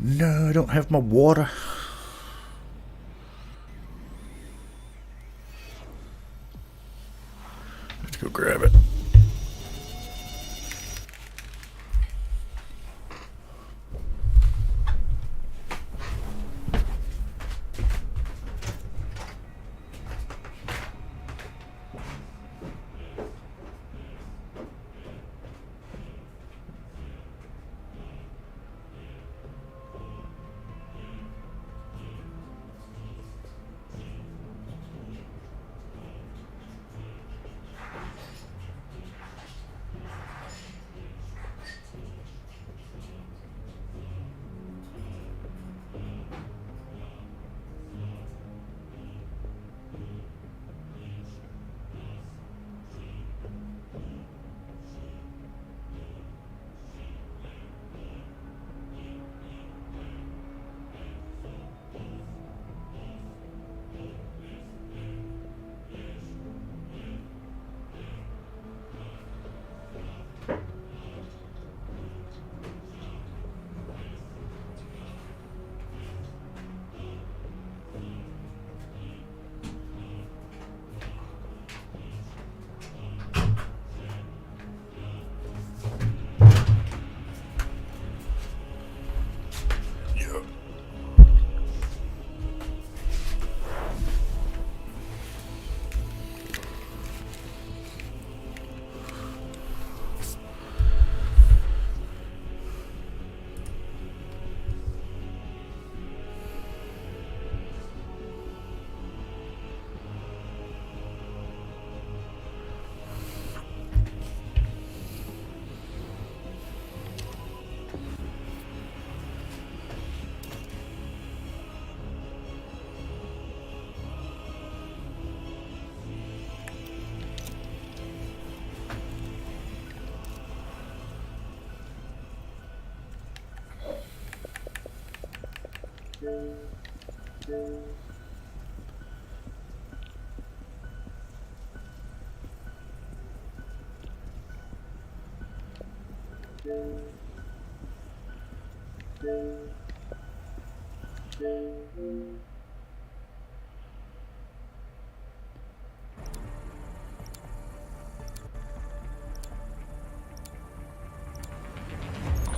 No, I don't have my water. Let's go grab it.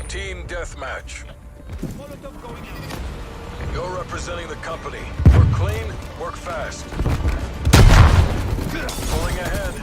Team Deathmatch. You're representing the company. Work clean, work fast. Pulling ahead.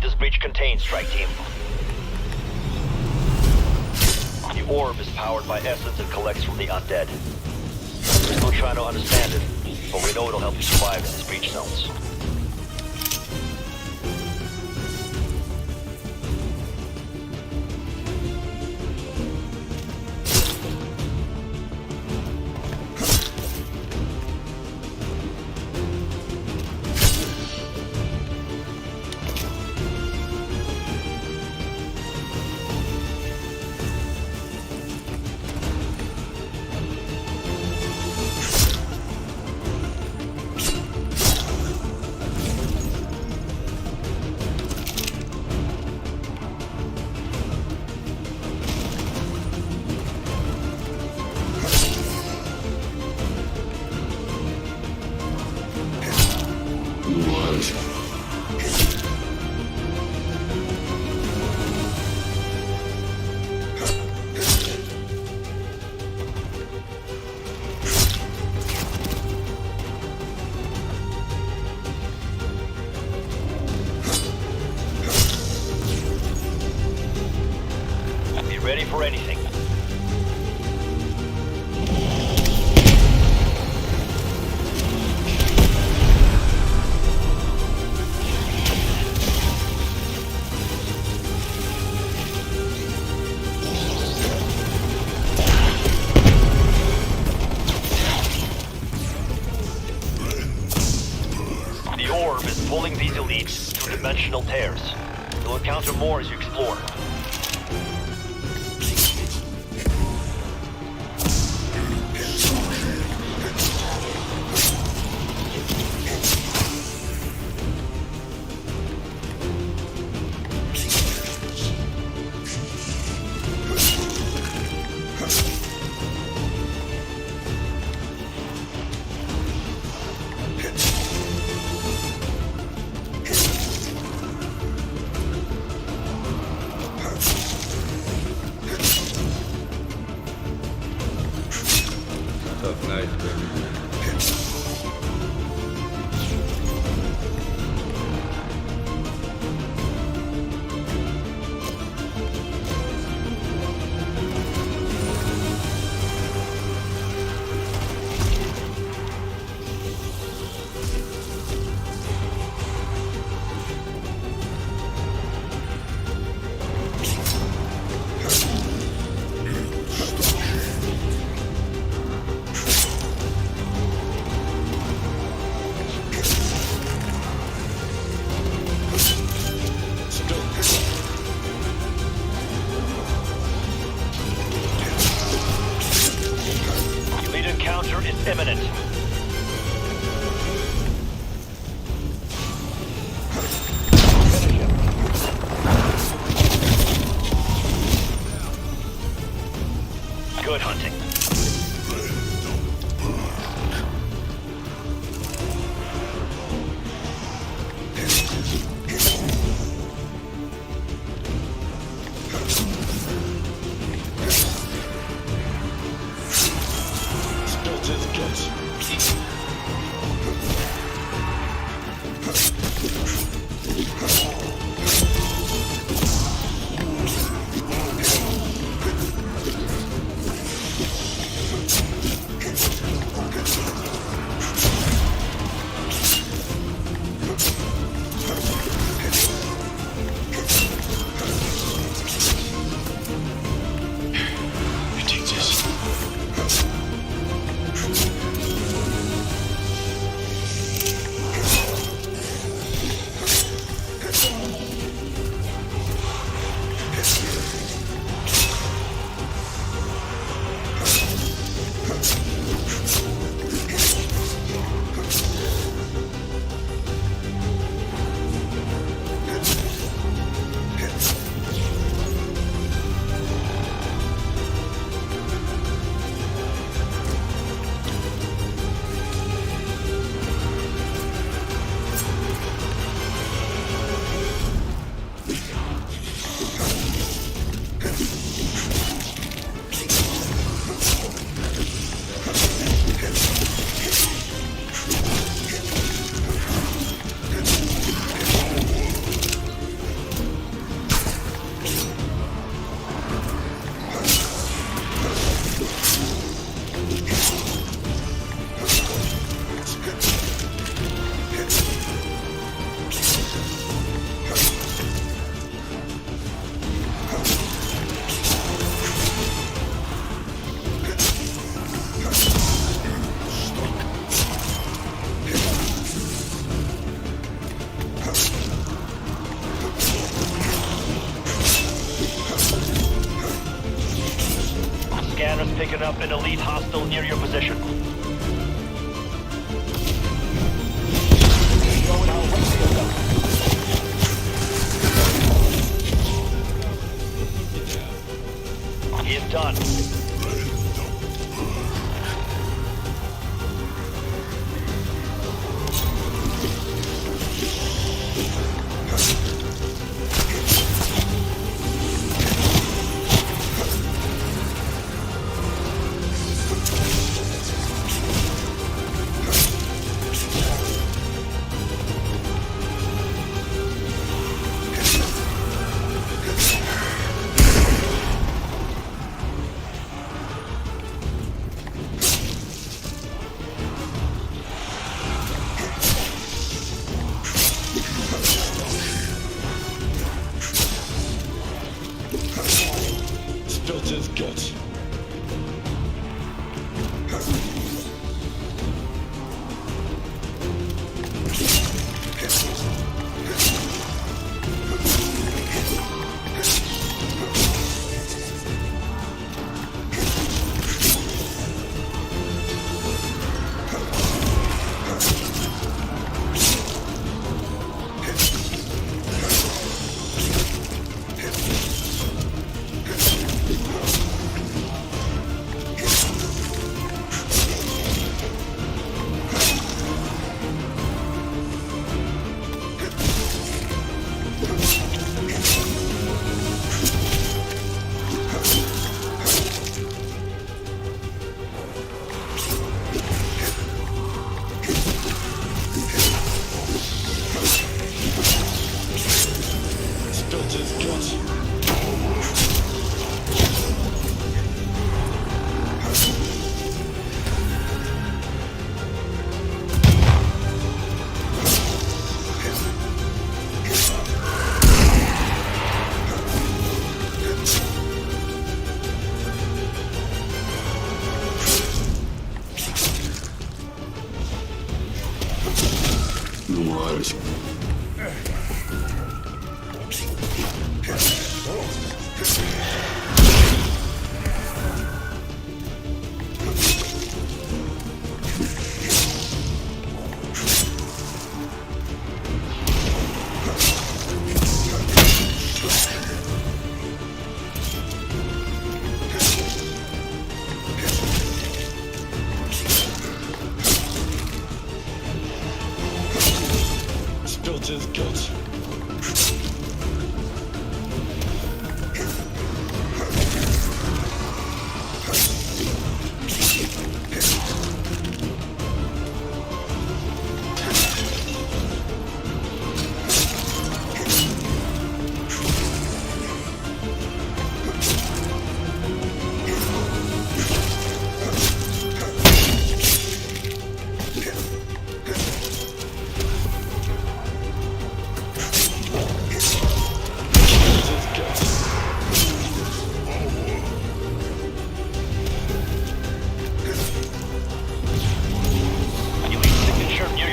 indeed this breach contains, strike team. The orb is powered by essence and collects from the undead. We're still trying to understand it, but we know it'll help you survive in these breach zones. Be ready for anything. The orb is pulling these elites through dimensional tears. You'll encounter more as you explore. Set up an elite hostile near your position. He is done. Filter's gut. Filter's gut. Filter's gut.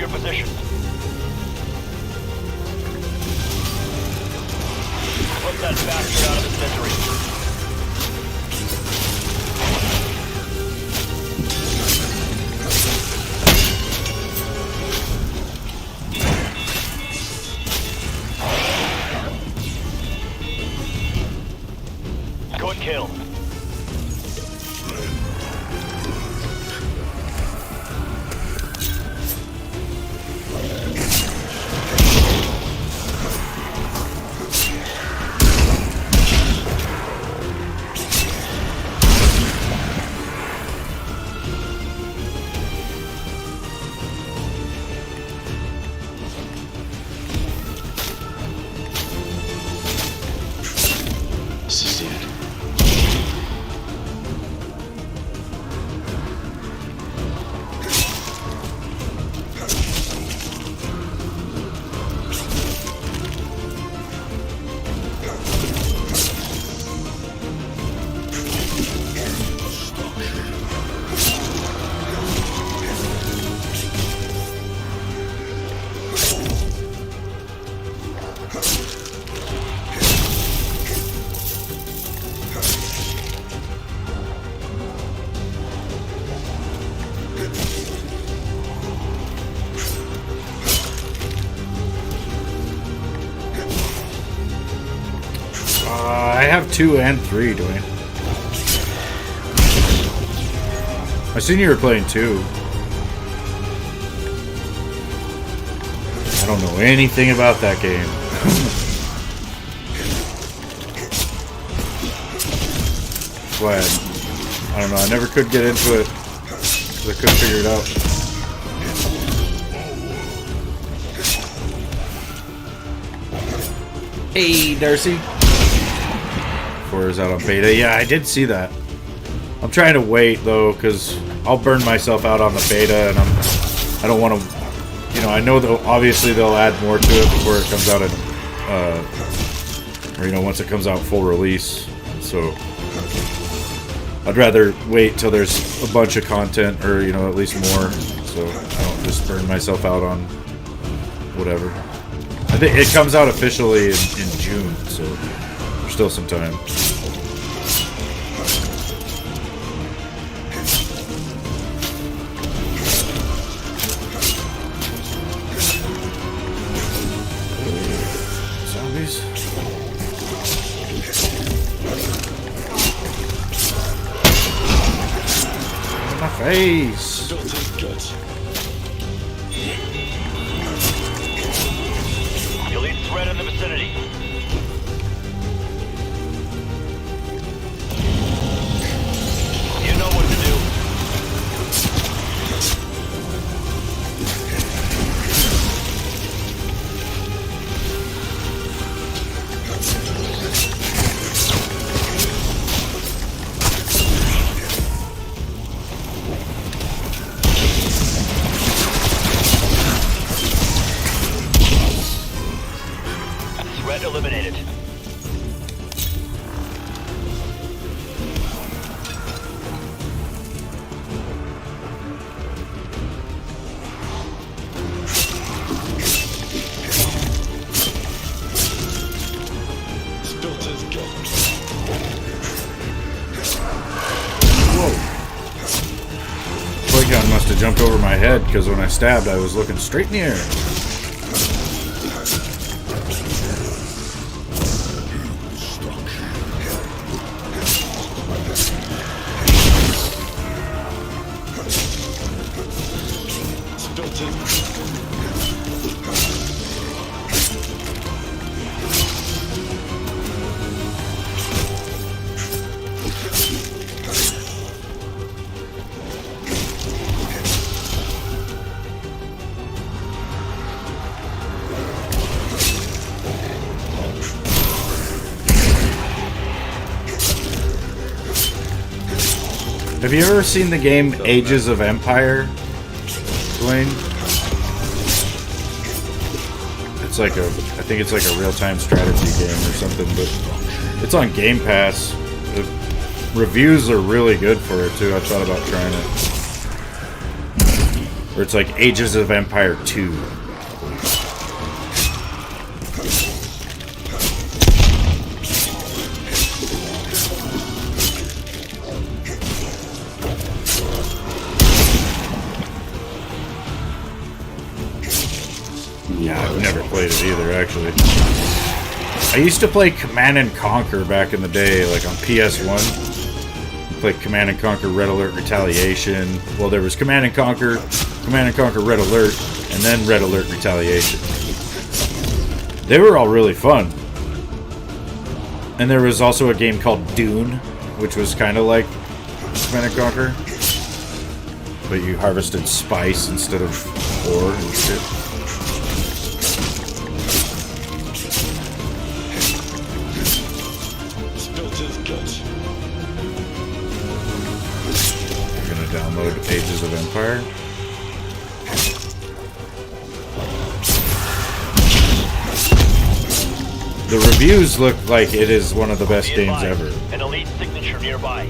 Position. Put that bastard out of his misery. Good kill. I have 2 and 3, Dwayne. I seen you were playing 2. I don't know anything about that game. That's why I don't know, I never could get into it because I couldn't figure it out. Hey, Darcy. 4 is out on beta. Yeah, I did see that. I'm trying to wait though, because I'll burn myself out on the beta, and I don't want to. You know, I know that obviously they'll add more to it before it comes out or once it comes out full release. So I'd rather wait till there's a bunch of content, or at least more, so I don't just burn myself out on whatever. I think it comes out officially in June, so there's still some time. Zombies. In my face. Built his guts. Elite threat in the vicinity. You know what to do. Threat eliminated. Built his guts. Whoa. Polygon must have jumped over my head, because when I stabbed, I was looking straight in the air. Built his. Have you ever seen the game Ages of Empire, Dwayne? It's like I think it's like a real-time strategy game or something, but it's on Game Pass. The reviews are really good for it too. I thought about trying it. Or it's like Ages of Empire 2. Yeah, I've never played it either, actually. I used to play Command and Conquer back in the day, like on PS1. Played Command and Conquer Red Alert Retaliation. Well, there was Command and Conquer Red Alert, and then Red Alert Retaliation. They were all really fun. And there was also a game called Dune, which was kind of like Command and Conquer. But you harvested spice instead of ore and shit. Built his guts. You're gonna download Ages of Empire. The reviews look like it is one of the best Be games advised, ever. An elite signature nearby.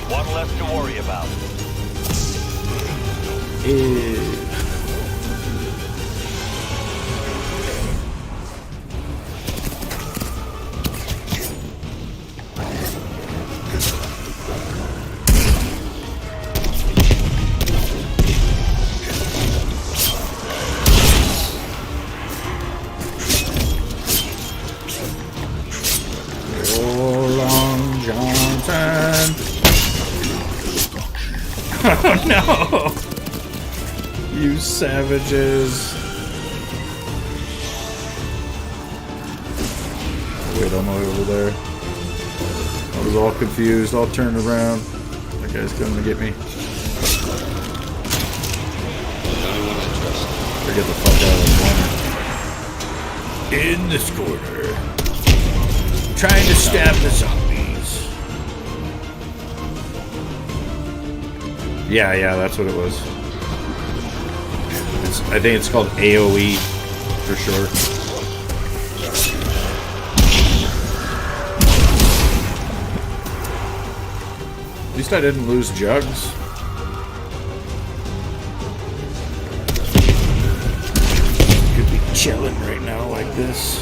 One less to worry about. Johnson. Oh no! You savages. Wait on my way over there. I was all confused, all turned around. That guy's coming to get me. Better get the fuck out of the corner. In this corner. I'm trying to stab the zombies. Yeah, that's what it was. I think it's called AoE for short. At least I didn't lose jugs. Could be chilling right now like this.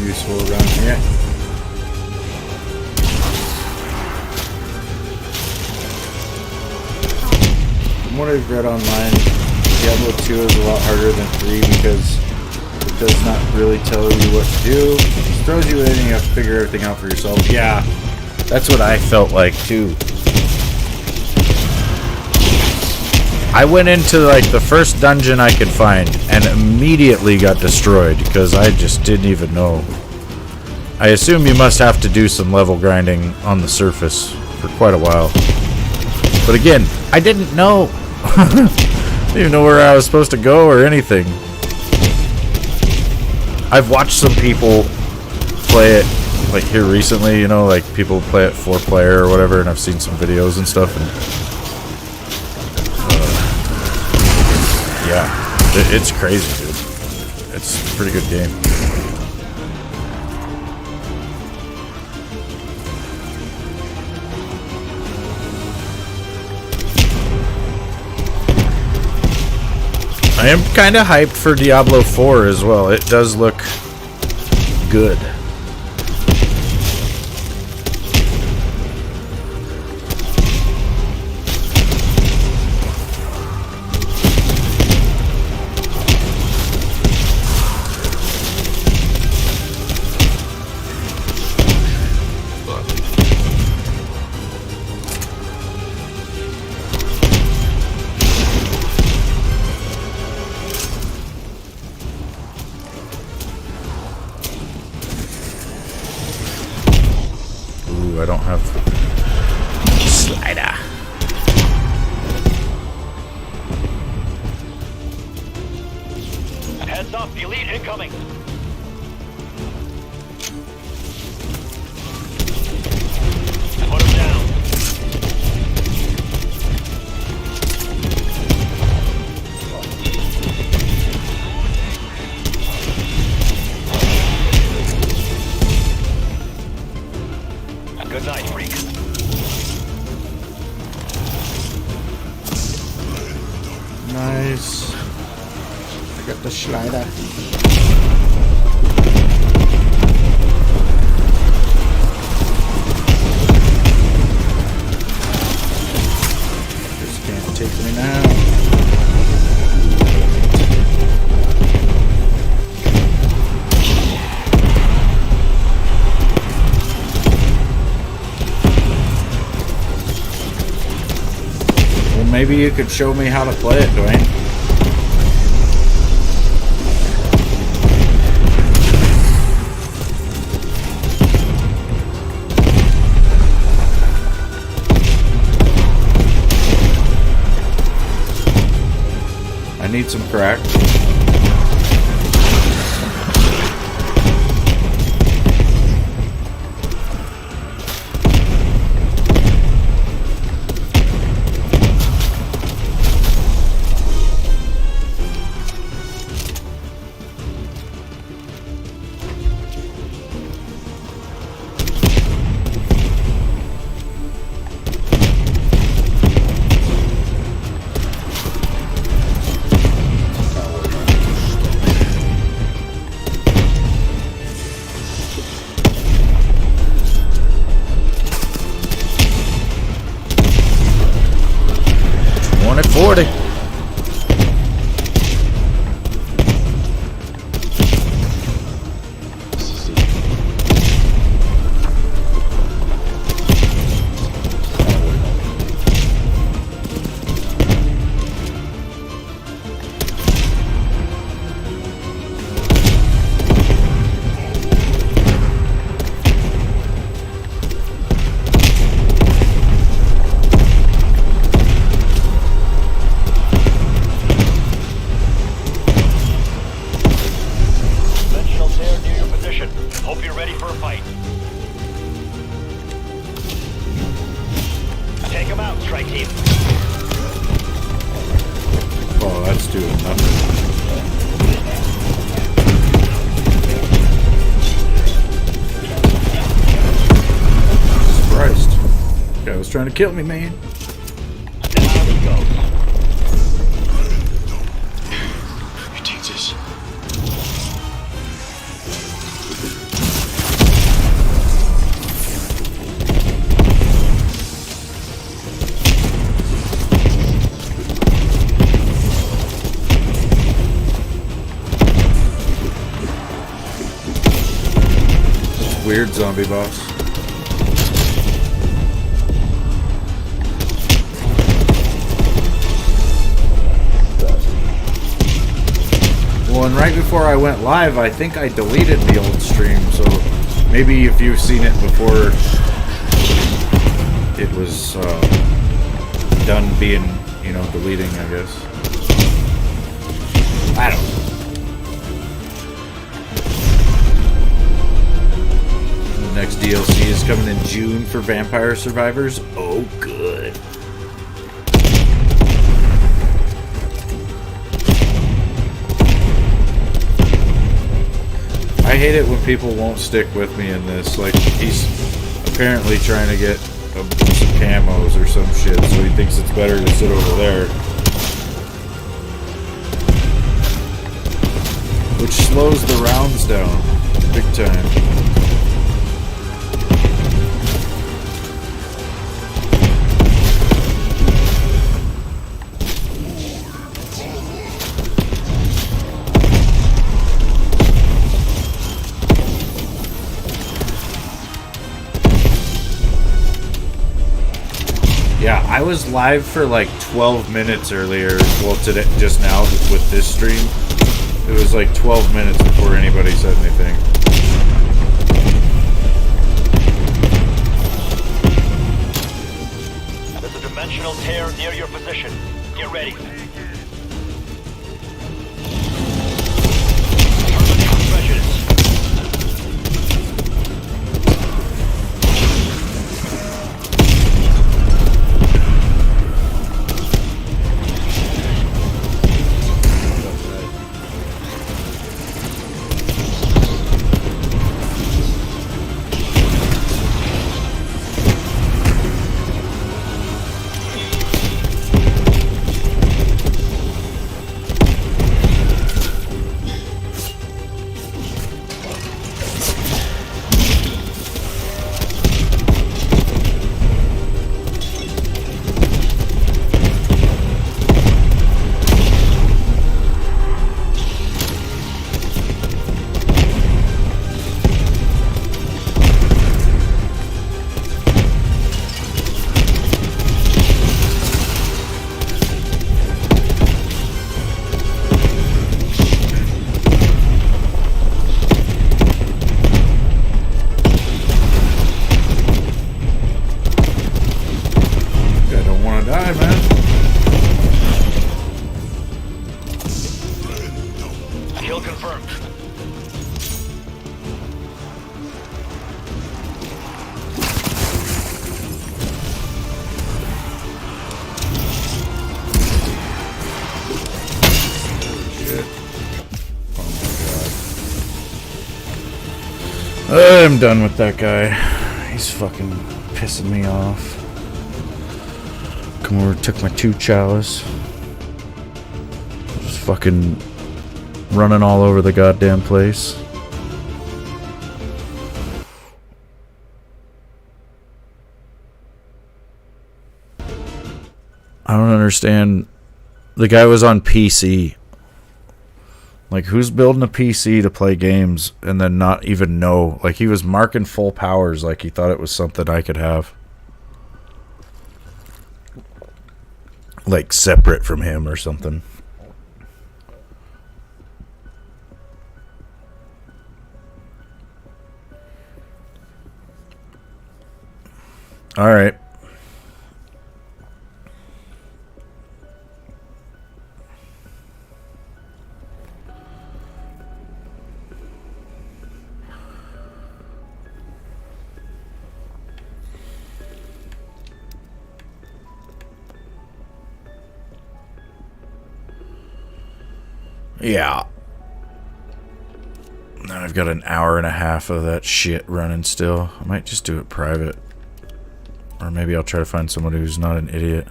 Useful around here. From what I've read online, Diablo 2 is a lot harder than 3 because it does not really tell you what to do. It throws you in and you have to figure everything out for yourself. Yeah, that's what I felt like too. I went into like the first dungeon I could find and immediately got destroyed because I just didn't even know. I assume you must have to do some level grinding on the surface for quite a while. But again, I didn't know. I didn't even know where I was supposed to go or anything. I've watched some people play it like here recently, you know, like people play it 4-player or whatever, and I've seen some videos and stuff, and yeah, it's crazy, dude. It's a pretty good game. I am kind of hyped for Diablo 4 as well. It does look good. I don't have slider. Heads up, elite incoming. Put him down. Good night, freak. Got the slider. This can't take me now. Well, maybe you could show me how to play it, Dwayne. I need some crack. One at 40. This is it. Conventional tear near your position. Hope you're ready for a fight. Take him out, strike team. Oh, that's doing nothing. Christ. Guy was trying to kill me, man. Down he goes. You take this. Weird zombie boss. Well, and right before I went live, I think I deleted the old stream, so maybe if you've seen it before it was done being, you know, deleting, I guess. I don't know. The next DLC is coming in June for Vampire Survivors. Oh, good. I hate it when people won't stick with me in this. Like, he's apparently trying to get some camos or some shit, so he thinks it's better to sit over there. Which slows the rounds down big time. Yeah, I was live for like 12 minutes earlier. Well, today, just now with this stream, it was like 12 minutes before anybody said anything. There's a dimensional tear near your position. Get ready. Terminate prejudice. I'm done with that guy. He's fucking pissing me off. Come over, took my 2 chalice. Just fucking running all over the goddamn place. I don't understand. The guy was on PC. Like, who's building a PC to play games and then not even know? Like, he was marking full powers like he thought it was something I could have. Like, separate from him or something. Alright. Yeah. Now I've got an hour and a half of that shit running still. I might just do it private. Or maybe I'll try to find someone who's not an idiot.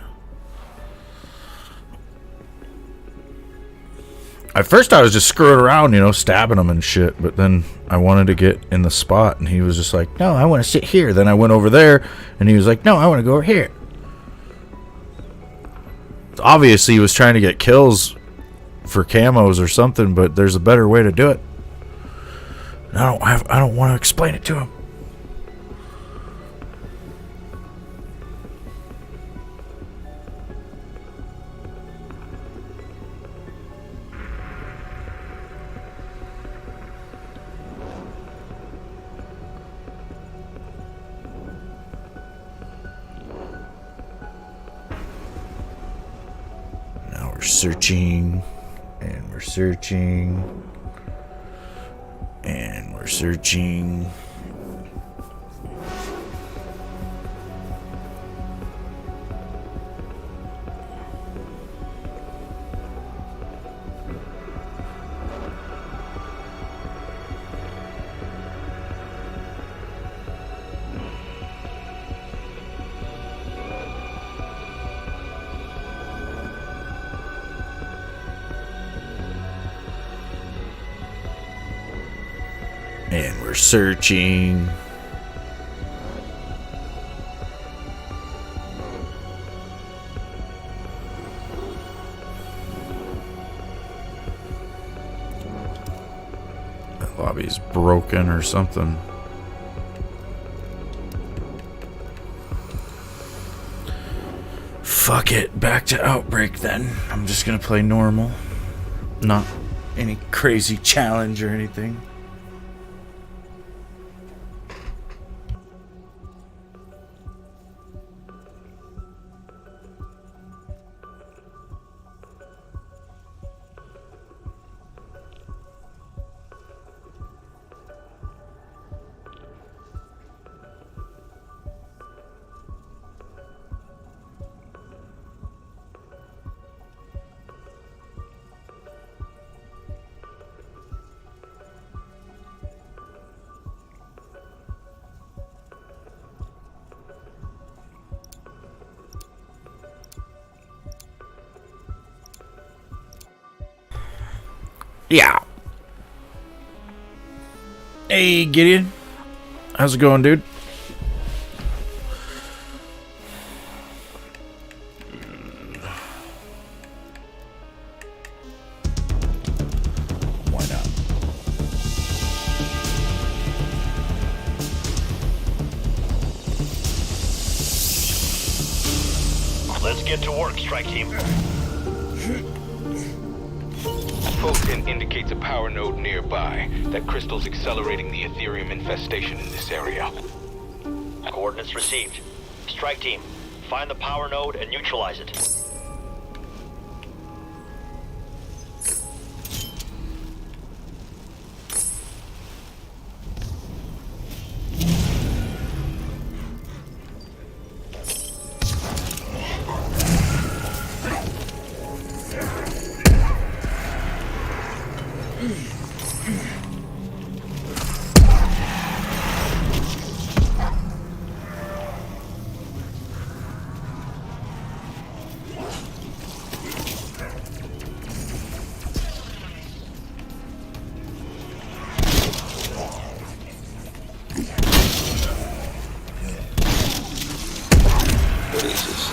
At first I was just screwing around, you know, stabbing him and shit. But then I wanted to get in the spot and he was just like, no, I want to sit here. Then I went over there and he was like, no, I want to go over here. Obviously he was trying to get kills for camos or something, but there's a better way to do it. I don't want to explain it to him. Now we're searching. And we're searching. And we're searching. And we're searching. That lobby's broken or something. Fuck it. Back to Outbreak then. I'm just gonna play normal. Not any crazy challenge or anything. Yeah. Hey, Gideon. How's it going, dude? Why not? Let's get to work, strike team. Fulton indicates a power node nearby. That crystal's accelerating the Ethereum infestation in this area. Coordinates received. Strike team, find the power node and neutralize it. Jesus.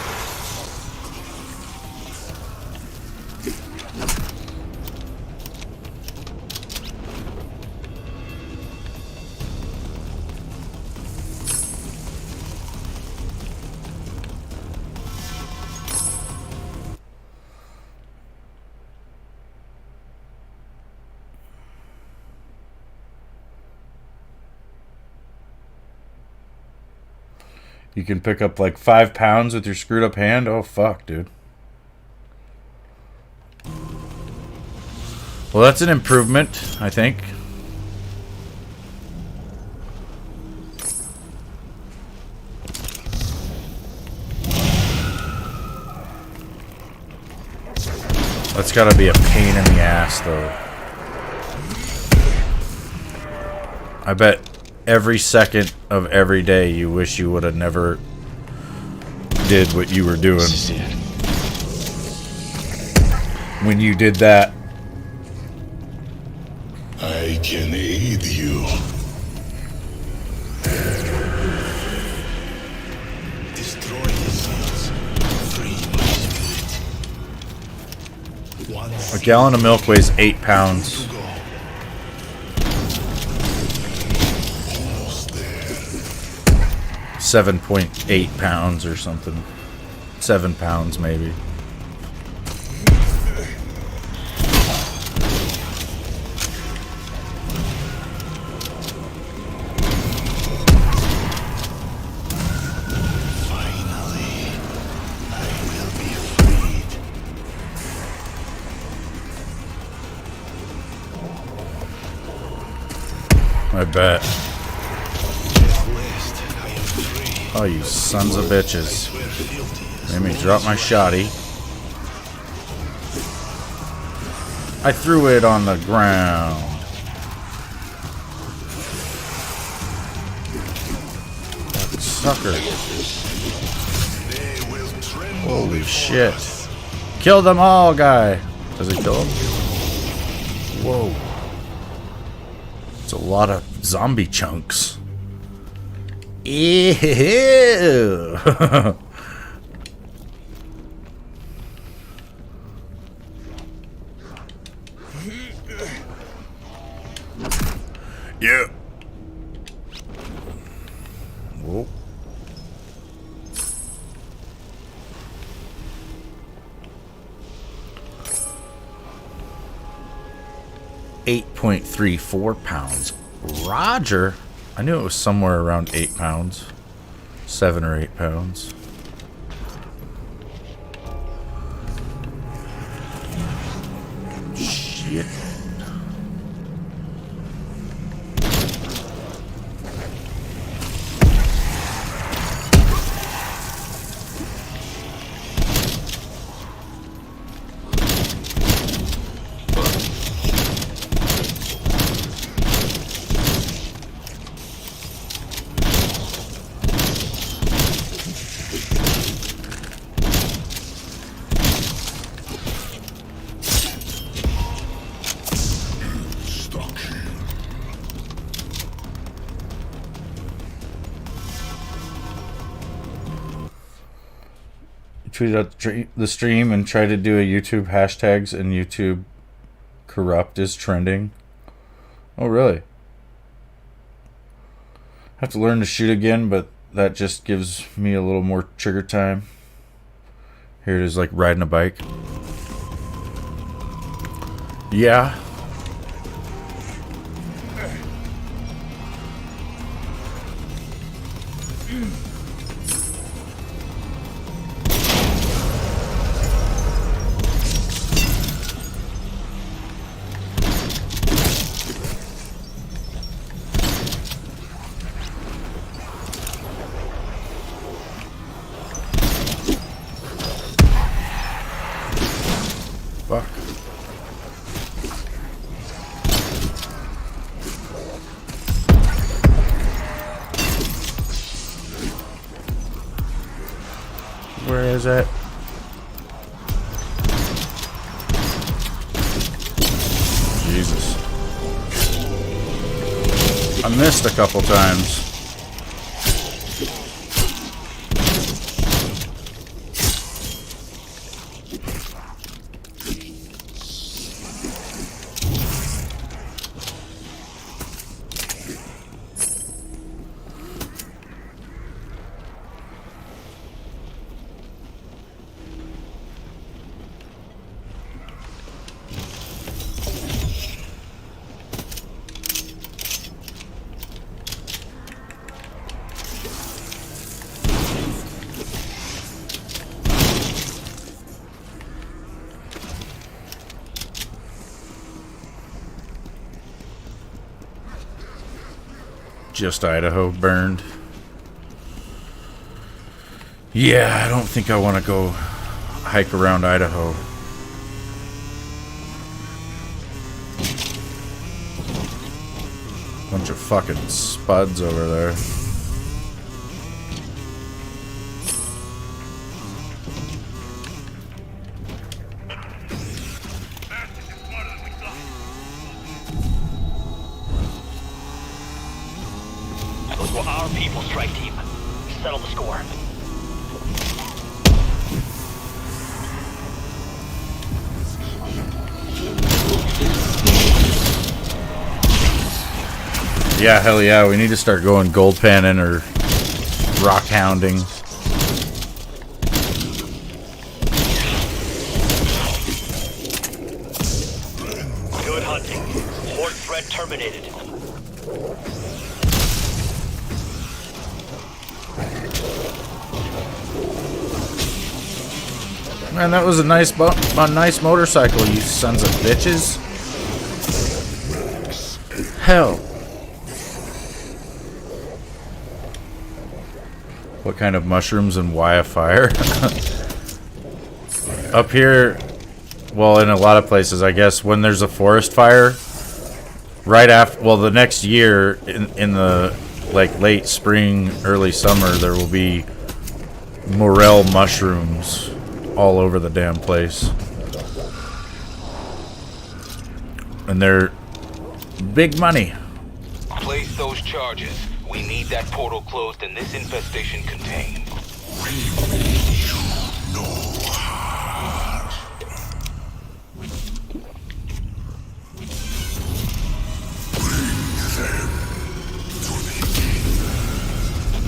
You can pick up like 5 pounds with your screwed up hand. Oh, fuck, dude. Well, that's an improvement, I think. That's gotta be a pain in the ass, though. I bet every second of every day you wish you would have never did what you were doing. This is it. When you did that. I can aid you. Destroy the seals. Free my spirit. One A gallon of milk weighs 8 pounds. to go. Almost there. 7.8 pounds or something. 7 pounds, maybe. Finally, I will be freed. I bet. At last, I am free. Oh, you sons of bitches. We're filthy as Made me drop my shotty. I threw it on the ground. That sucker. they will tremble. Holy shit. Kill them all, guy. Does it kill him? Whoa. It's a lot of zombie chunks. Ew. Yeah. Whoa. £8.34. Roger. I knew it was somewhere around 8 pounds. 7 or 8 pounds. Shit. Tweeted out the stream and tried to do a YouTube hashtags, and YouTube corrupt is trending. Oh, really? Have to learn to shoot again, but that just gives me a little more trigger time. Here it is, like riding a bike. Yeah. Fuck. Where is it? Jesus. I missed a couple times. Just Idaho burned. Yeah, I don't think I want to go hike around Idaho. Bunch of fucking spuds over there. Those were our people, strike team. Settle the score. Yeah, hell yeah, we need to start going gold panning or rock hounding. Good hunting. Horde threat terminated. Man, that was a nice motorcycle, you sons of bitches. Hell. What kind of mushrooms and why a fire? Up here, well, in a lot of places, I guess, when there's a forest fire, right after, well, the next year, in the, like, late spring, early summer, there will be morel mushrooms all over the damn place. And they're big money. Place those charges. We need that portal closed and this infestation contained.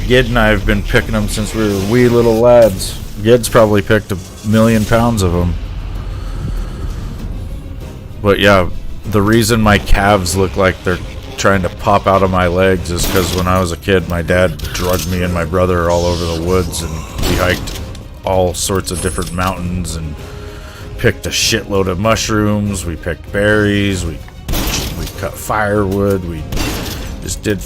Gid and I have been picking them since we were wee little lads. Gid's probably picked 1,000,000 pounds of them. But yeah, the reason my calves look like they're trying to pop out of my legs is because when I was a kid, my dad drugged me and my brother all over the woods, and we hiked all sorts of different mountains and picked a shitload of mushrooms. We picked berries. We cut firewood. We just did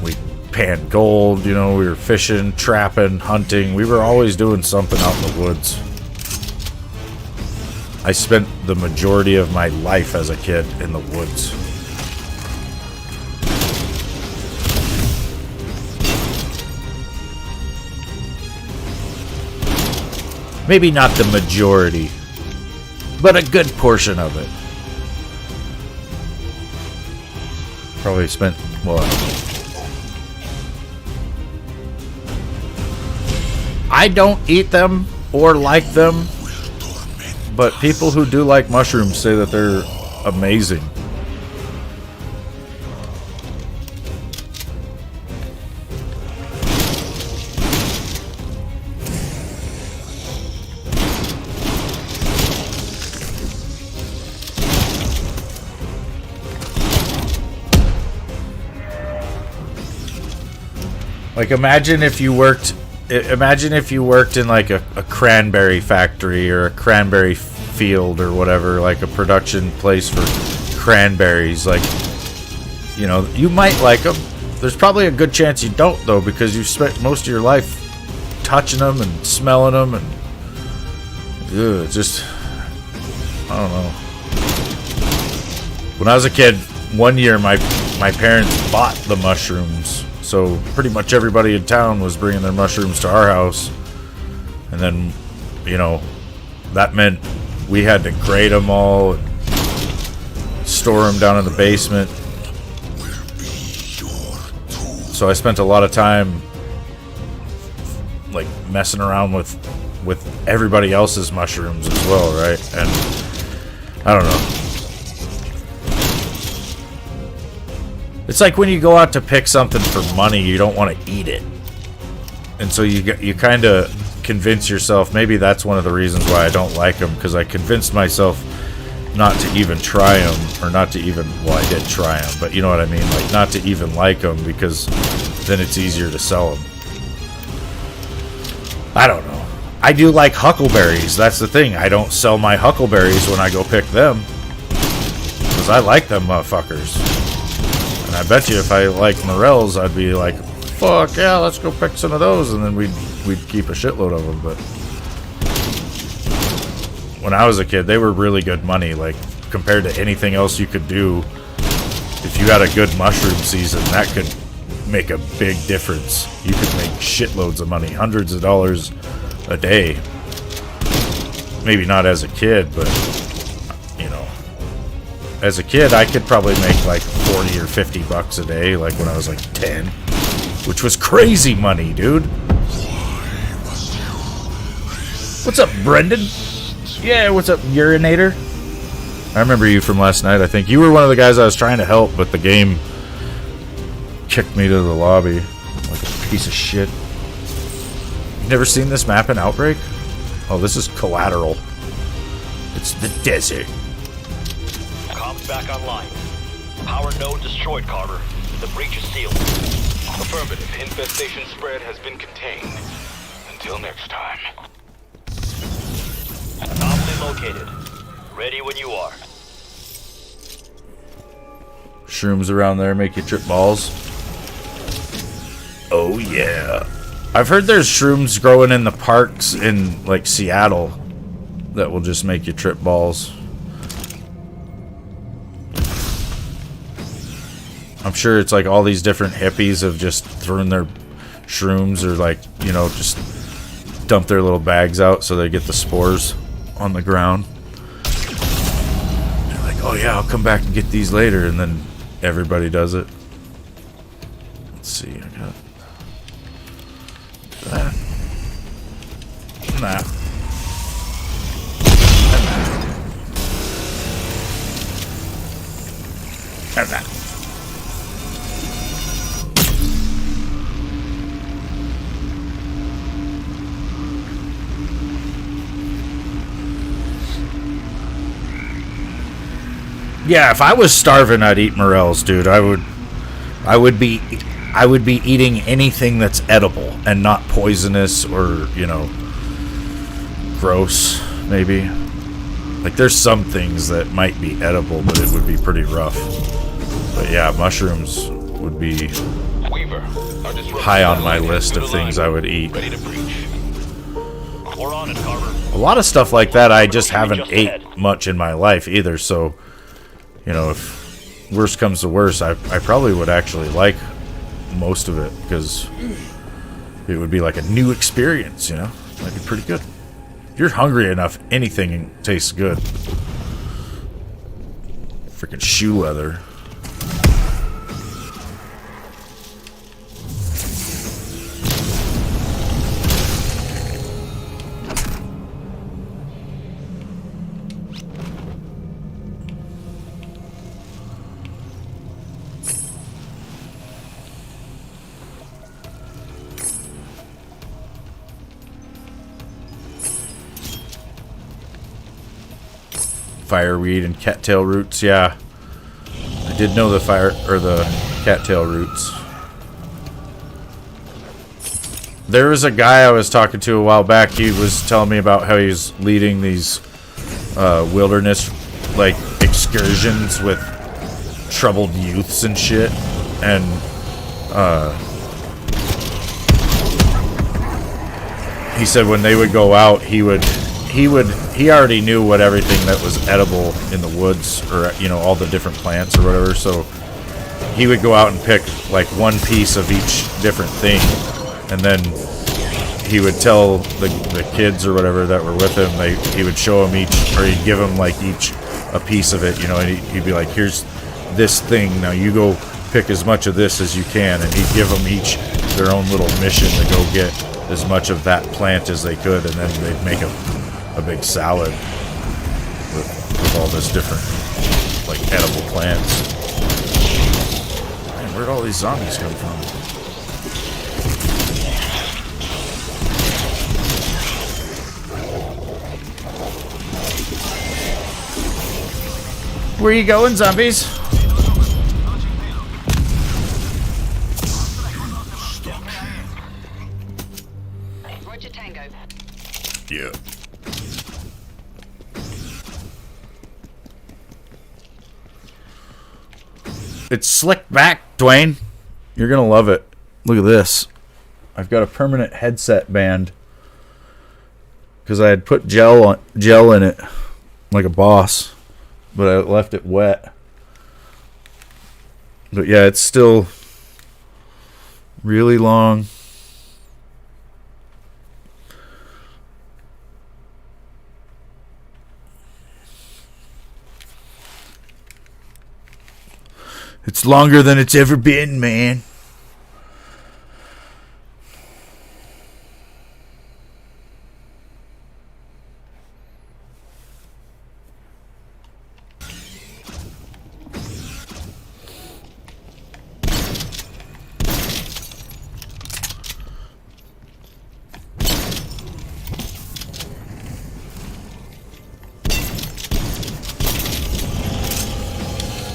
we panned gold. You know, we were fishing, trapping, hunting. We were always doing something out in the woods. I spent the majority of my life as a kid in the woods. Maybe not the majority, but a good portion of it. Probably spent, well, I don't eat them or like them, but people who do like mushrooms say that they're amazing. Like, imagine if you worked in like a cranberry factory or a cranberry field or whatever, like a production place for cranberries. Like, you know, you might like them. There's probably a good chance you don't, though, because you've spent most of your life touching them and smelling them, and it's just, I don't know. When I was a kid, one year my parents bought the mushrooms. So pretty much everybody in town was bringing their mushrooms to our house. And then, you know, that meant we had to grate them all and store them down in the basement. So I spent a lot of time like messing around with everybody else's mushrooms as well, right? And I don't know. It's like when you go out to pick something for money, you don't want to eat it. And so you kind of convince yourself, maybe that's one of the reasons why I don't like them, because I convinced myself not to even try them, or not to even, well, I did try them, but you know what I mean, like not to even like them, because then it's easier to sell them. I don't know. I do like huckleberries, that's the thing. I don't sell my huckleberries when I go pick them, because I like them motherfuckers. And I bet you if I liked morels, I'd be like, fuck yeah, let's go pick some of those, and then we'd keep a shitload of them. But when I was a kid, they were really good money, like compared to anything else you could do. If you had a good mushroom season, that could make a big difference. You could make shitloads of money, hundreds of dollars a day. Maybe not as a kid, but you know, as a kid, I could probably make like 40 or 50 bucks a day, like when I was like 10, which was crazy money, dude. What's up, Brendan? Yeah, what's up, Urinator? I remember you from last night, I think. You were one of the guys I was trying to help, but the game kicked me to the lobby like a piece of shit. You never seen this map in Outbreak? Oh, this is Collateral. It's the desert. Comms back online. Power node destroyed, Carter. The breach is sealed. Affirmative. Infestation spread has been contained. Until next time. Anomaly located. Ready when you are. Shrooms around there make you trip balls. Oh yeah. I've heard there's shrooms growing in the parks in like Seattle that will just make you trip balls. I'm sure it's like all these different hippies have just thrown their shrooms, or like, you know, just dump their little bags out so they get the spores on the ground. They're like, oh yeah, I'll come back and get these later, and then everybody does it. Let's see, I got that. And that. And that. And that. Yeah, if I was starving, I'd eat morels, dude. I would be eating anything that's edible and not poisonous or, you know, gross, maybe. Like, there's some things that might be edible, but it would be pretty rough. But yeah, mushrooms would be Weaver, high on my list of things I would eat. Ready to breach. We're on it, Carter. A lot of stuff like that I just haven't ate much in my life either, so, you know, if worst comes to worst, I probably would actually like most of it, because it would be like a new experience, you know? That'd be pretty good. If you're hungry enough, anything tastes good. Freaking shoe leather. Fireweed and cattail roots, yeah. I did know the cattail roots. There was a guy I was talking to a while back. He was telling me about how he's leading these wilderness like excursions with troubled youths and shit, and he said when they would go out, he already knew what everything that was edible in the woods, or, you know, all the different plants or whatever, so he would go out and pick like one piece of each different thing, and then he would tell the kids or whatever that were with him, he would show them each, or he'd give them like each a piece of it, you know, and he'd be like, here's this thing, now you go pick as much of this as you can, and he'd give them each their own little mission to go get as much of that plant as they could, and then they'd make a big salad with all this different like edible plants. Man, where'd all these zombies come from? Where you going, zombies? Roger Tango. Yeah. It's slicked back, Dwayne. You're gonna love it. Look at this. I've got a permanent headset band because I had put gel in it like a boss, but I left it wet. But yeah, it's still really long. It's longer than it's ever been, man.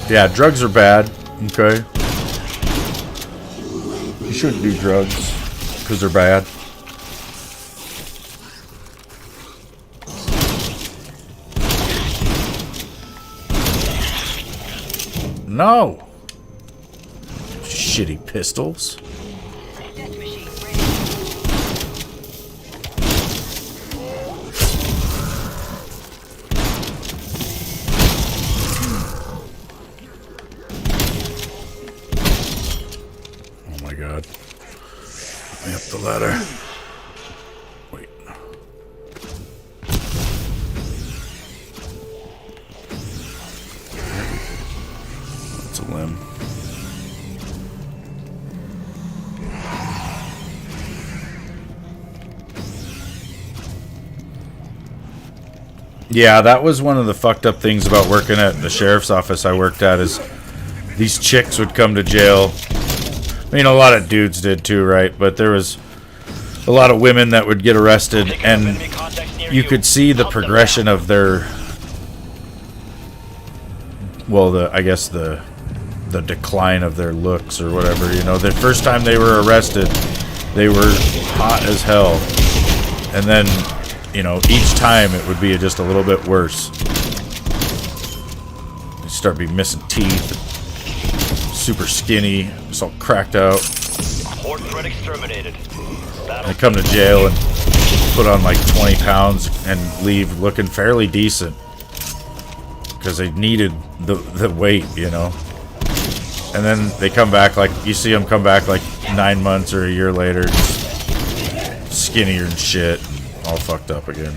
Yeah, drugs are bad. Okay. You shouldn't do drugs because they're bad. No. Shitty pistols. Death machine ready. Oh my god. Let me up the ladder. Wait. That's a limb. Yeah, that was one of the fucked up things about working at the sheriff's office I worked at is these chicks would come to jail. I mean, a lot of dudes did too, right? But there was a lot of women that would get arrested, and you could see the progression of their, well, I guess the decline of their looks or whatever. You know, the first time they were arrested, they were hot as hell, and then, you know, each time it would be just a little bit worse. You start be missing teeth, super skinny, just all cracked out. Horde threat exterminated. They come to jail and put on like 20 pounds and leave looking fairly decent because they needed the weight, you know. And then they come back, like, you see them come back like 9 months or a year later, just skinnier and shit, all fucked up again.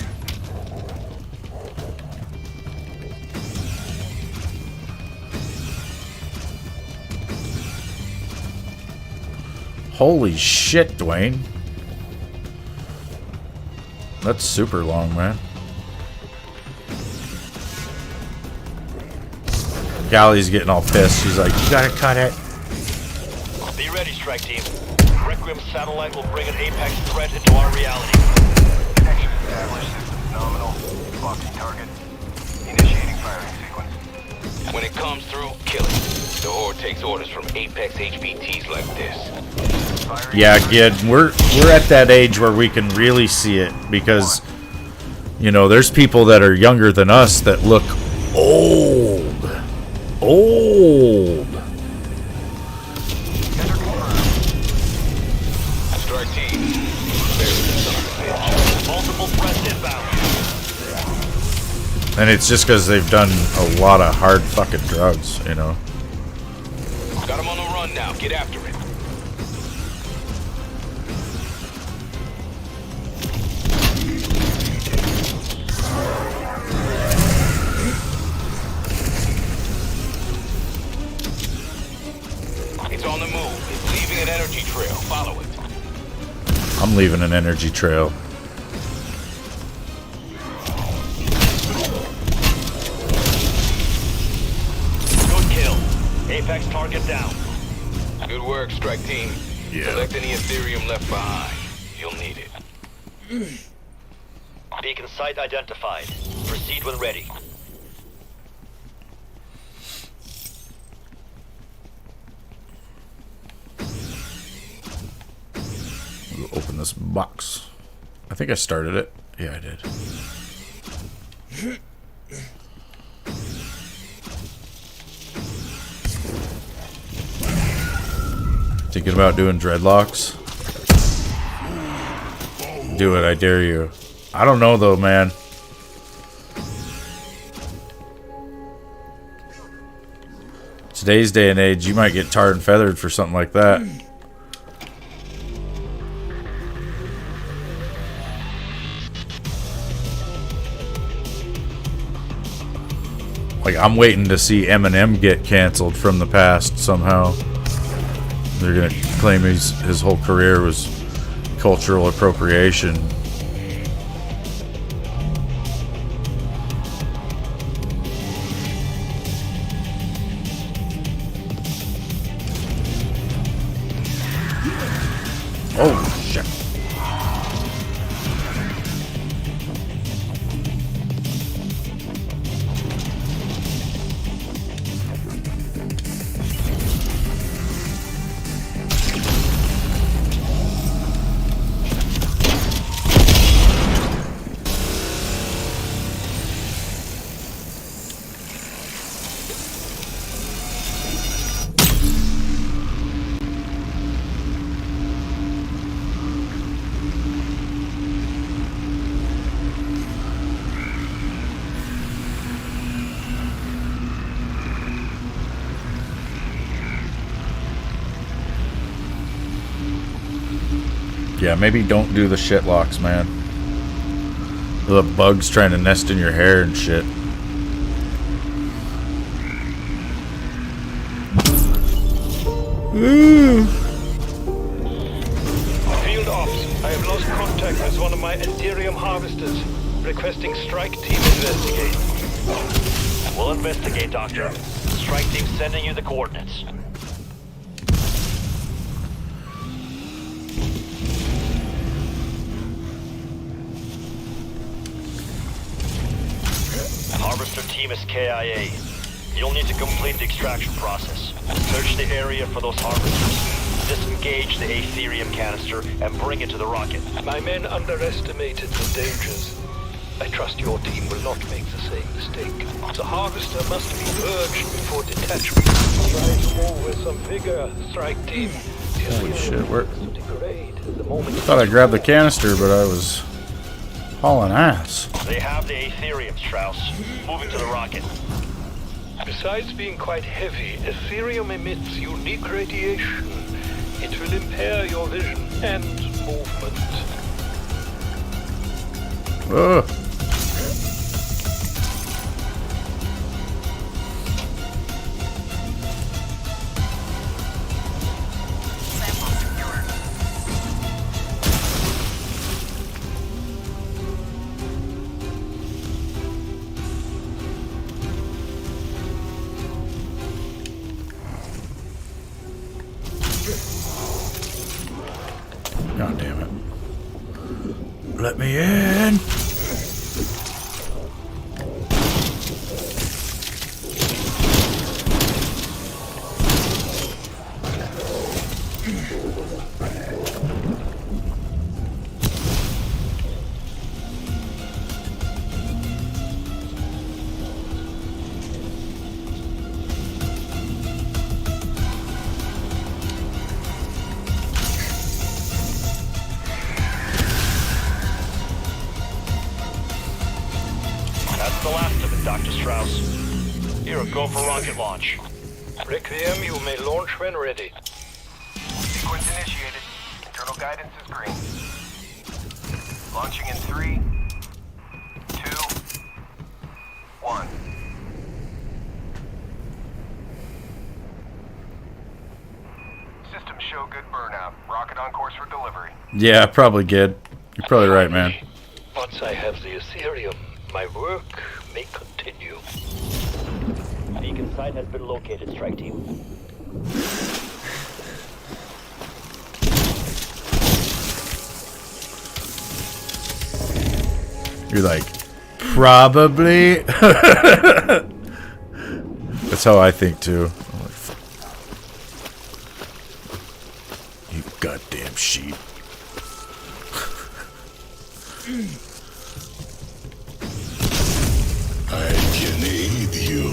Holy shit, Dwayne. That's super long, man. Galley's getting all pissed. She's like, you gotta cut it. Be ready, strike team. Requiem satellite will bring an apex threat into our reality. Connection established. System nominal. Blocking target. Initiating firing sequence. When it comes through, kill it. The Horde takes orders from Apex HVTs like this. Firing Yeah, Gid, we're at that age where we can really see it because, you know, there's people that are younger than us that look old. Old. Strike team. There's the son of a bitch. Multiple threats inbound. And it's just because they've done a lot of hard fucking drugs, you know. Got him on the run now. Get after it. It's on the move. It's leaving an energy trail. Follow it. I'm leaving an energy trail. Good kill. Apex target down. Good work, strike team. Yeah. Collect any Ethereum left behind. You'll need it. Beacon site identified. Proceed when ready. We'll open this box. I think I started it. Yeah, I did. Thinking about doing dreadlocks? Do it, I dare you. I don't know though, man. Today's day and age, you might get tarred and feathered for something like that. Like, I'm waiting to see Eminem get canceled from the past somehow. They're gonna claim his whole career was cultural appropriation. Oh, shit. Yeah, maybe don't do the shit locks, man. The bugs trying to nest in your hair and shit. Field ops, I have lost contact with one of my Ethereum harvesters. Requesting strike team investigate. We'll investigate, Doctor. Strike team sending you the coordinates. Harvester team is KIA. You'll need to complete the extraction process. Search the area for those harvesters. Disengage the Aetherium canister and bring it to the rocket. My men underestimated the dangers. I trust your team will not make the same mistake. The harvester must be purged before detachment. Try to move with some vigor, strike team. Holy shit, where? Degrade the moment. I thought I grabbed the canister, but I was hauling ass. They have the Aetherium, Strauss. Moving to the rocket. Besides being quite heavy, Ethereum emits unique radiation. It will impair your vision and movement. Ugh. God damn it. Let me in. That's the last of it, Dr. Strauss. Here, go for rocket launch. Requiem, you may launch when ready. Sequence initiated. Internal guidance is green. Launching in 3, 2, 1. Systems show good burnout. Rocket on course for delivery. Yeah, probably good. You're probably right, man. Once I have the Ethereum, my work may continue. Beacon site has been located, strike team. You're like, probably. That's how I think too. I'm like, you goddamn sheep. I can aid you.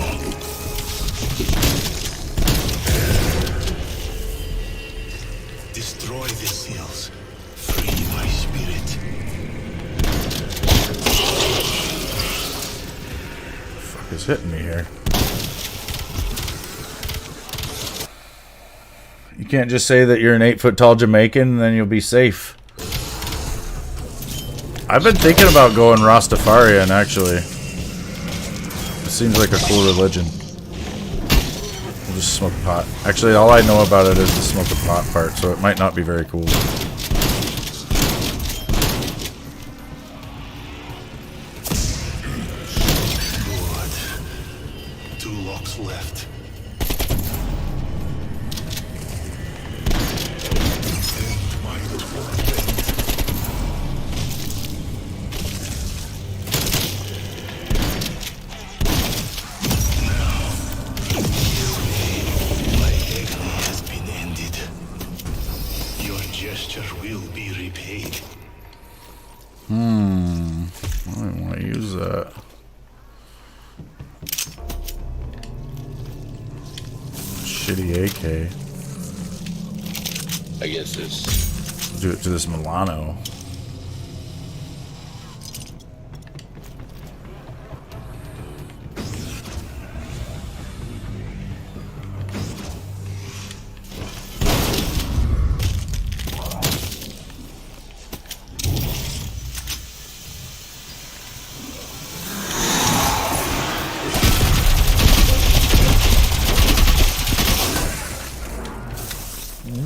seals. Free my spirit. Fuck is hitting me here? You can't just say that you're an 8-foot-tall Jamaican and then you'll be safe. I've been thinking about going Rastafarian, actually. It seems like a cool religion. We'll just smoke pot. Actually, all I know about it is the smoke a pot part, so it might not be very cool. Good. 2 locks left. And my torment. Will be repaid. I don't want to use that. Shitty AK. I guess this. Do it to this Milano.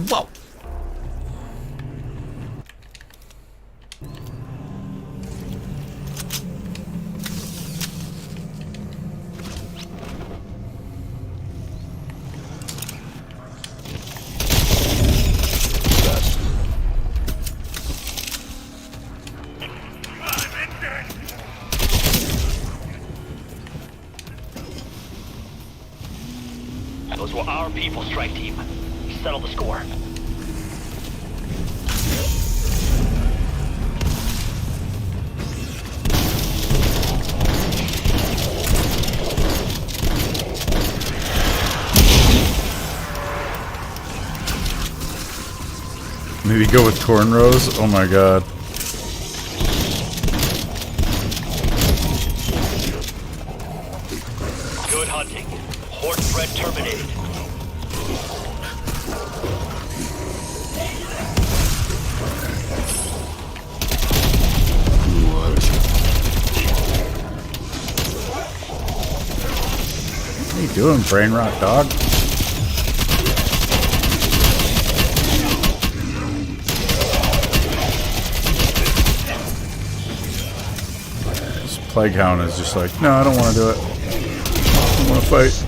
Whoa. Those were our people, strike team. Settle the score. Maybe go with cornrows? Oh my god. Good hunting. Horde threat terminated. What are you doing, brain rot dog? This plague hound is just like, no, I don't want to do it. I want to fight.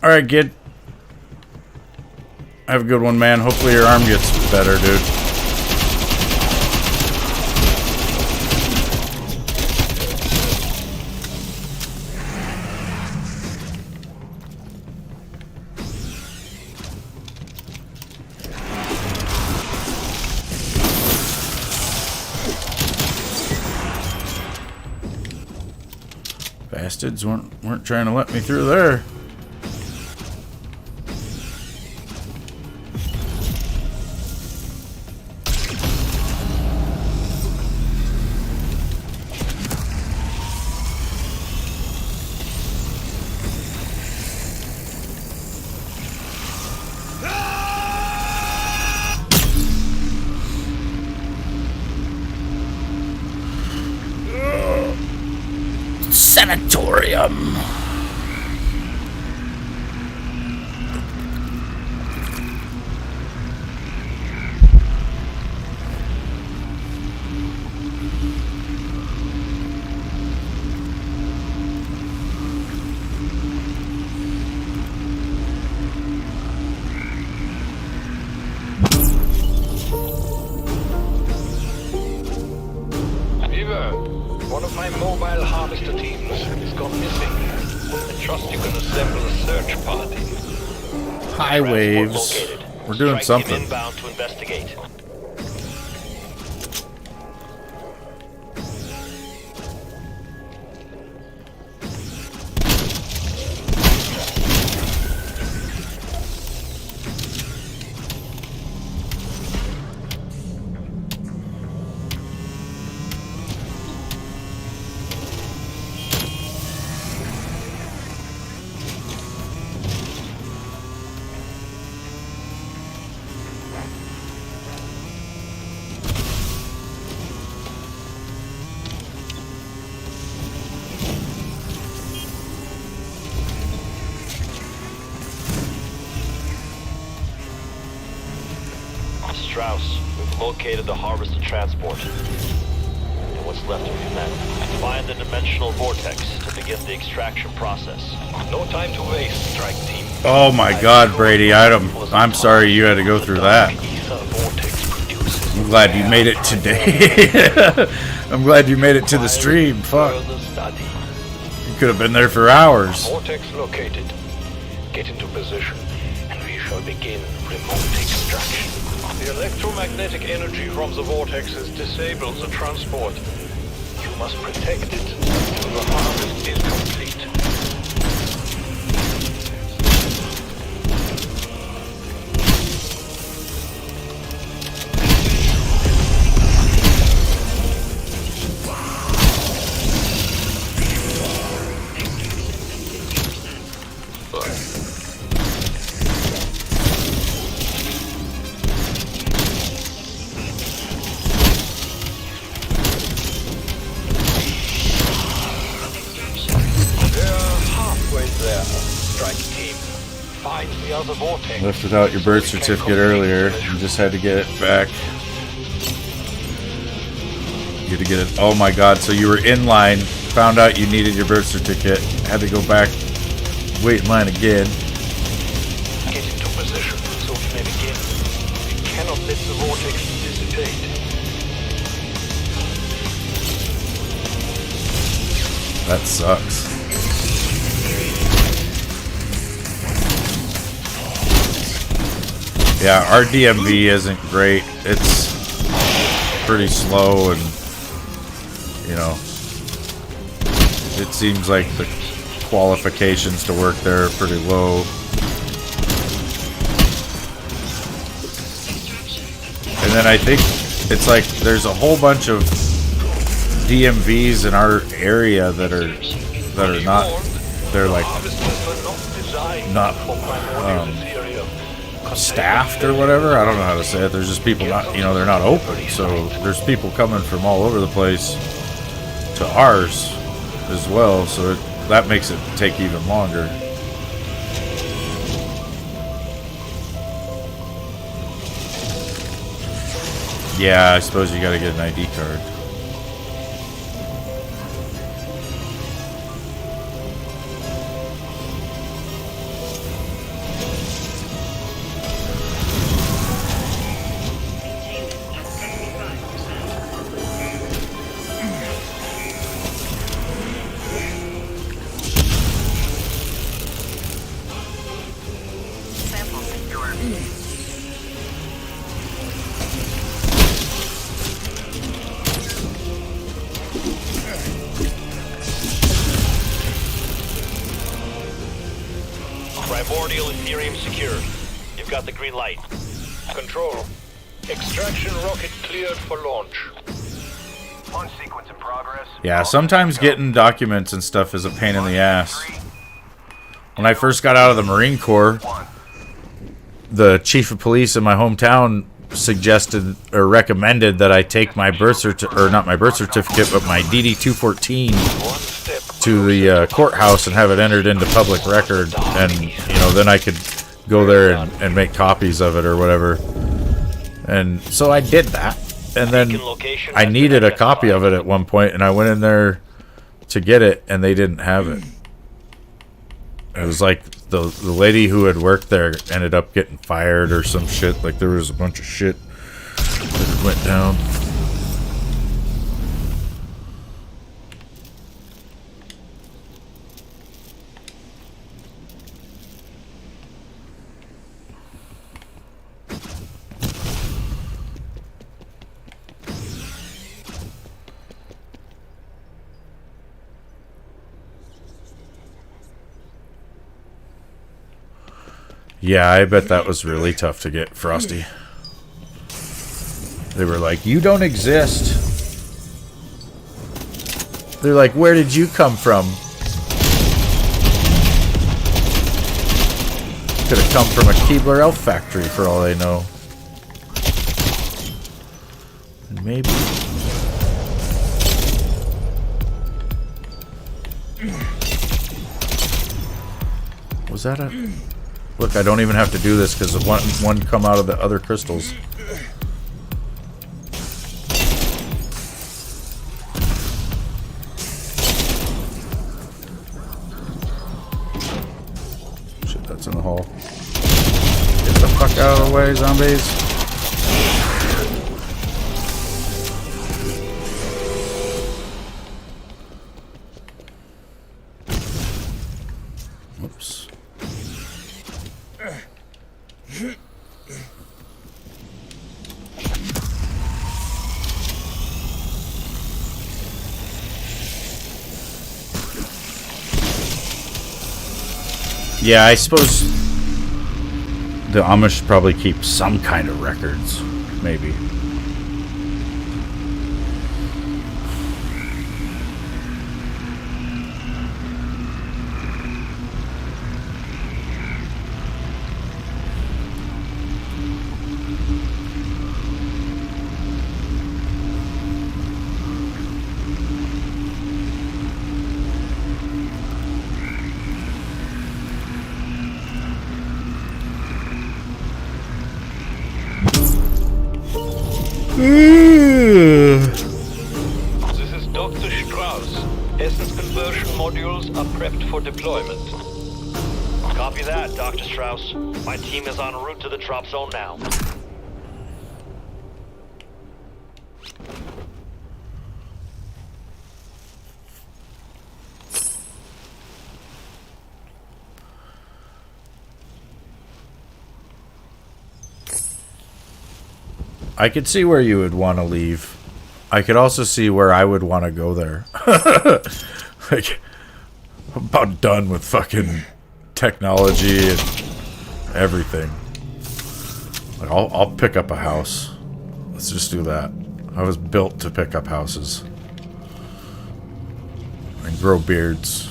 Alright, kid. Have a good one, man. Hopefully your arm gets better, dude. Bastards weren't trying to let me through there. Sanatorium. gone missing. I trust you can assemble a search party. High waves. Located. We're doing Strike team something. inbound to investigate. Strauss, we've located the harvested transport. And what's left of your men. Find the dimensional vortex to begin the extraction process. No time to waste, strike team. Oh my God, Brady! I'm sorry you had to go through that. Ether vortex produces. I'm glad you made it today. I'm glad you made it to the stream. Fuck. Further study. You could have been there for hours. Vortex located. Get into position, and we shall begin remote extraction. The electromagnetic energy from the vortexes disables the transport. You must protect it until the harvest is complete. Find the other vortex. Left without your birth certificate earlier. You just had to get it back. You had to get it. Oh my God! So you were in line, found out you needed your birth certificate, had to go back, wait in line again. Get into position so we may begin. We cannot let the vortex dissipate. That sucks. Yeah, our DMV isn't great. It's pretty slow and, you know, it seems like the qualifications to work there are pretty low. And then I think it's like there's a whole bunch of DMVs in our area that are not, they're like not staffed or whatever. I don't know how to say it. There's just people not, you know, they're not open. So there's people coming from all over the place to ours as well. So that makes it take even longer. Yeah, I suppose you got to get an ID card. Primordial Ethereum secured. You've got the green light. Control. Extraction rocket cleared for launch. Launch sequence in progress. Yeah, sometimes getting documents and stuff is a pain in the ass. When I first got out of the Marine Corps, the chief of police in my hometown suggested or recommended that I take my birth certificate, or not my birth certificate, but my DD-214 to the courthouse and have it entered into public record, and you know, then I could go there and make copies of it or whatever. And so I did that, and then I needed a copy of it at one point, and I went in there to get it, and they didn't have it. It was like the lady who had worked there ended up getting fired or some shit. Like there was a bunch of shit that went down. Yeah, I bet that was really tough to get, Frosty. They were like, you don't exist. They're like, where did you come from? Could have come from a Keebler Elf factory for all they know. Maybe. Was that a... Look, I don't even have to do this because one come out of the other crystals. Shit, that's in the hall. Get the fuck out of the way, zombies. Oops. Yeah, I suppose the Amish probably keep some kind of records, maybe. This is Dr. Strauss. Essence conversion modules are prepped for deployment. Copy that, Dr. Strauss. My team is en route to the drop zone now. I could see where you would want to leave. I could also see where I would want to go there. Like, I'm about done with fucking technology and everything. Like, I'll pick up a house. Let's just do that. I was built to pick up houses. And grow beards.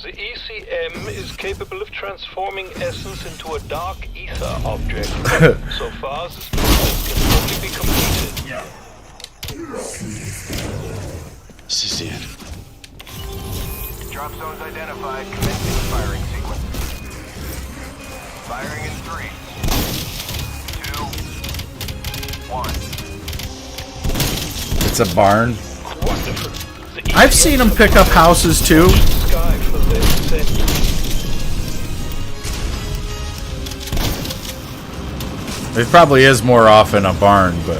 The ECM is capable of transforming essence into a dark ether object. So far, this process can only be completed. This is it. Drop zones identified. Commencing the firing sequence. Firing in 3, 2, 1. It's a barn. Wonderful. The I've seen them pick up houses too. sky for their descent. It probably is more often a barn, but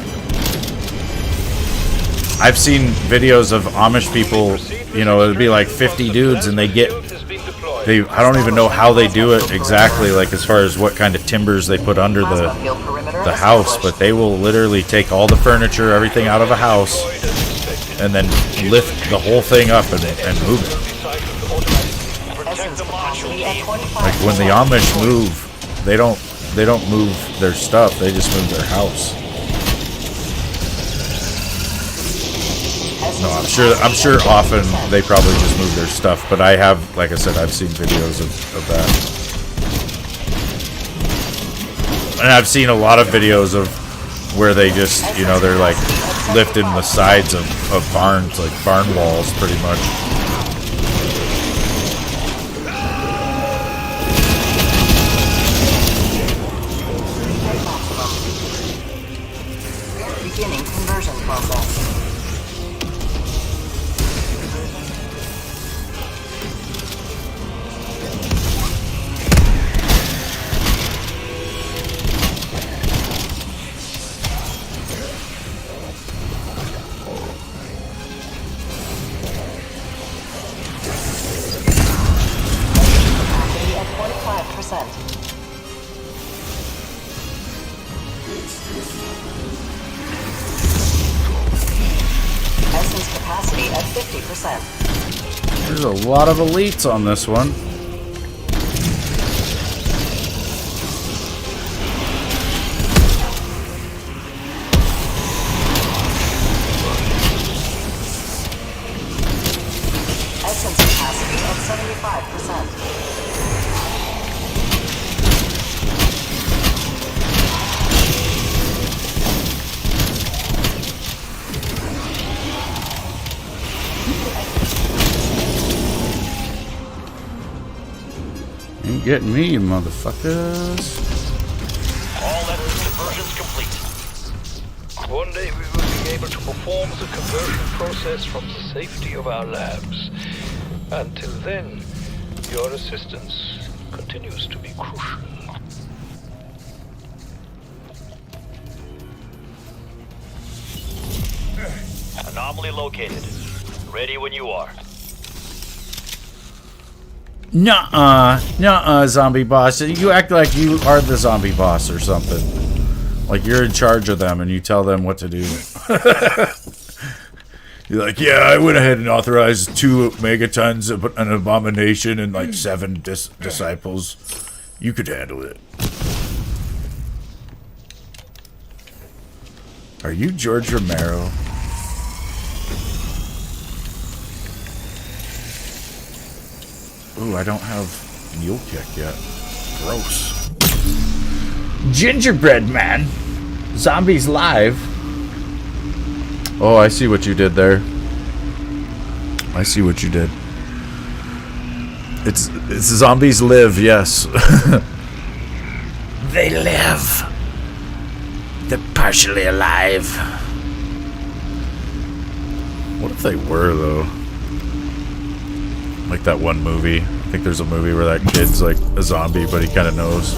I've seen videos of Amish people, you know, it'd be like 50 dudes and I don't even know how they do it exactly, like as far as what kind of timbers they put under the house, but they will literally take all the furniture, everything out of a house and then lift the whole thing up and move it. Like when the Amish move, they don't move their stuff, they just move their house. No, I'm sure often they probably just move their stuff, but I have, like I said, I've seen videos of that. And I've seen a lot of videos of where they just, you know, they're like lifting the sides of barns, like barn walls pretty much. Beginning conversion process. Capacity at 45%. Essence capacity at 50%. There's a lot of elites on this one. Essence capacity at 75%. Ain't getting me, you motherfuckers. All essence conversions complete. One day we will be able to perform the conversion process from the safety of our labs. Until then, your assistance continues to be crucial. Anomaly located. Ready when you are. Nuh-uh, zombie boss. You act like you are the zombie boss or something. Like you're in charge of them and you tell them what to do. You're like, yeah, I went ahead and authorized 2 megatons of an abomination and like 7 disciples. You could handle it. Are you George Romero? Ooh, I don't have mule kick yet. Gross. Gingerbread man. Zombies live. Oh, I see what you did there. I see what you did. It's zombies live, yes. They live. They're partially alive. What if they were, though? Like that one movie. I think there's a movie where that kid's like a zombie, but he kind of knows.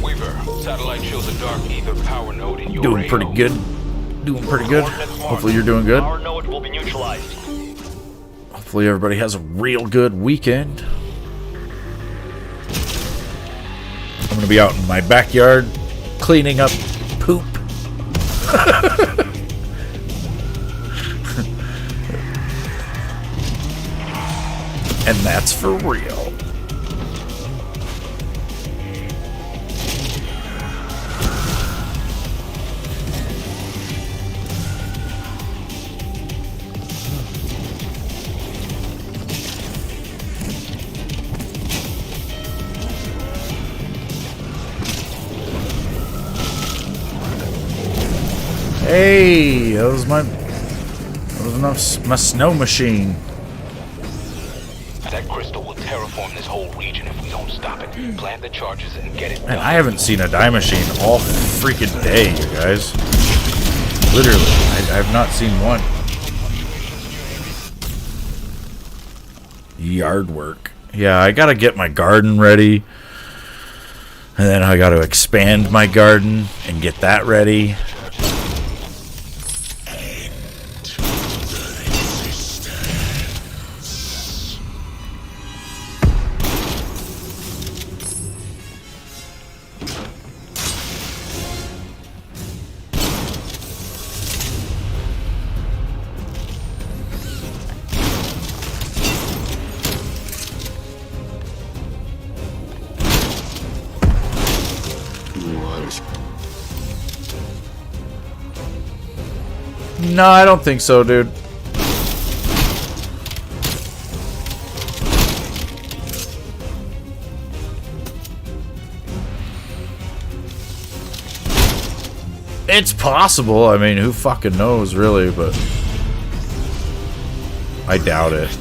Weaver, satellite shows a dark ether power node in your Doing pretty good. Doing pretty good. Hopefully you're doing good. Power node will be neutralized. Hopefully everybody has a real good weekend. I'm gonna be out in my backyard cleaning up poop. And that's for real. Hey, that was my snow machine. That crystal will terraform this whole region if we don't stop it. Plant the charges and get it done. Man, I haven't seen a die machine all freaking day, you guys. Literally, I have not seen one. Yard work. Yeah, I gotta get my garden ready. And then I gotta expand my garden and get that ready. No, I don't think so, dude. It's possible. I mean, who fucking knows, really, but I doubt it.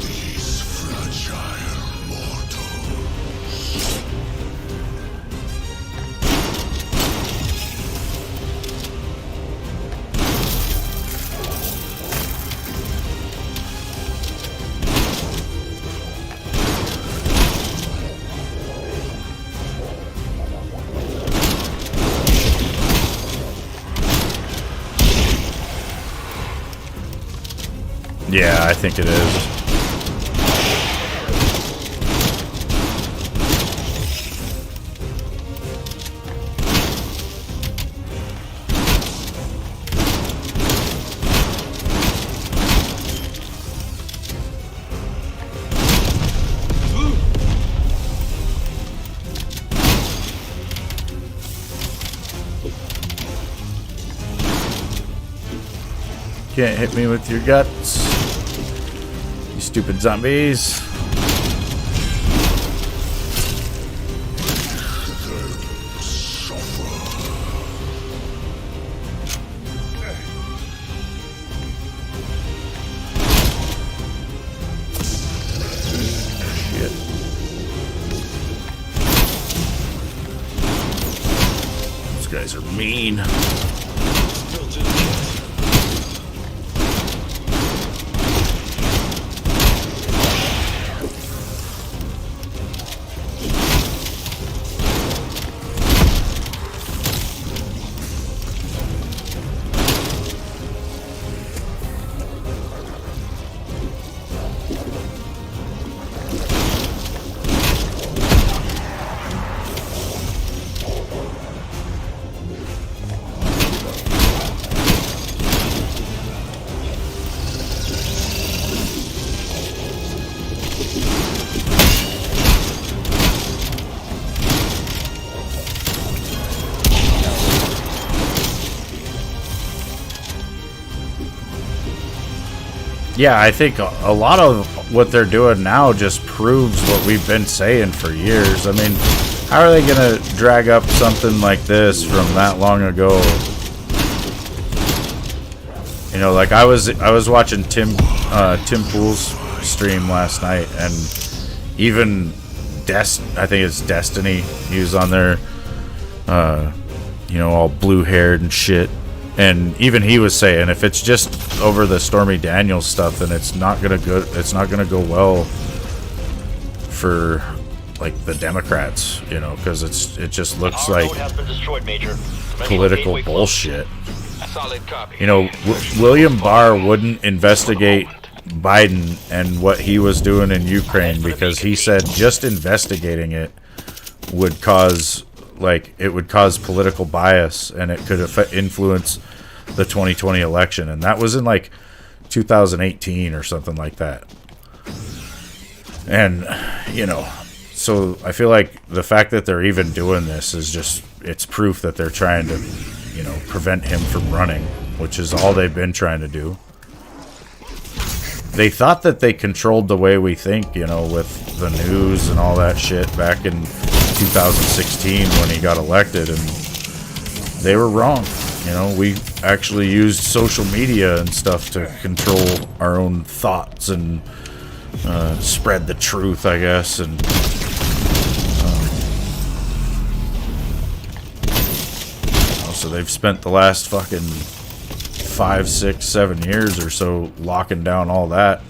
Yeah, I think it is. Can't hit me with your guts. You stupid zombies. Shit. Those guys are mean. Yeah, I think a lot of what they're doing now just proves what we've been saying for years. I mean, how are they gonna drag up something like this from that long ago? You know, like I was watching Tim Pool's stream last night, and even I think it's Destiny. He was on there, you know, all blue-haired and shit. And even he was saying, if it's just over the Stormy Daniels stuff, then it's not gonna go well for like the Democrats, you know, because it just looks like political bullshit. You know, William Barr wouldn't investigate Biden and what he was doing in Ukraine because he said just investigating it would cause political bias, and it could influence the 2020 election, and that was in like 2018 or something like that. And you know, so I feel like the fact that they're even doing this is just, it's proof that they're trying to, you know, prevent him from running, which is all they've been trying to do. They thought that they controlled the way we think, you know, with the news and all that shit back in 2016 when he got elected, and they were wrong. You know, we actually used social media and stuff to control our own thoughts and spread the truth, I guess. And so they've spent the last fucking 5, 6, 7 years or so locking down all that.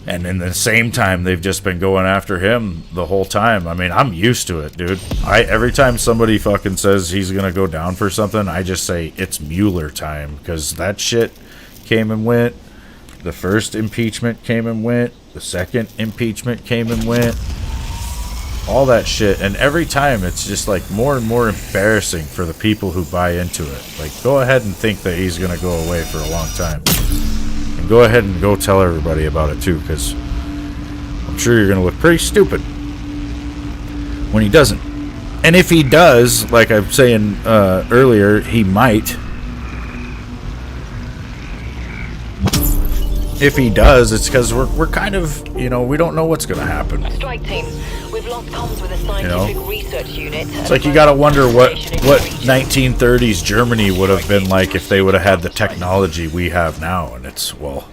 And in the same time, they've just been going after him the whole time. I mean, I'm used to it, dude. Every time somebody fucking says he's gonna go down for something, I just say it's Mueller time, because that shit came and went. The first impeachment came and went. The second impeachment came and went. All that shit, and every time it's just like more and more embarrassing for the people who buy into it. Like, go ahead and think that he's gonna go away for a long time. Go ahead and go tell everybody about it too, because I'm sure you're going to look pretty stupid when he doesn't. And if he does, like I'm saying earlier, he might. If he does, it's because we're kind of, you know, we don't know what's going to happen. Strike team, we've lost comms with a scientific research unit. It's like you got to wonder what 1930s Germany would have been like if they would have had the technology we have now, and it's, well,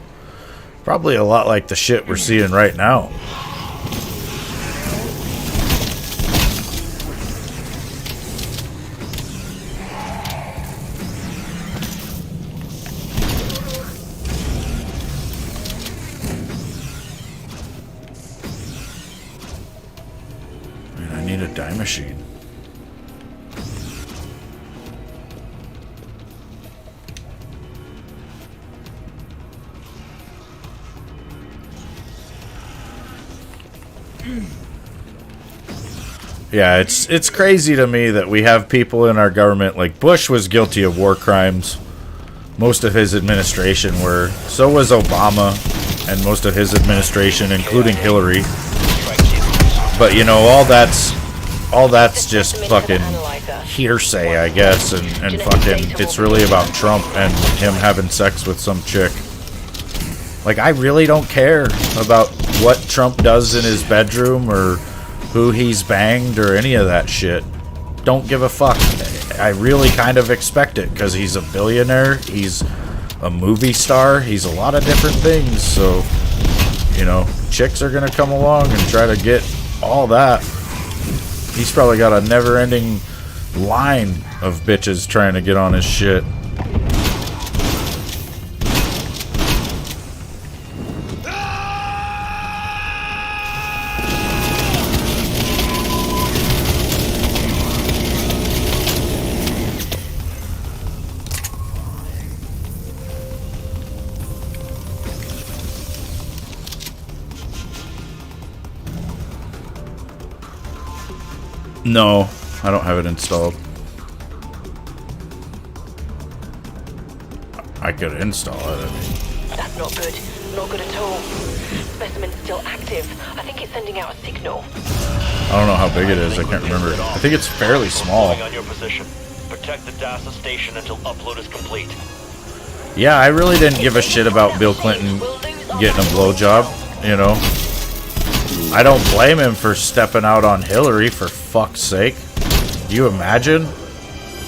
probably a lot like the shit we're seeing right now. Die machine. Yeah, it's crazy to me that we have people in our government, like Bush was guilty of war crimes. Most of his administration were. So was Obama and most of his administration, including Hillary. But you know, all that's just fucking hearsay, I guess, and fucking it's really about Trump and him having sex with some chick. Like, I really don't care about what Trump does in his bedroom or who he's banged or any of that shit. Don't give a fuck. I really kind of expect it because he's a billionaire, he's a movie star, he's a lot of different things, so, you know, chicks are gonna come along and try to get all that. He's probably got a never-ending line of bitches trying to get on his shit. No, I don't have it installed. I could install it, I mean. That's not good. Not good at all. Specimen's still active. I think it's sending out a signal. I don't know how big it is, I can't remember. I think it's fairly small. On your position. Protect the DASA station until upload is complete. Yeah, I really didn't give a shit about Bill Clinton getting a blowjob, you know. I don't blame him for stepping out on Hillary, for fuck's sake. Do you imagine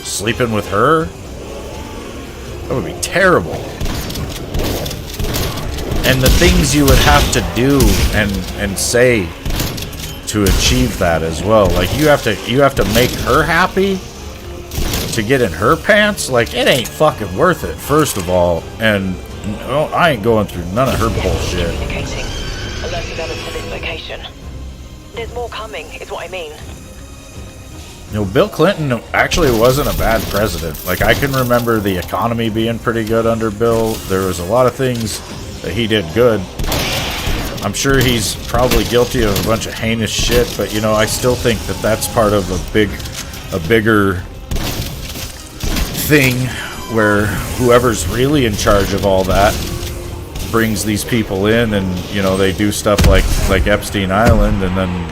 sleeping with her? That would be terrible. And the things you would have to do and say to achieve that as well. Like, you have to make her happy to get in her pants. Like, it ain't fucking worth it, first of all. And no, I ain't going through none of her bullshit. Alerted others to this location. There's more coming, is what I mean. You know, Bill Clinton actually wasn't a bad president. Like, I can remember the economy being pretty good under Bill. There was a lot of things that he did good. I'm sure he's probably guilty of a bunch of heinous shit, but, you know, I still think that that's part of a bigger thing where whoever's really in charge of all that brings these people in, and, you know, they do stuff like Epstein Island, and then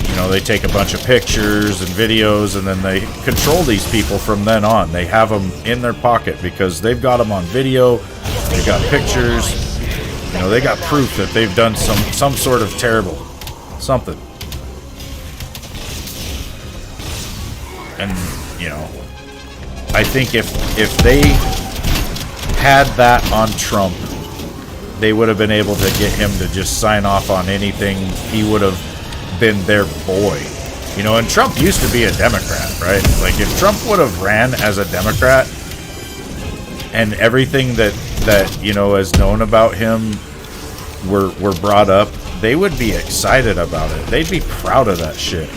you know, they take a bunch of pictures and videos, and then they control these people from then on. They have them in their pocket because they've got them on video, they got pictures, you know, they got proof that they've done some sort of terrible something. And, you know, I think if they had that on Trump, they would have been able to get him to just sign off on anything. He would have been their boy. You know, and Trump used to be a Democrat, right? Like, if Trump would have ran as a Democrat and everything that you know, is known about him were brought up, they would be excited about it. They'd be proud of that shit.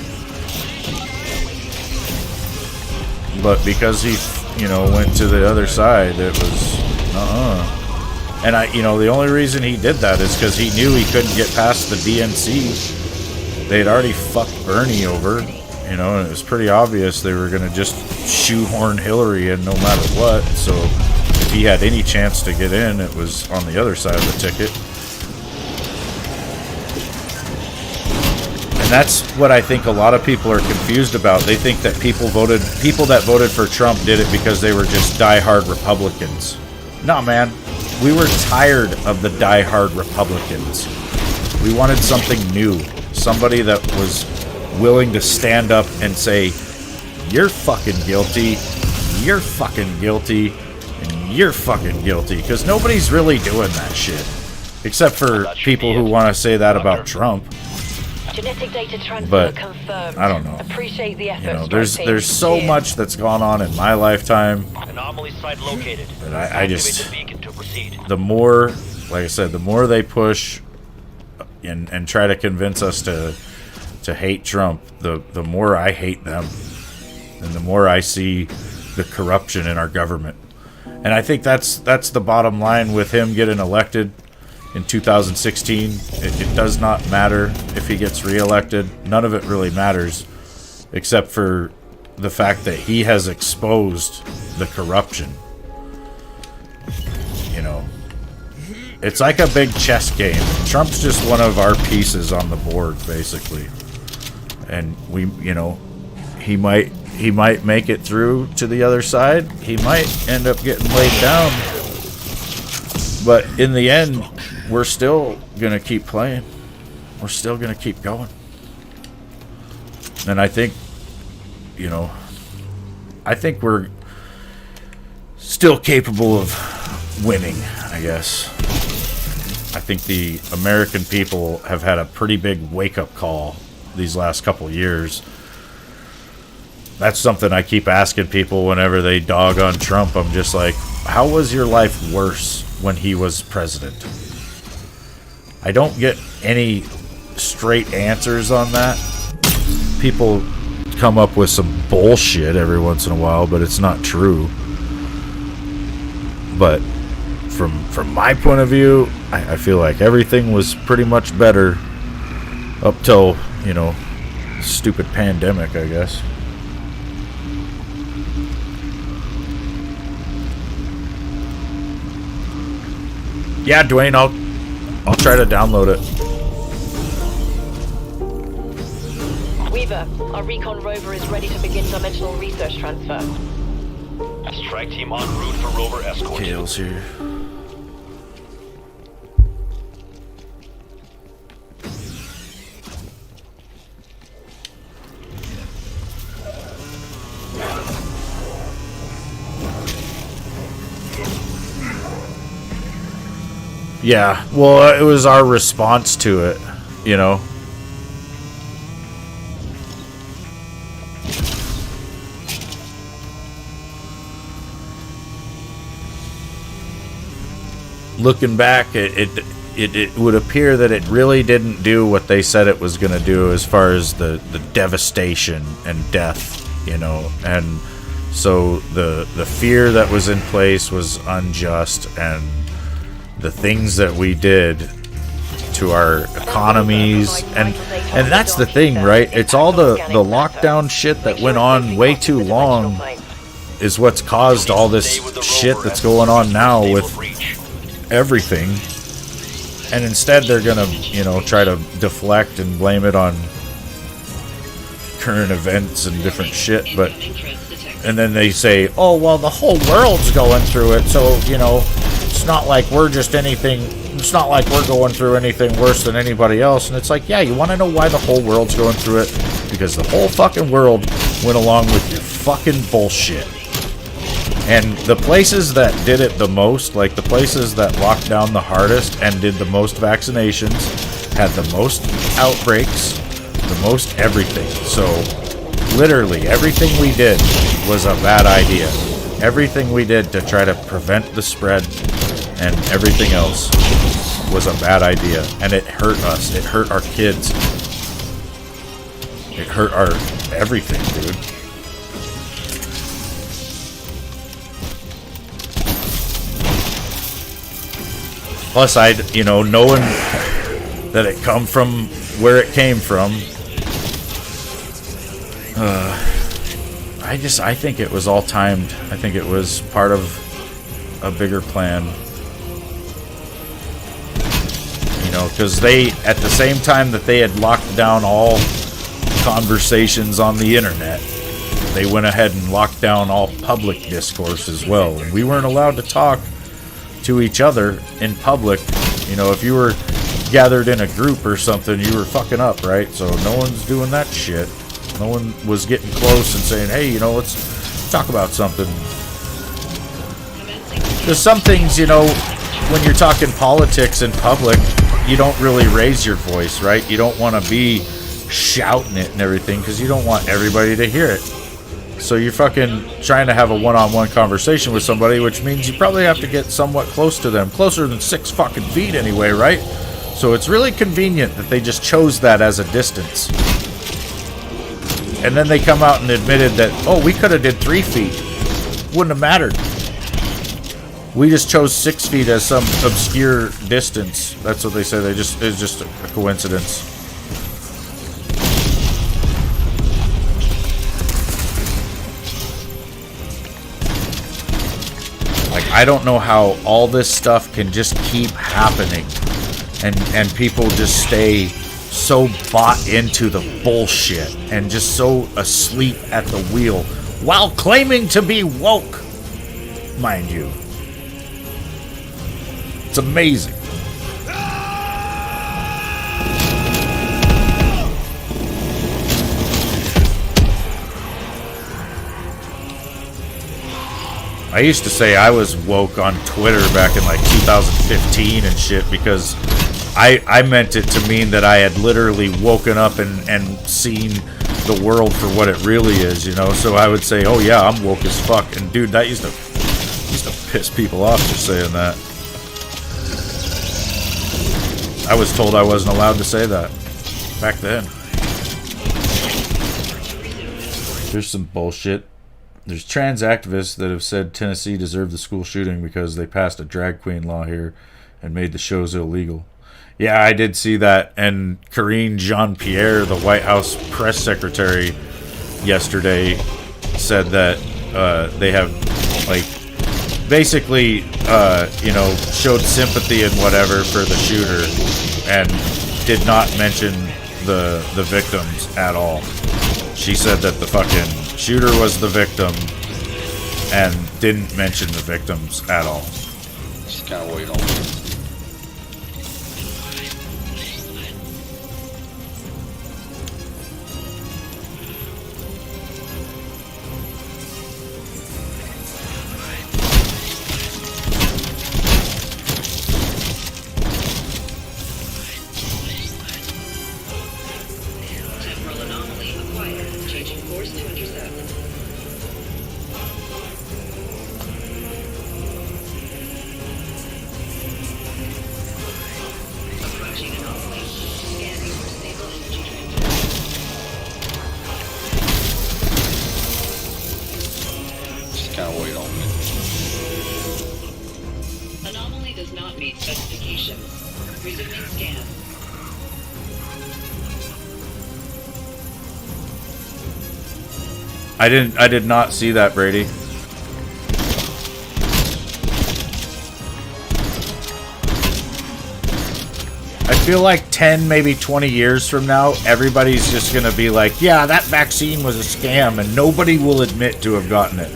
But because he, you know, went to the other side, it was And you know, the only reason he did that is because he knew he couldn't get past the DNC. They'd already fucked Bernie over, you know, and it was pretty obvious they were going to just shoehorn Hillary in no matter what. So if he had any chance to get in, it was on the other side of the ticket. And that's what I think a lot of people are confused about. They think that people that voted for Trump did it because they were just diehard Republicans. Nah, man. We were tired of the diehard Republicans. We wanted something new. Somebody that was willing to stand up and say, you're fucking guilty, you're fucking guilty, and you're fucking guilty. Because nobody's really doing that shit. Except for people who want to say that about Trump. Genetic data transfer But confirmed. I don't know. Appreciate the effort. You know, there's so much that's gone on in my lifetime. Anomaly site located. But I just, Activate the beacon to proceed. the more, like I said, the more they push and try to convince us to hate Trump, the more I hate them, and the more I see the corruption in our government. And I think that's the bottom line with him getting elected in 2016. It does not matter if he gets reelected. None of it really matters, except for the fact that he has exposed the corruption. You know, it's like a big chess game. Trump's just one of our pieces on the board, basically. And we, you know, he might make it through to the other side. He might end up getting laid down. But in the end, we're still going to keep playing. We're still going to keep going. And I think, you know, I think we're still capable of winning, I guess. I think the American people have had a pretty big wake-up call these last couple of years. That's something I keep asking people whenever they dog on Trump. I'm just like, how was your life worse when he was president? I don't get any straight answers on that. People come up with some bullshit every once in a while, but it's not true. But from my point of view, I feel like everything was pretty much better up till, you know, stupid pandemic, I guess. Yeah, Dwayne, I'll try to download it. Weaver, our recon rover is ready to begin dimensional research transfer. Strike team en route for rover escort. Kale's here. Yeah, well, it was our response to it, you know. Looking back, it would appear that it really didn't do what they said it was going to do as far as the devastation and death, you know. And so the fear that was in place was unjust, and the things that we did to our economies, and that's the thing, right? It's all the lockdown shit that went on way too long is what's caused all this shit that's going on now with everything. And instead they're gonna, you know, try to deflect and blame it on current events and different shit, but and then they say, oh well, the whole world's going through it, so, you know, it's not like we're going through anything worse than anybody else. And it's like, yeah, you want to know why the whole world's going through it? Because the whole fucking world went along with your fucking bullshit. And the places that did it the most, like the places that locked down the hardest and did the most vaccinations, had the most outbreaks, the most everything. So literally everything we did was a bad idea. Everything we did to try to prevent the spread and everything else was a bad idea. And it hurt us. It hurt our kids. It hurt our everything, dude. Plus, you know, knowing that it come from where it came from, I think it was all timed. I think it was part of a bigger plan. You know, because they, at the same time that they had locked down all conversations on the internet, they went ahead and locked down all public discourse as well. And we weren't allowed to talk to each other in public. You know, if you were gathered in a group or something, you were fucking up, right? So no one's doing that shit. No one was getting close and saying, hey, you know, let's talk about something. There's some things, you know, when you're talking politics in public, you don't really raise your voice, right? You don't want to be shouting it and everything because you don't want everybody to hear it. So you're fucking trying to have a one-on-one conversation with somebody, which means you probably have to get somewhat close to them. Closer than 6 fucking feet anyway, right? So it's really convenient that they just chose that as a distance. And then they come out and admitted that, oh, we could have did 3 feet. Wouldn't have mattered. We just chose 6 feet as some obscure distance. That's what they said. It's just a coincidence. Like, I don't know how all this stuff can just keep happening and people just stay so bought into the bullshit and just so asleep at the wheel while claiming to be woke, mind you. It's amazing. I used to say I was woke on Twitter back in like 2015 and shit because I meant it to mean that I had literally woken up and seen the world for what it really is, you know? So I would say, oh yeah, I'm woke as fuck. And dude, that used to piss people off just saying that. I was told I wasn't allowed to say that back then. There's some bullshit. There's trans activists that have said Tennessee deserved the school shooting because they passed a drag queen law here and made the shows illegal. Yeah, I did see that. And Karine Jean-Pierre, the White House press secretary, yesterday said that they have, like, basically, you know, showed sympathy and whatever for the shooter and did not mention the victims at all. She said that the fucking shooter was the victim and didn't mention the victims at all. Just kind of wait on it. I did not see that, Brady. I feel like 10, maybe 20 years from now, everybody's just going to be like, yeah, that vaccine was a scam, and nobody will admit to have gotten it.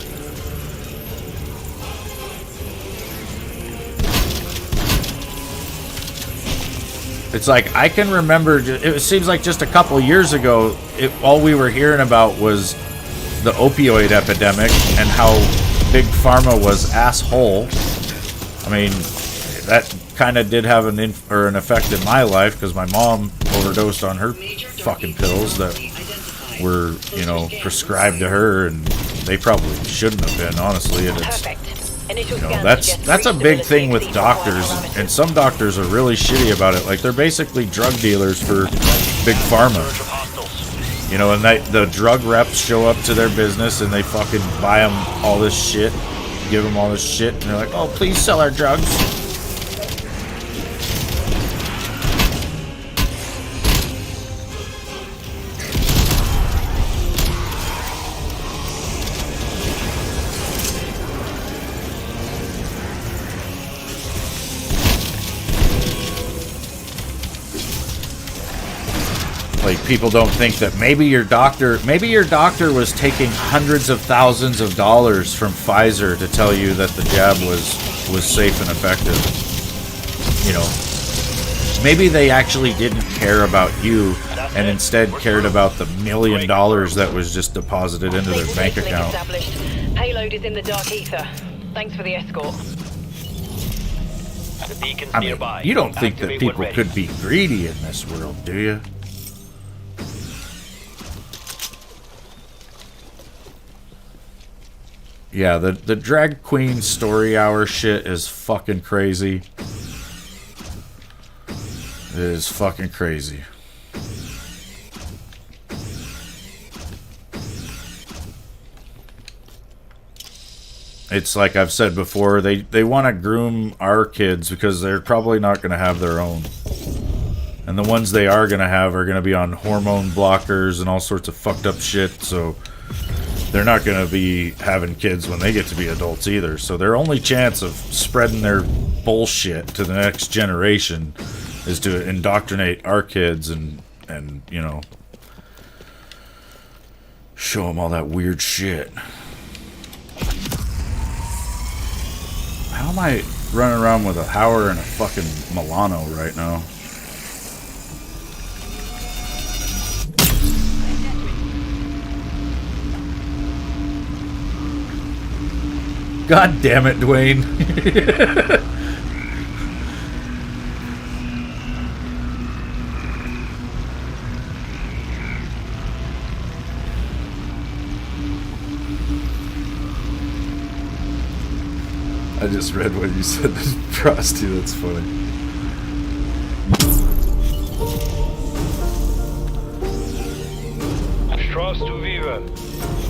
It's like, I can remember, it seems like just a couple years ago, all we were hearing about was the opioid epidemic and how Big Pharma was asshole. I mean, that kind of did have an effect in my life because my mom overdosed on her fucking pills that were, you know, prescribed to her, and they probably shouldn't have been, honestly. And it's, you know, that's a big thing with doctors, and some doctors are really shitty about it. Like, they're basically drug dealers for Big Pharma. You know, and the drug reps show up to their business and they fucking buy them all this shit, give them all this shit, and they're like, oh, please sell our drugs. Like, people don't think that maybe your doctor was taking hundreds of thousands of dollars from Pfizer to tell you that the jab was safe and effective. You know, maybe they actually didn't care about you and instead cared about the $1 million that was just deposited into their bank account. Payload is in the dark ether. Thanks for the escort. The beacon's I mean, nearby. you don't think that Activate when people ready. could be greedy in this world, do you? Yeah, the drag queen story hour shit is fucking crazy. It is fucking crazy. It's like I've said before, they want to groom our kids because they're probably not going to have their own. And the ones they are going to have are going to be on hormone blockers and all sorts of fucked up shit, so they're not going to be having kids when they get to be adults either. So their only chance of spreading their bullshit to the next generation is to indoctrinate our kids and you know, show them all that weird shit. How am I running around with a Howler and a fucking Milano right now? God damn it, Dwayne. I just read what you said, Frosty. That's funny. Strauss to Viva.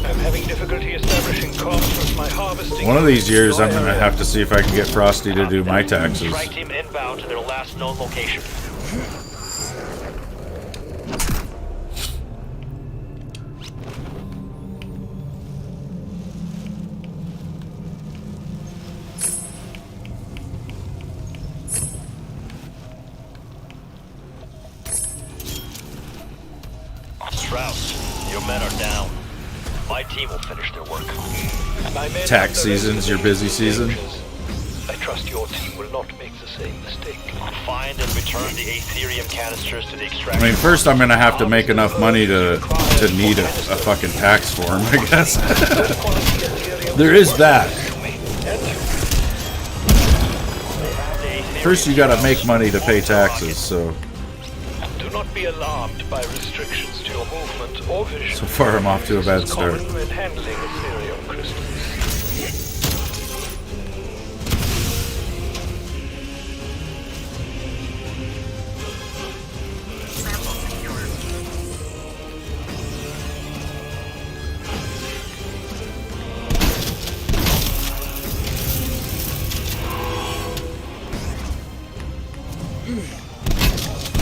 I'm having difficulty establishing comms with my harvesting. One of these years, I'm gonna have to see if I can get Frosty to do my taxes. Strike team inbound to their last known location. Strauss, your men are down. My team will finish their work. Tax season's your busy season. I trust your team will not make the same mistake. Find and return the Aetherium canisters to the extraction. I mean, first I'm gonna have to make enough money to need a fucking tax form, I guess. There is that. First you gotta make money to pay taxes, so... Do not be alarmed by restrictions to your movement or vision. So far I'm off to a bad It's start. common when handling Aetherium crystals.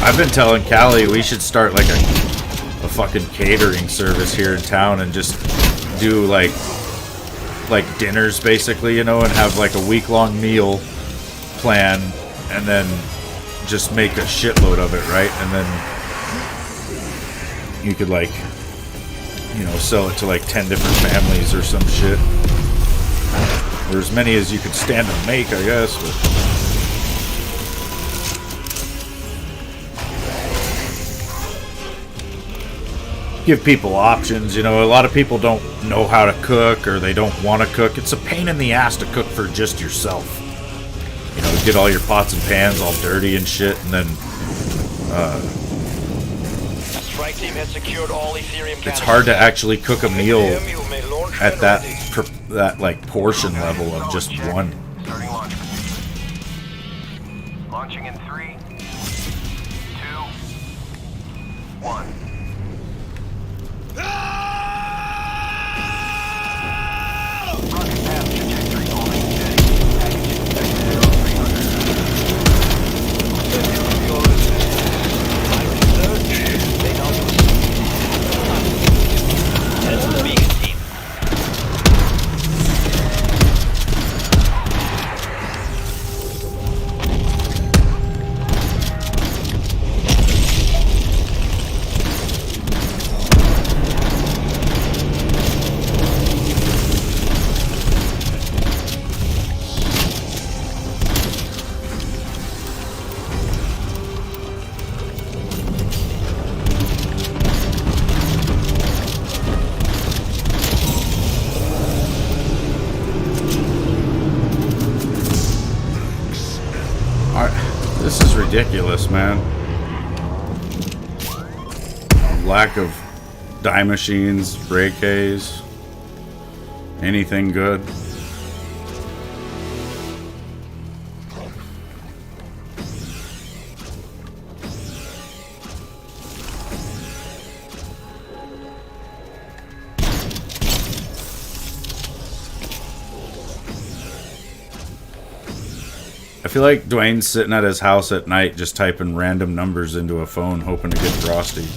I've been telling Callie we should start like a fucking catering service here in town and just do like dinners basically, you know, and have like a week-long meal plan and then just make a shitload of it, right? And then you could like, you know, sell it to like 10 different families or some shit. Or as many as you could stand to make, I guess, but... give people options, you know. A lot of people don't know how to cook or they don't want to cook. It's a pain in the ass to cook for just yourself. You know, get all your pots and pans all dirty and shit, and then Strike team has secured all Aetherium it's hard to actually cook a meal at that like portion level of just one. Starting launch. Launching in 3, 2, 1. Rocket path trajectory holding steady. Package inspected at 0300. Head to the beacon team. This is ridiculous, man. Lack of dye machines, Rayks, anything good. I feel like Dwayne's sitting at his house at night just typing random numbers into a phone hoping to get Frosty.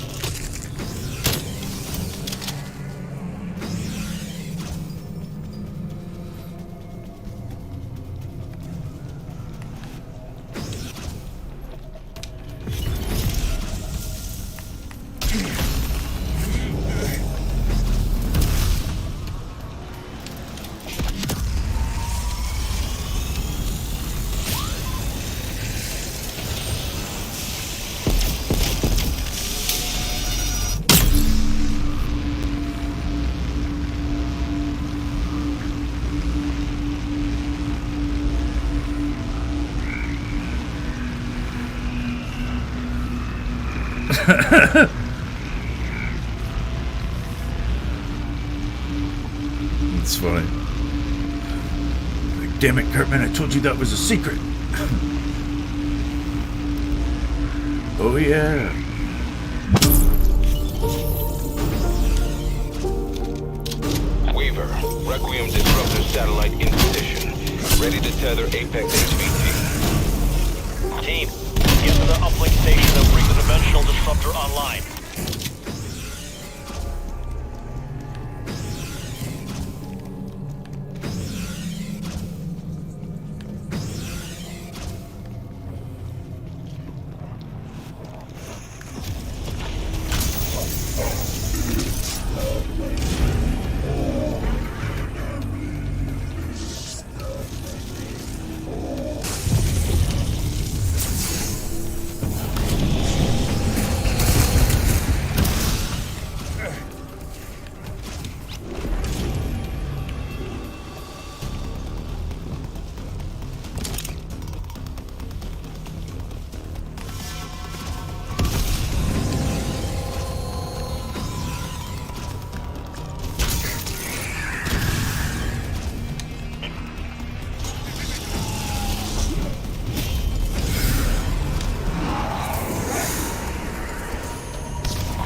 It's funny. Like, damn it, Cartman, I told you that was a secret. Oh, yeah. Weaver, Requiem disruptor satellite in position. Ready to tether Apex HVT. Team, get to the uplink station and bring the dimensional disruptor online.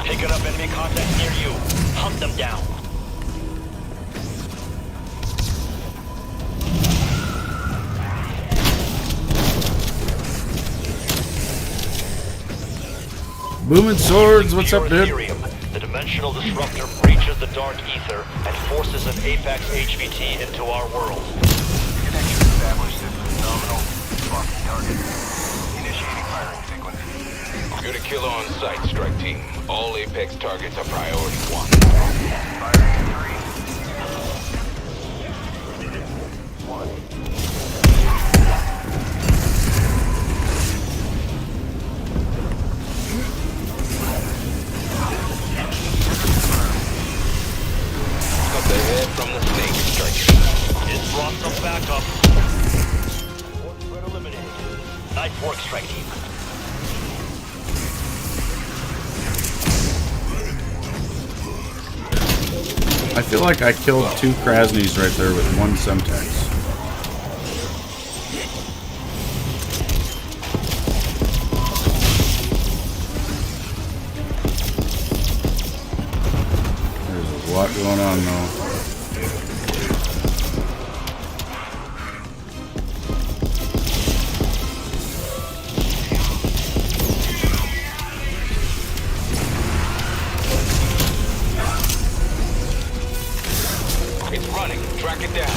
Picking up enemy contact near you. Hunt them down. Booming swords, what's up, dude? Ethereum. The dimensional disruptor breaches the dark ether and forces an Apex HVT into our world. Connection established. System nominal. Locking target. Initiating firing sequence. You're the killer on site, strike team. All Apex targets are priority 1. Firing in 3. Cut the head from the snake, strike team. It's brought some backup. One threat eliminated. Nice work, strike team. I feel like I killed 2 Krasnys right there with 1 Semtex. There's a lot going on though. It's running. Track it down.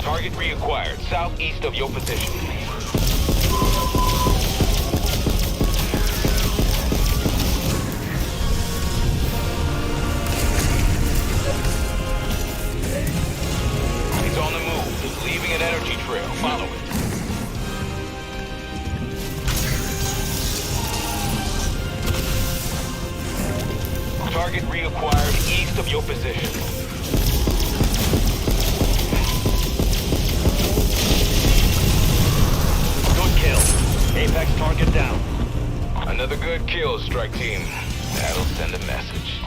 Target reacquired. Southeast of your position. He's on the move. He's leaving an energy trail. Follow it. Target reacquired east of your position. Good kill. Apex target down. Another good kill, strike team. That'll send a message.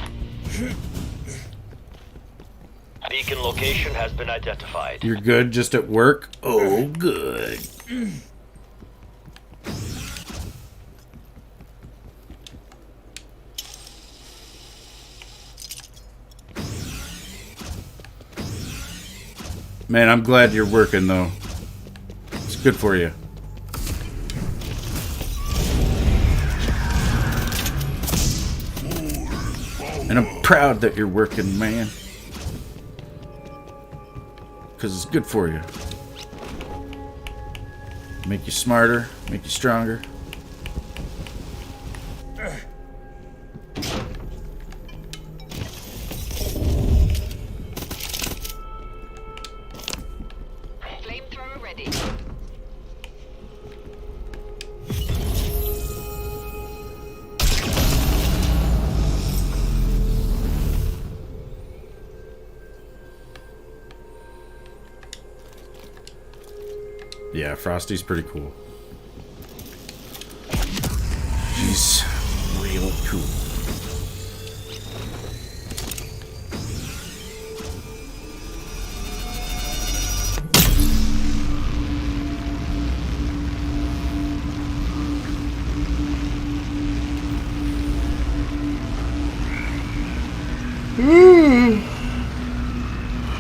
Beacon location has been identified. You're good just at work? Oh, good. Man, I'm glad you're working, though. It's good for you. And I'm proud that you're working, man. Because it's good for you. Make you smarter, make you stronger. Flamethrower ready. Yeah, Frosty's pretty cool. She's real cool.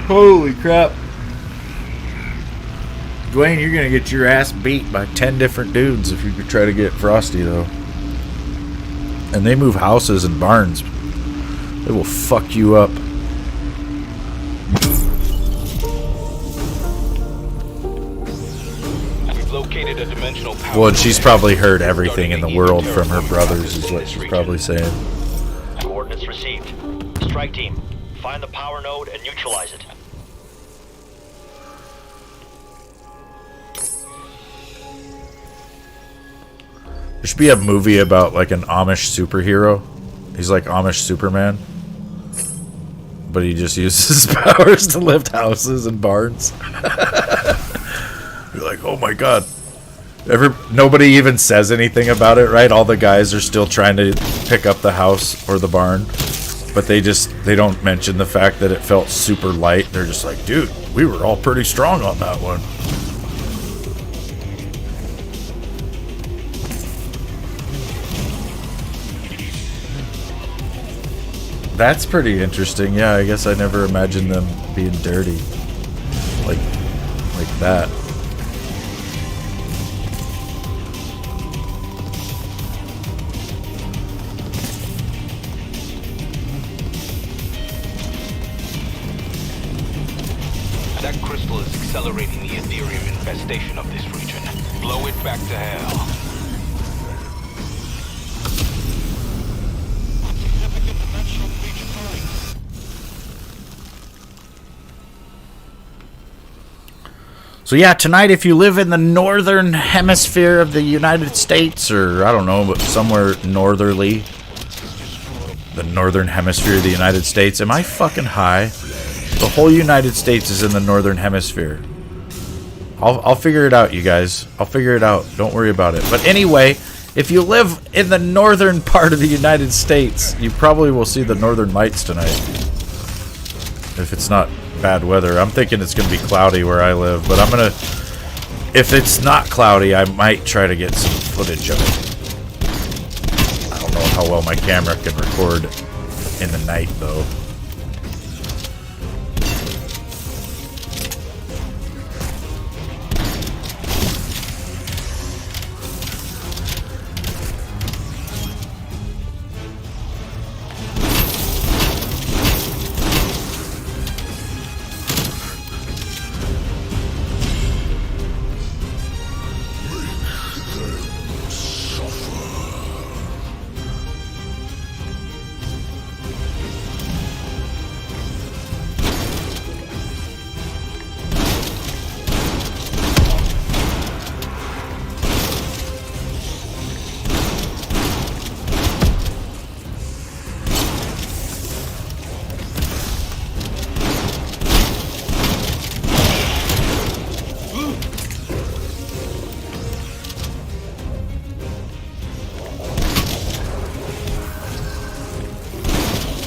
Holy crap. Dwayne, you're gonna get your ass beat by 10 different dudes if you could try to get Frosty, though. And they move houses and barns. They will fuck you up. We've located a dimensional power. Well, and she's probably heard everything in the world from her brothers, is what she's probably saying. Coordinates received. Strike team, find the power node and neutralize it. There should be a movie about like an Amish superhero. He's like Amish Superman. But he just uses his powers to lift houses and barns. You're like, oh my god. Nobody even says anything about it, right? All the guys are still trying to pick up the house or the barn. But they don't mention the fact that it felt super light. They're just like, dude, we were all pretty strong on that one. That's pretty interesting. Yeah, I guess I never imagined them being dirty. Like that. That crystal is accelerating the Ethereum infestation of this region. Blow it back to hell. So yeah, tonight if you live in the northern hemisphere of the United States, or I don't know, but somewhere northerly, the northern hemisphere of the United States. Am I fucking high? The whole United States is in the northern hemisphere. I'll figure it out, you guys. I'll figure it out. Don't worry about it. But anyway, if you live in the northern part of the United States, you probably will see the northern lights tonight. If it's not bad weather. I'm thinking it's going to be cloudy where I live, but I'm going to... If it's not cloudy, I might try to get some footage of it. I don't know how well my camera can record in the night, though.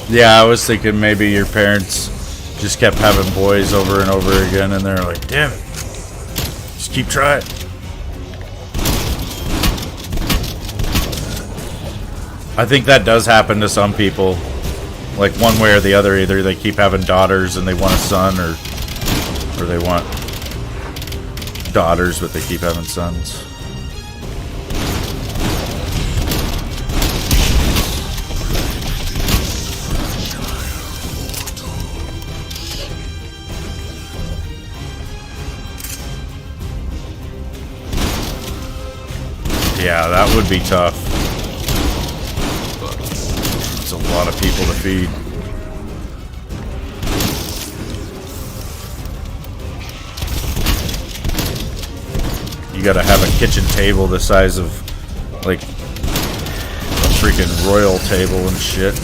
Yeah, I was thinking maybe your parents just kept having boys over and over again, and they're like, damn it, just keep trying. I think that does happen to some people, like one way or the other. Either they keep having daughters and they want a son, or they want daughters but they keep having sons. Yeah, that would be tough. It's a lot of people to feed. You gotta have a kitchen table the size of, like, a freaking royal table and shit.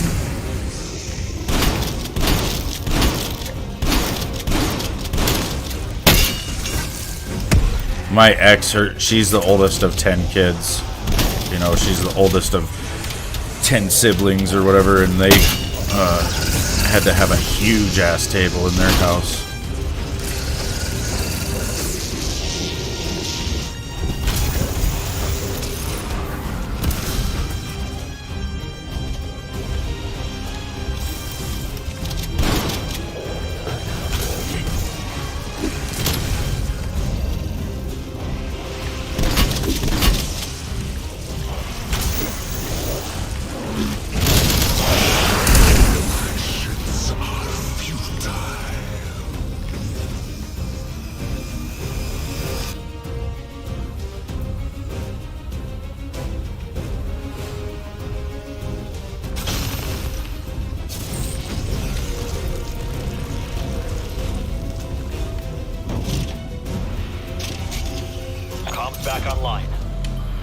My ex, she's the oldest of 10 kids. You know, she's the oldest of 10 siblings or whatever, and they had to have a huge ass table in their house. Back online.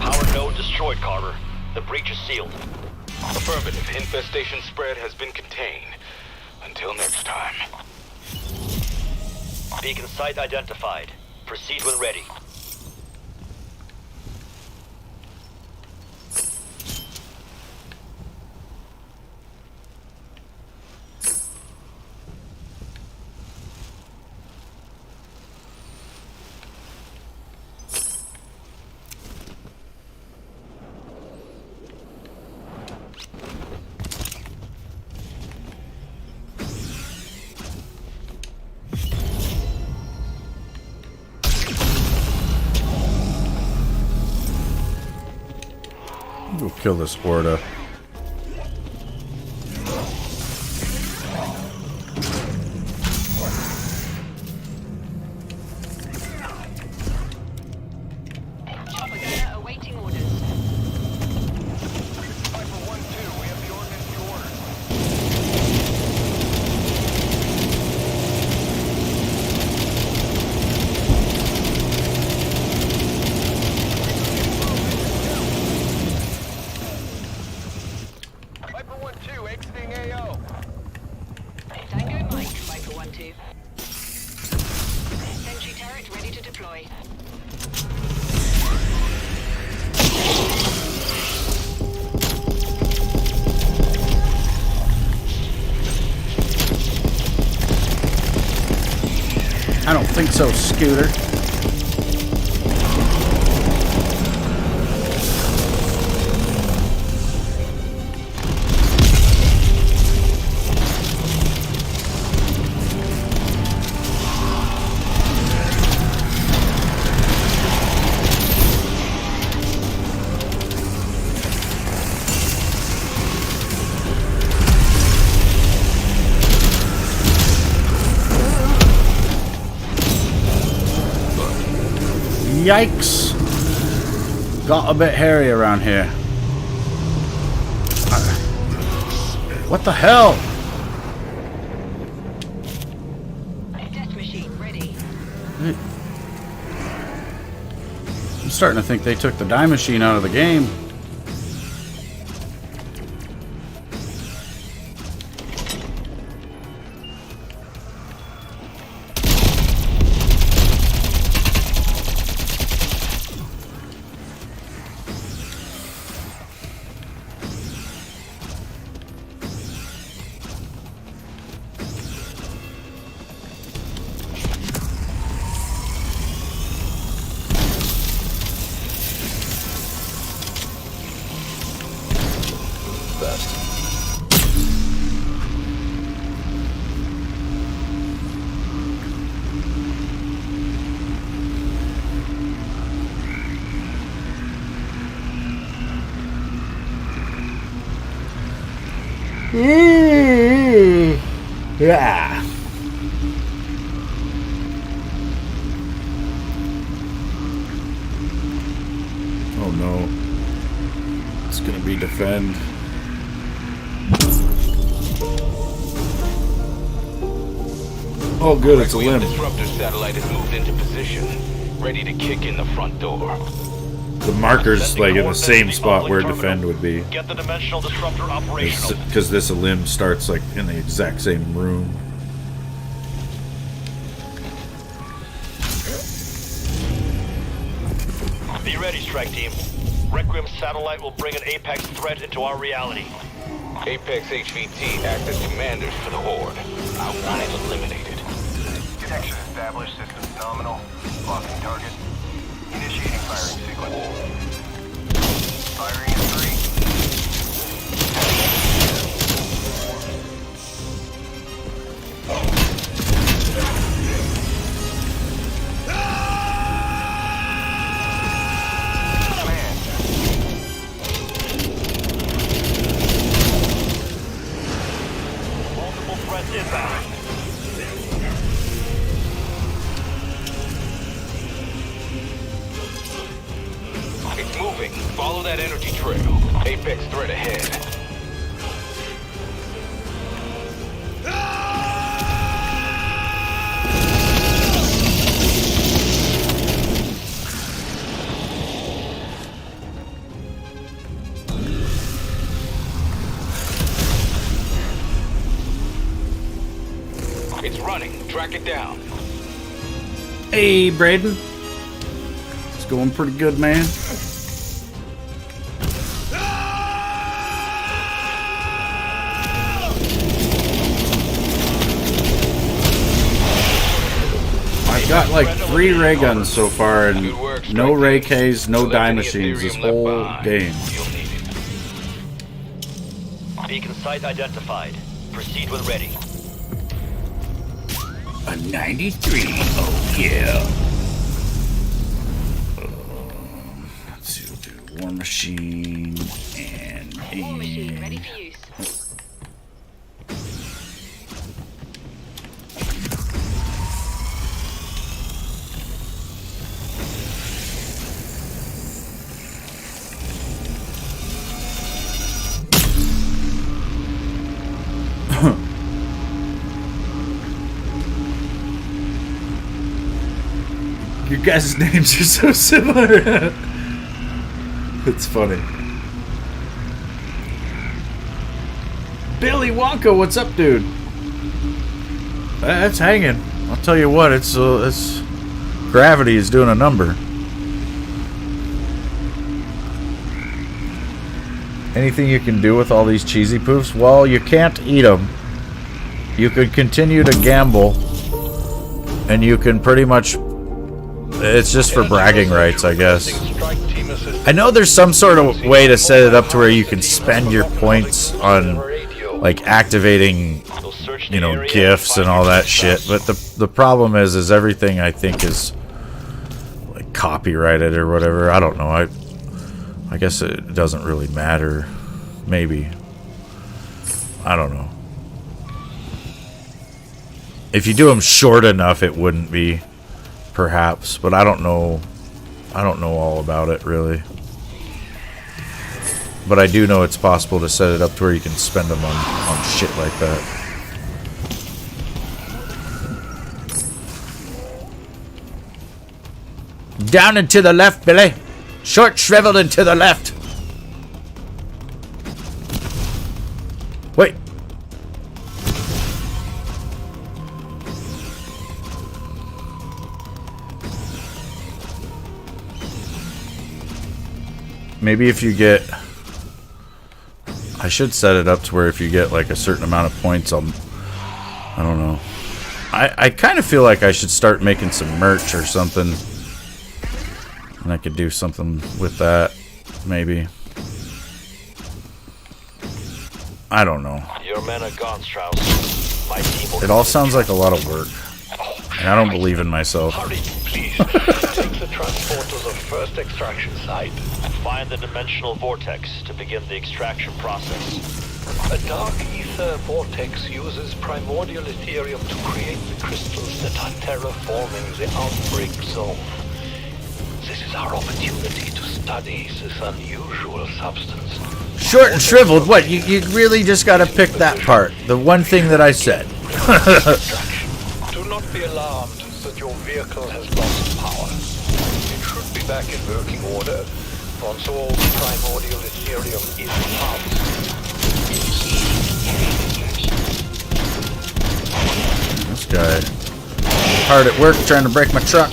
Power node destroyed, Carver. The breach is sealed. Affirmative. Infestation spread has been contained. Until next time. Beacon site identified. Proceed when ready. We'll kill this Horda. Propaganda awaiting orders. Viper 1-2, we have the ordnance you ordered. Viper 1-2, exiting AO. Tango Mike, Viper 1-2. Sentry turret ready to deploy. I don't think so, Scooter. Yikes! Got a bit hairy around here. What the hell? Death machine ready. I'm starting to think they took the die machine out of the game. Yeah. Oh no. It's gonna be defend. Oh good, it's a limb. Disruptor satellite has moved into position, ready to kick in the front door. The marker's like in the same spot where defend would be. Get the dimensional disruptor operational. Because this limb starts like in the exact same room. strike team. Requiem's satellite will bring an Apex threat into our reality. Apex HVT act as commanders for the Horde. I want it eliminated. Connection established. Systems nominal. Locking target. Initiating firing sequence. Firing in 3. Multiple threats inbound. It's moving. Follow that energy trail. Apex threat ahead. It's running. Track it down. Hey, Braden. It's going pretty good, man. I've got like 3 ray guns so far, and no ray Ks, no die machines this whole game. Beacon site identified. Proceed when ready. A 93, oh yeah. Let's see, we'll do War Machine and War machine ready for use. Your guys' names are so similar. It's funny. Billy Wonka, what's up, dude? That's hanging. I'll tell you what, it's gravity is doing a number. Anything you can do with all these cheesy poofs? Well, you can't eat them. You could continue to gamble, and you can pretty much. It's just for bragging rights, I guess. I know there's some sort of way to set it up to where you can spend your points on, like, activating, you know, gifts and all that shit. But the problem is everything I think is like copyrighted or whatever. I don't know. I guess it doesn't really matter. Maybe. I don't know. If you do them short enough, it wouldn't be. Perhaps, but I don't know all about it really. But I do know it's possible to set it up to where you can spend them on shit like that. Down and to the left, Billy. Short, shriveled, and to the left. Wait. Maybe if you get... I should set it up to where if you get like a certain amount of points, I don't know. I kind of feel like I should start making some merch or something. And I could do something with that, maybe. I don't know. Your men are gone, Strauss. My team will... It all sounds like a lot of work. And I don't believe in myself. Hurry, please. Take the transport to the first extraction site. Find the dimensional vortex to begin the extraction process. A dark ether vortex uses primordial Ethereum to create the crystals that are terraforming the outbreak zone. This is our opportunity to study this unusual substance. Short and shriveled? What? You really just gotta pick that part. The one thing that I said. Do not be alarmed that your vehicle has lost power. It should be back in working order once all primordial Ethereum is harvested. This guy hard at work trying to break my truck.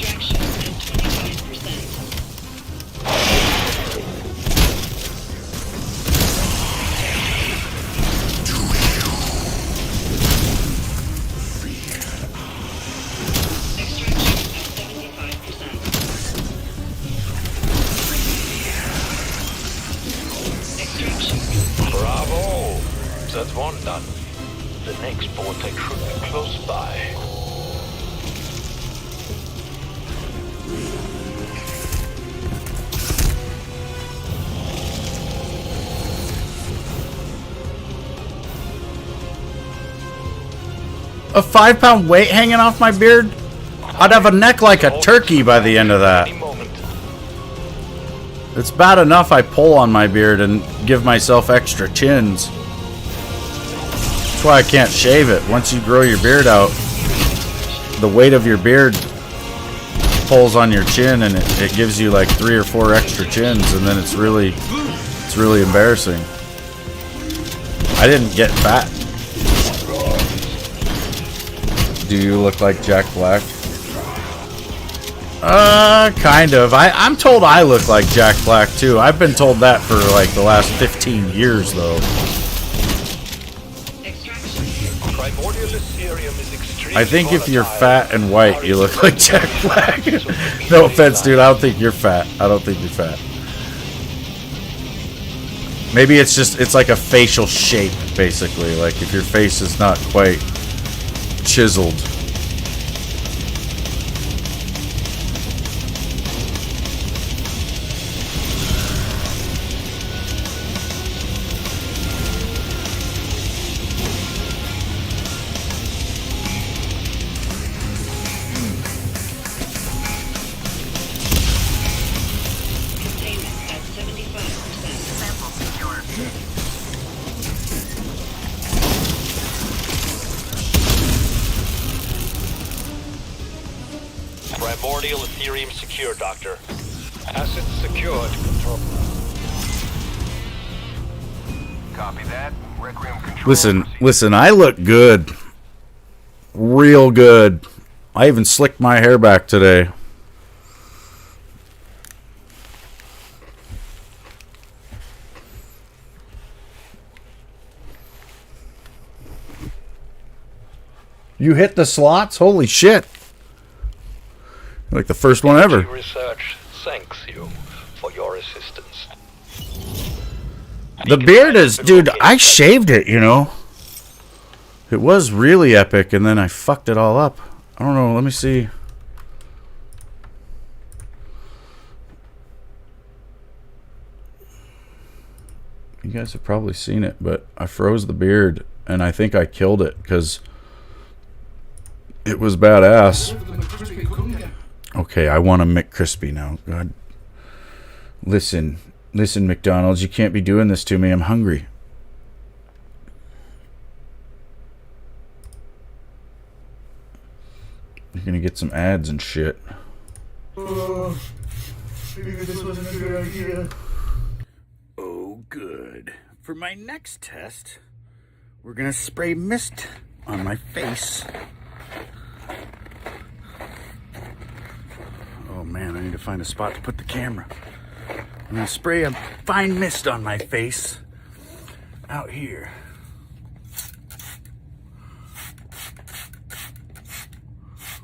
That's one done. The next vortex should be close by. A 5-pound weight hanging off my beard? I'd have a neck like a turkey by the end of that. Any moment. It's bad enough I pull on my beard and give myself extra chins. That's why I can't shave it. Once you grow your beard out, the weight of your beard pulls on your chin and it gives you like 3 or 4 extra chins, and then it's really embarrassing. I didn't get fat. Do you look like Jack Black? Kind of. I'm told I look like Jack Black too. I've been told that for like the last 15 years though. Primordial Ethereum is extremely I think if you're volatile. fat and white, you look like Jack Black. No offense, dude. I don't think you're fat. I don't think you're fat. Maybe it's like a facial shape, basically. Like if your face is not quite chiseled. Primordial Ethereum secure, Doctor. Assets secured. Control. Copy that. Requiem control. Listen, I look good. Real good. I even slicked my hair back today. You hit the slots? Holy shit. Like the first one ever. Research thanks you for your assistance. The beard is, dude, I shaved it, you know. It was really epic, and then I fucked it all up. I don't know, let me see. You guys have probably seen it, but I froze the beard, and I think I killed it, because it was badass. Okay, I want a McCrispy now. God. Listen, McDonald's, you can't be doing this to me. I'm hungry. You're gonna get some ads and shit. Oh, maybe this wasn't a good idea. Oh, good. For my next test, we're gonna spray mist on my face. Oh man, I need to find a spot to put the camera. I'm gonna spray a fine mist on my face out here.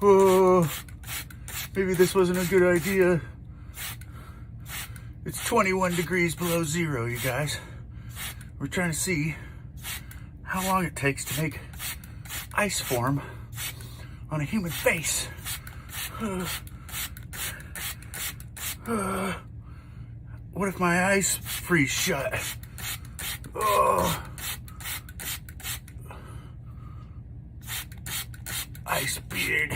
Oh, maybe this wasn't a good idea. It's 21 degrees below zero, you guys. We're trying to see how long it takes to make ice form on a human face. What if my eyes freeze shut? Oh. Ice beard.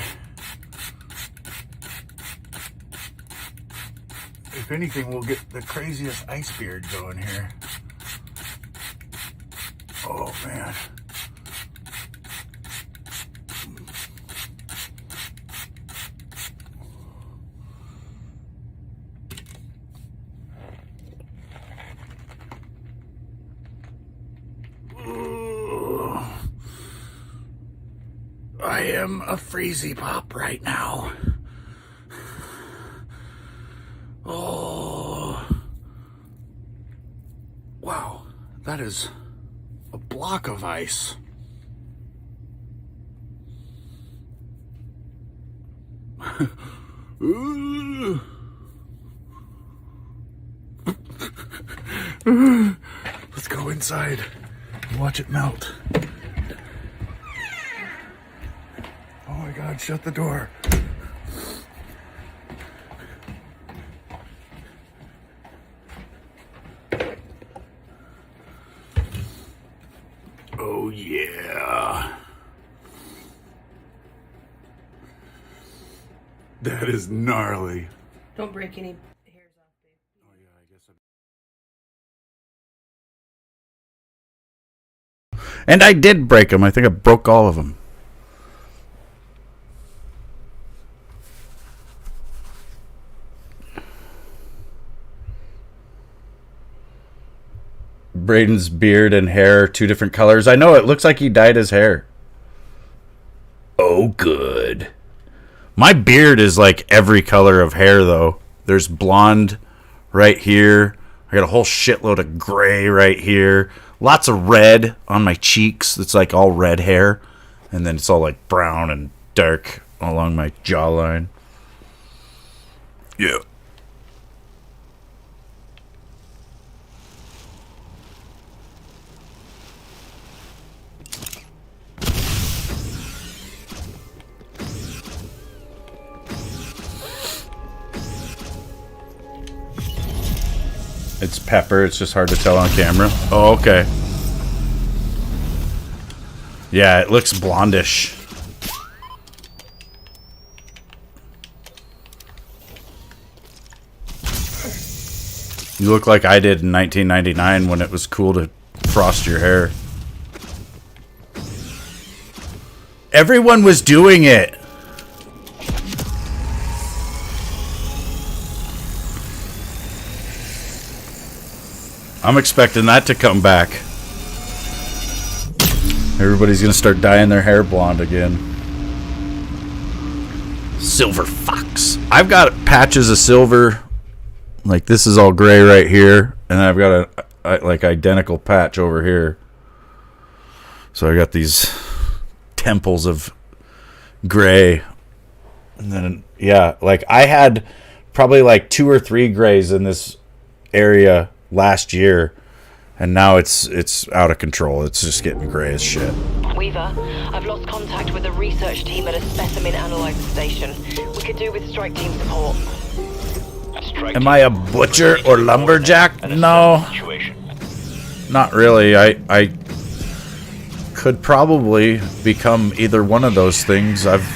If anything, we'll get the craziest ice beard going here. Oh man. I am a freezy pop right now. Oh. Wow, that is a block of ice. Let's go inside. Watch it melt. Oh my God, shut the door. Oh yeah. That is gnarly. Don't break any hairs off, babe. Oh yeah, I guess And I did break them. I think I broke all of them. Braden's beard and hair are 2 different colors. I know, it looks like he dyed his hair. Oh, good. My beard is like every color of hair, though. There's blonde right here. I got a whole shitload of gray right here. Lots of red on my cheeks. It's like all red hair. And then it's all like brown and dark along my jawline. Yeah. It's pepper. It's just hard to tell on camera. Oh, okay. Yeah, it looks blondish. You look like I did in 1999 when it was cool to frost your hair. Everyone was doing it. I'm expecting that to come back. Everybody's gonna start dyeing their hair blonde again. Silver fox. I've got patches of silver. Like this is all gray right here, and I've got a like identical patch over here. So I got these temples of gray, and then yeah, like I had probably like 2 or 3 grays in this area last year, and now it's out of control. It's just getting gray as shit. Weaver, I've lost contact with a research team at a specimen analyzer station. We could do with strike team support. Am I a butcher or lumberjack? No, not really. I could probably become either one of those things. I've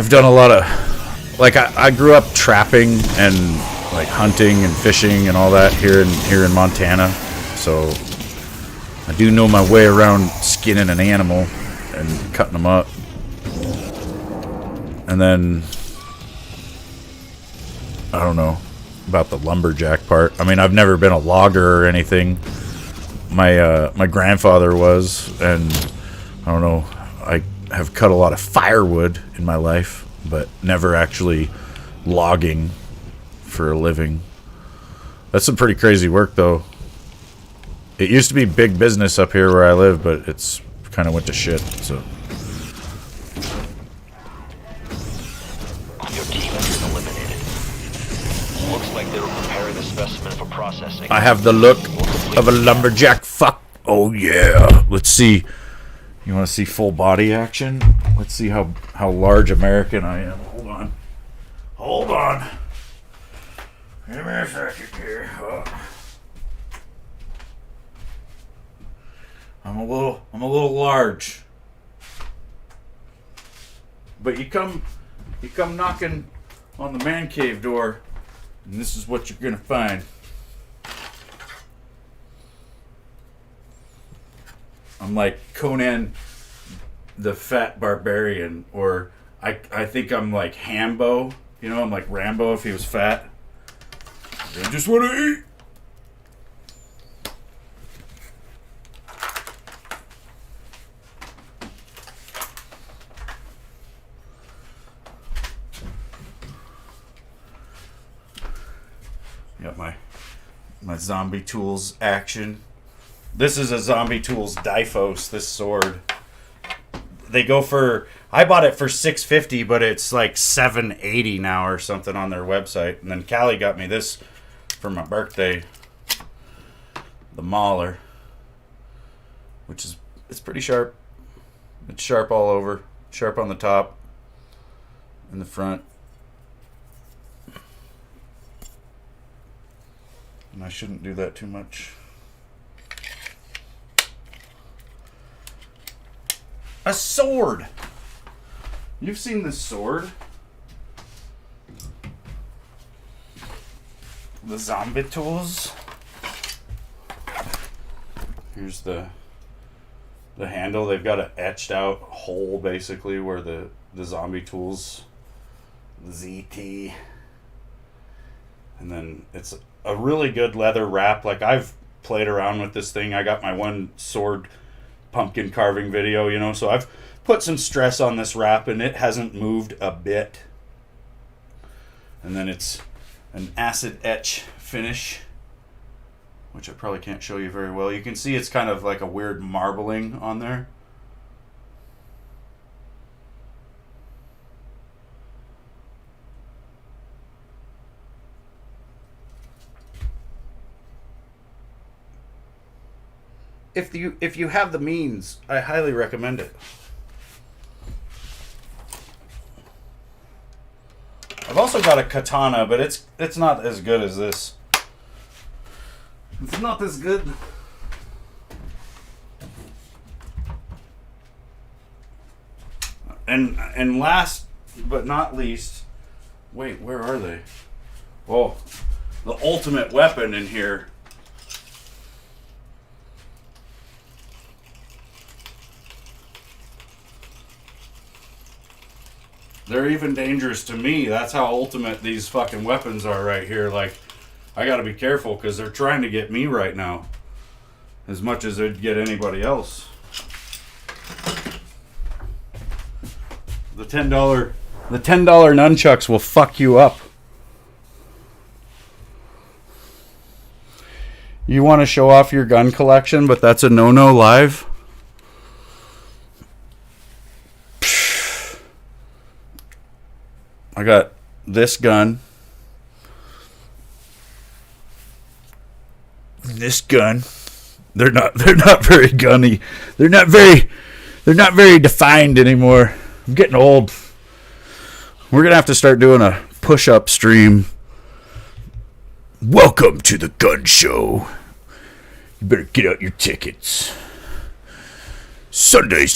done a lot of, like, I grew up trapping and like hunting and fishing and all that here in Montana, so I do know my way around skinning an animal and cutting them up. And then I don't know about the lumberjack part. I mean, I've never been a logger or anything. My grandfather was, and I don't know, I have cut a lot of firewood in my life, but never actually logging for a living. That's some pretty crazy work, though. It used to be big business up here where I live, but it's kind of went to shit, so. Your team has been eliminated. Looks like they were preparing the specimen for processing. I have the look of a lumberjack fuck. Oh, yeah. Let's see. You want to see full body action? Let's see how large American I am. Hold on. Hold on. Give me a second here. Oh. I'm a little large. But you come knocking on the man cave door, and this is what you're gonna find. I'm like Conan the Fat Barbarian, or I think I'm like Hambo. You know, I'm like Rambo if he was fat. I just want to eat. Got my zombie tools action. This is a zombie tools Difos, this sword. They go for, I bought it for $650, but it's like $780 now or something on their website. And then Callie got me this for my birthday. the Mauler, which is, it's pretty sharp. It's sharp all over, sharp on the top, in the front. And I shouldn't do that too much. A sword! You've seen this sword? The zombie tools. Here's the handle. They've got an etched out hole basically where the zombie tools, the ZT. And then it's a really good leather wrap. Like, I've played around with this thing. I got my one sword pumpkin carving video, you know, so I've put some stress on this wrap and it hasn't moved a bit. And then it's an acid etch finish, which I probably can't show you very well. You can see it's kind of like a weird marbling on there. If you have the means, I highly recommend it. I've also got a katana, but it's not as good as this. It's not as good. And last but not least, wait, where are they? Oh, the ultimate weapon in here. They're even dangerous to me. That's how ultimate these fucking weapons are right here. Like, I gotta be careful because they're trying to get me right now as much as they'd get anybody else. The $10 nunchucks will fuck you up. You want to show off your gun collection, but that's a no-no live? I got this gun. This gun. They're not very gunny. They're not very defined anymore. I'm getting old. We're gonna have to start doing a push-up stream. Welcome to the gun show. You better get out your tickets. Sunday.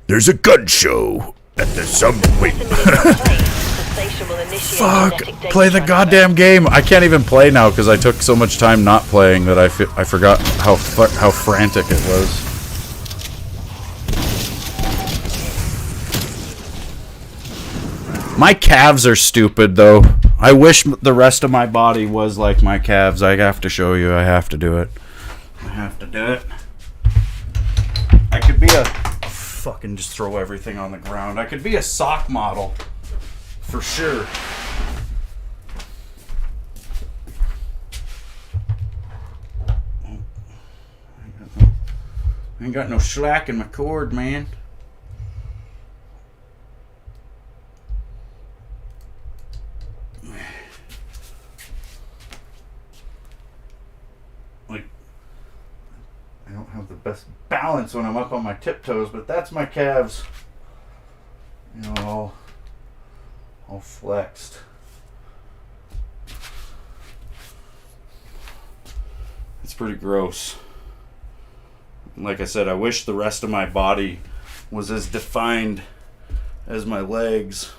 There's a gun show at the subway. Fuck! Play the goddamn game. I can't even play now because I took so much time not playing that I forgot how frantic it was. My calves are stupid though. I wish the rest of my body was like my calves. I have to show you. I have to do it. I have to do it. I could be a... fucking just throw everything on the ground. I could be a sock model. For sure. I ain't got no slack in my cord, man. Like, I don't have the best balance when I'm up on my tiptoes, but that's my calves. You know, all flexed. It's pretty gross. Like I said, I wish the rest of my body was as defined as my legs.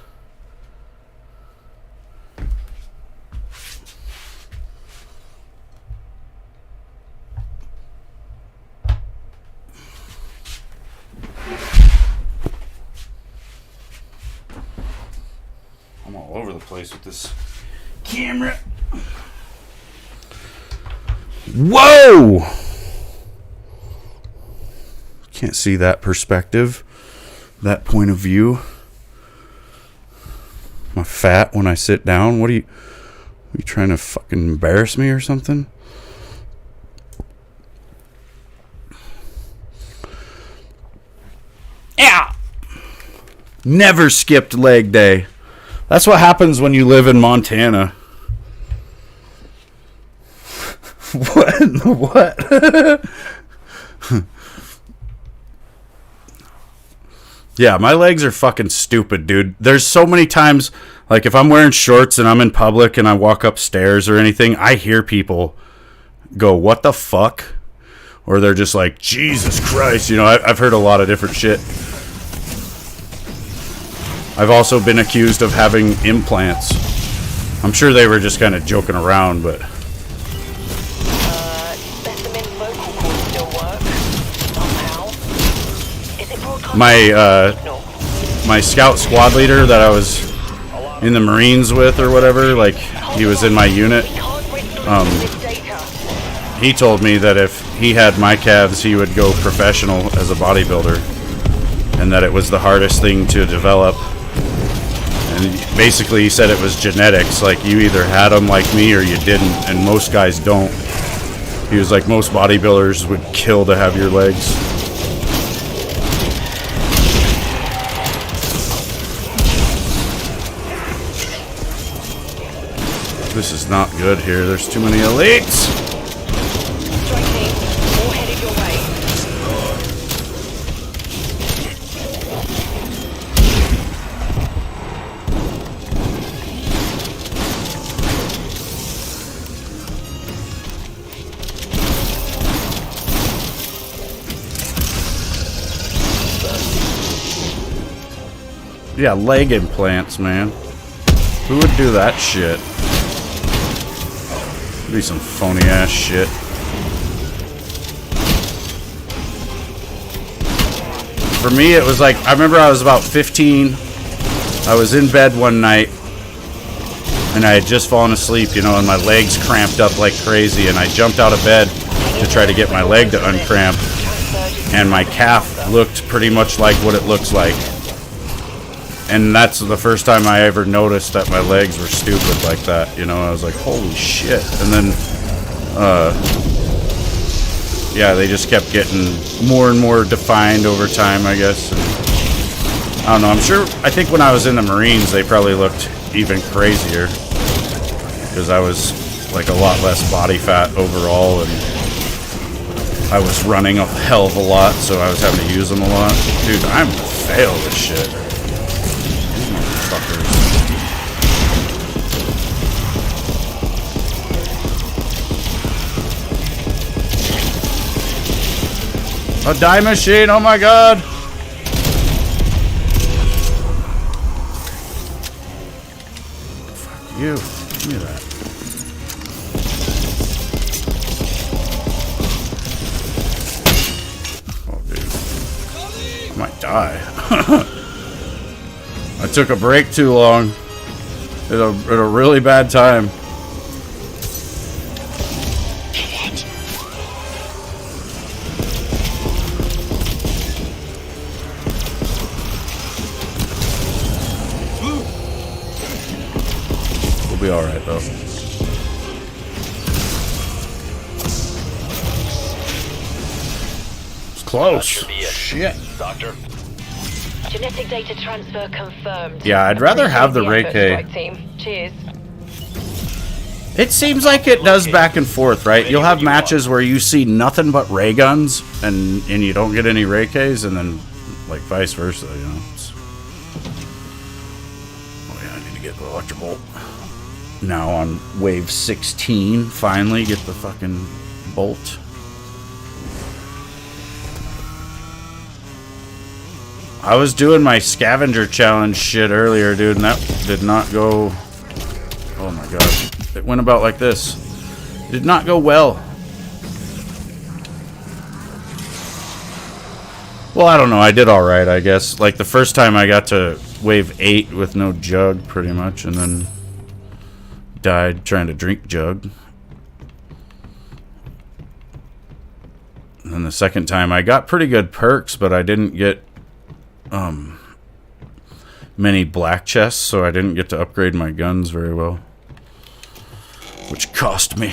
I'm all over the place with this camera. Whoa! Can't see that perspective, that point of view. Am I fat when I sit down? What are you trying to fucking embarrass me or something? Yeah. Never skipped leg day. That's what happens when you live in Montana. What? What? Yeah, my legs are fucking stupid, dude. There's so many times, like, if I'm wearing shorts and I'm in public and I walk upstairs or anything, I hear people go, what the fuck? Or they're just like, Jesus Christ. You know, I've heard a lot of different shit. I've also been accused of having implants. I'm sure they were just kind of joking around, but... Specimen vocal cords still work. Somehow. Is it broadcast? My scout squad leader that I was in the Marines with or whatever, like, he was in my unit. He told me that if he had my calves, he would go professional as a bodybuilder. And that it was the hardest thing to develop. And basically he said it was genetics, like you either had them like me or you didn't, and most guys don't. He was like, most bodybuilders would kill to have your legs. This is not good here, there's too many elites. Strike team, all headed your way. Yeah, leg implants, man. Who would do that shit? Be some phony ass shit. For me, it was like, I remember I was about 15. I was in bed one night, and I had just fallen asleep, you know, and my legs cramped up like crazy, and I jumped out of bed to try to get my leg to uncramp, and my calf looked pretty much like what it looks like. And that's the first time I ever noticed that my legs were stupid like that, you know. I was like, holy shit. And then, yeah, they just kept getting more and more defined over time, I guess. And I don't know, I think when I was in the Marines, they probably looked even crazier. Because I was, like, a lot less body fat overall, and I was running a hell of a lot, so I was having to use them a lot. Dude, I'm gonna fail this shit. A die machine, oh my god! Fuck you. Give me that. Oh, dude. I might die. I took a break too long. At a really bad time. We'll be alright though. It's close. Shit. Doctor. Genetic data transfer confirmed. Yeah, I'd rather have the Ray K. Cheers. It seems like it does back and forth, right? You'll have matches where you see nothing but ray guns, and you don't get any Ray Ks, and then, like, vice versa, you know? Oh yeah, I need to get the Electrobolt. Now on wave 16, finally get the fucking bolt. I was doing my scavenger challenge shit earlier, dude, and that did not go... Oh my god. It went about like this. It did not go well. Well, I don't know. I did alright, I guess. Like, the first time I got to wave 8 with no jug, pretty much, and then died trying to drink jug. And then the second time I got pretty good perks, but I didn't get many black chests, so I didn't get to upgrade my guns very well, which cost me.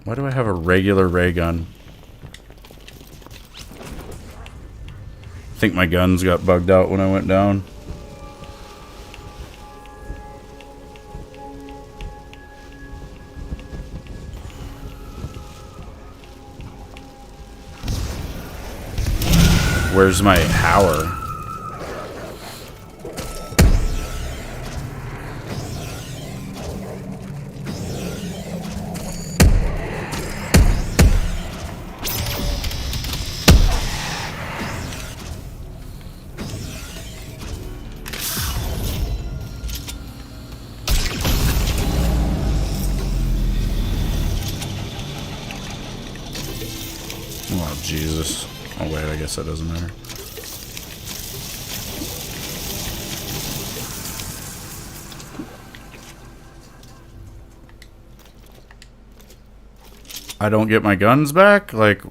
Why do I have a regular ray gun? I think my guns got bugged out when I went down. where's my Hauer? Oh, Jesus. Oh, wait, I guess that doesn't matter. I don't get my guns back? Like,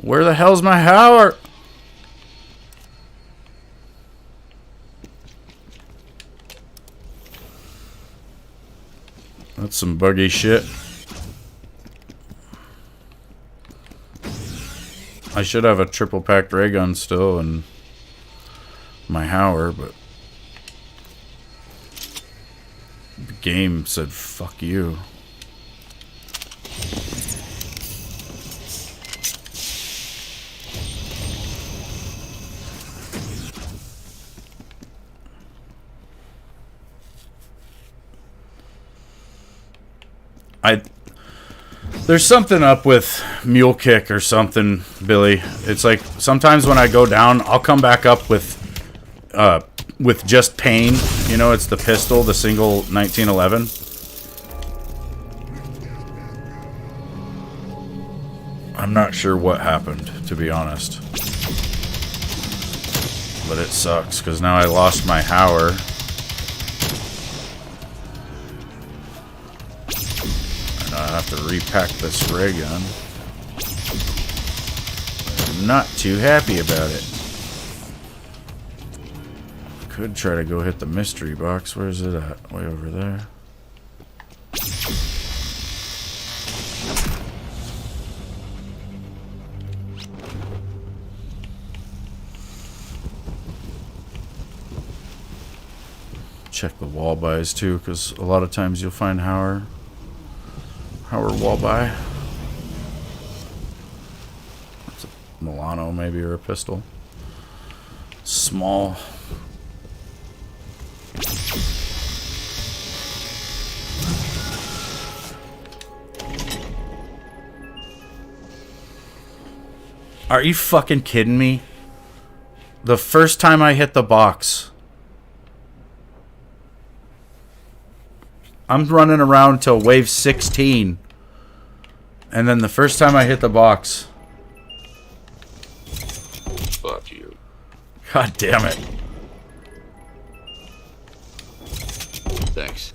where the hell's my Hauer? That's some buggy shit. I should have a triple packed ray gun still and my Hauer, but the game said fuck you. There's something up with Mule Kick or something, Billy. It's like sometimes when I go down, I'll come back up with just pain. You know, it's the pistol, the single 1911. I'm not sure what happened, to be honest. But it sucks, because now I lost my Hauer. I have to repack this ray gun. I'm not too happy about it. Could try to go hit the mystery box. Where's it at? Way over there. Check the wall buys too, because a lot of times you'll find Hauer wall buy. That's a Milano maybe, or a pistol. Small. Are you fucking kidding me? The first time I hit the box, I'm running around till wave 16. And then the first time I hit the box. Fuck you. God damn it. Thanks.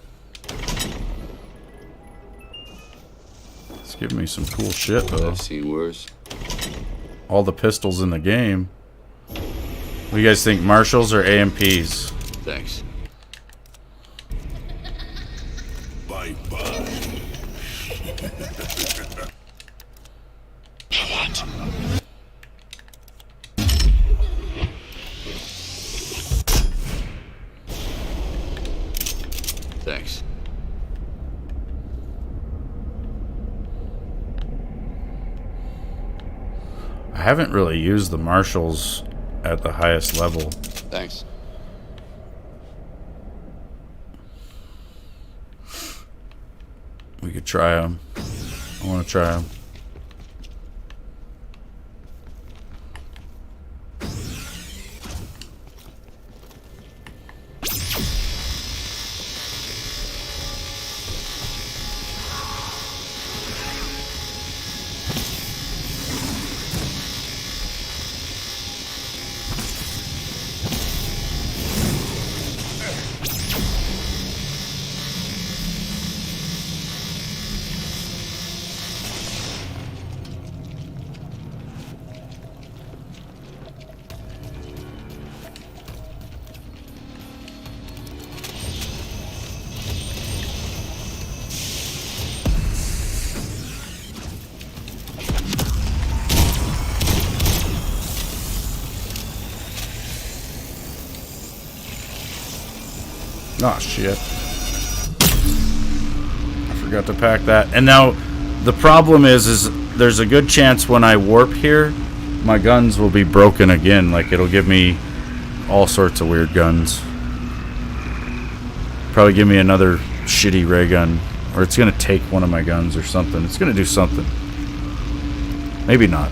It's giving me some cool shit, though. I've seen worse. All the pistols in the game. What do you guys think, Marshalls or AMPs? Thanks. Bye-bye. What? Thanks. I haven't really used the Marshalls at the highest level. Thanks. We could try them. I want to try them. Oh shit. I forgot to pack that. And now the problem is there's a good chance when I warp here my guns will be broken again. Like, it'll give me all sorts of weird guns. Probably give me another shitty ray gun. Or it's gonna take one of my guns or something. It's gonna do something. Maybe not.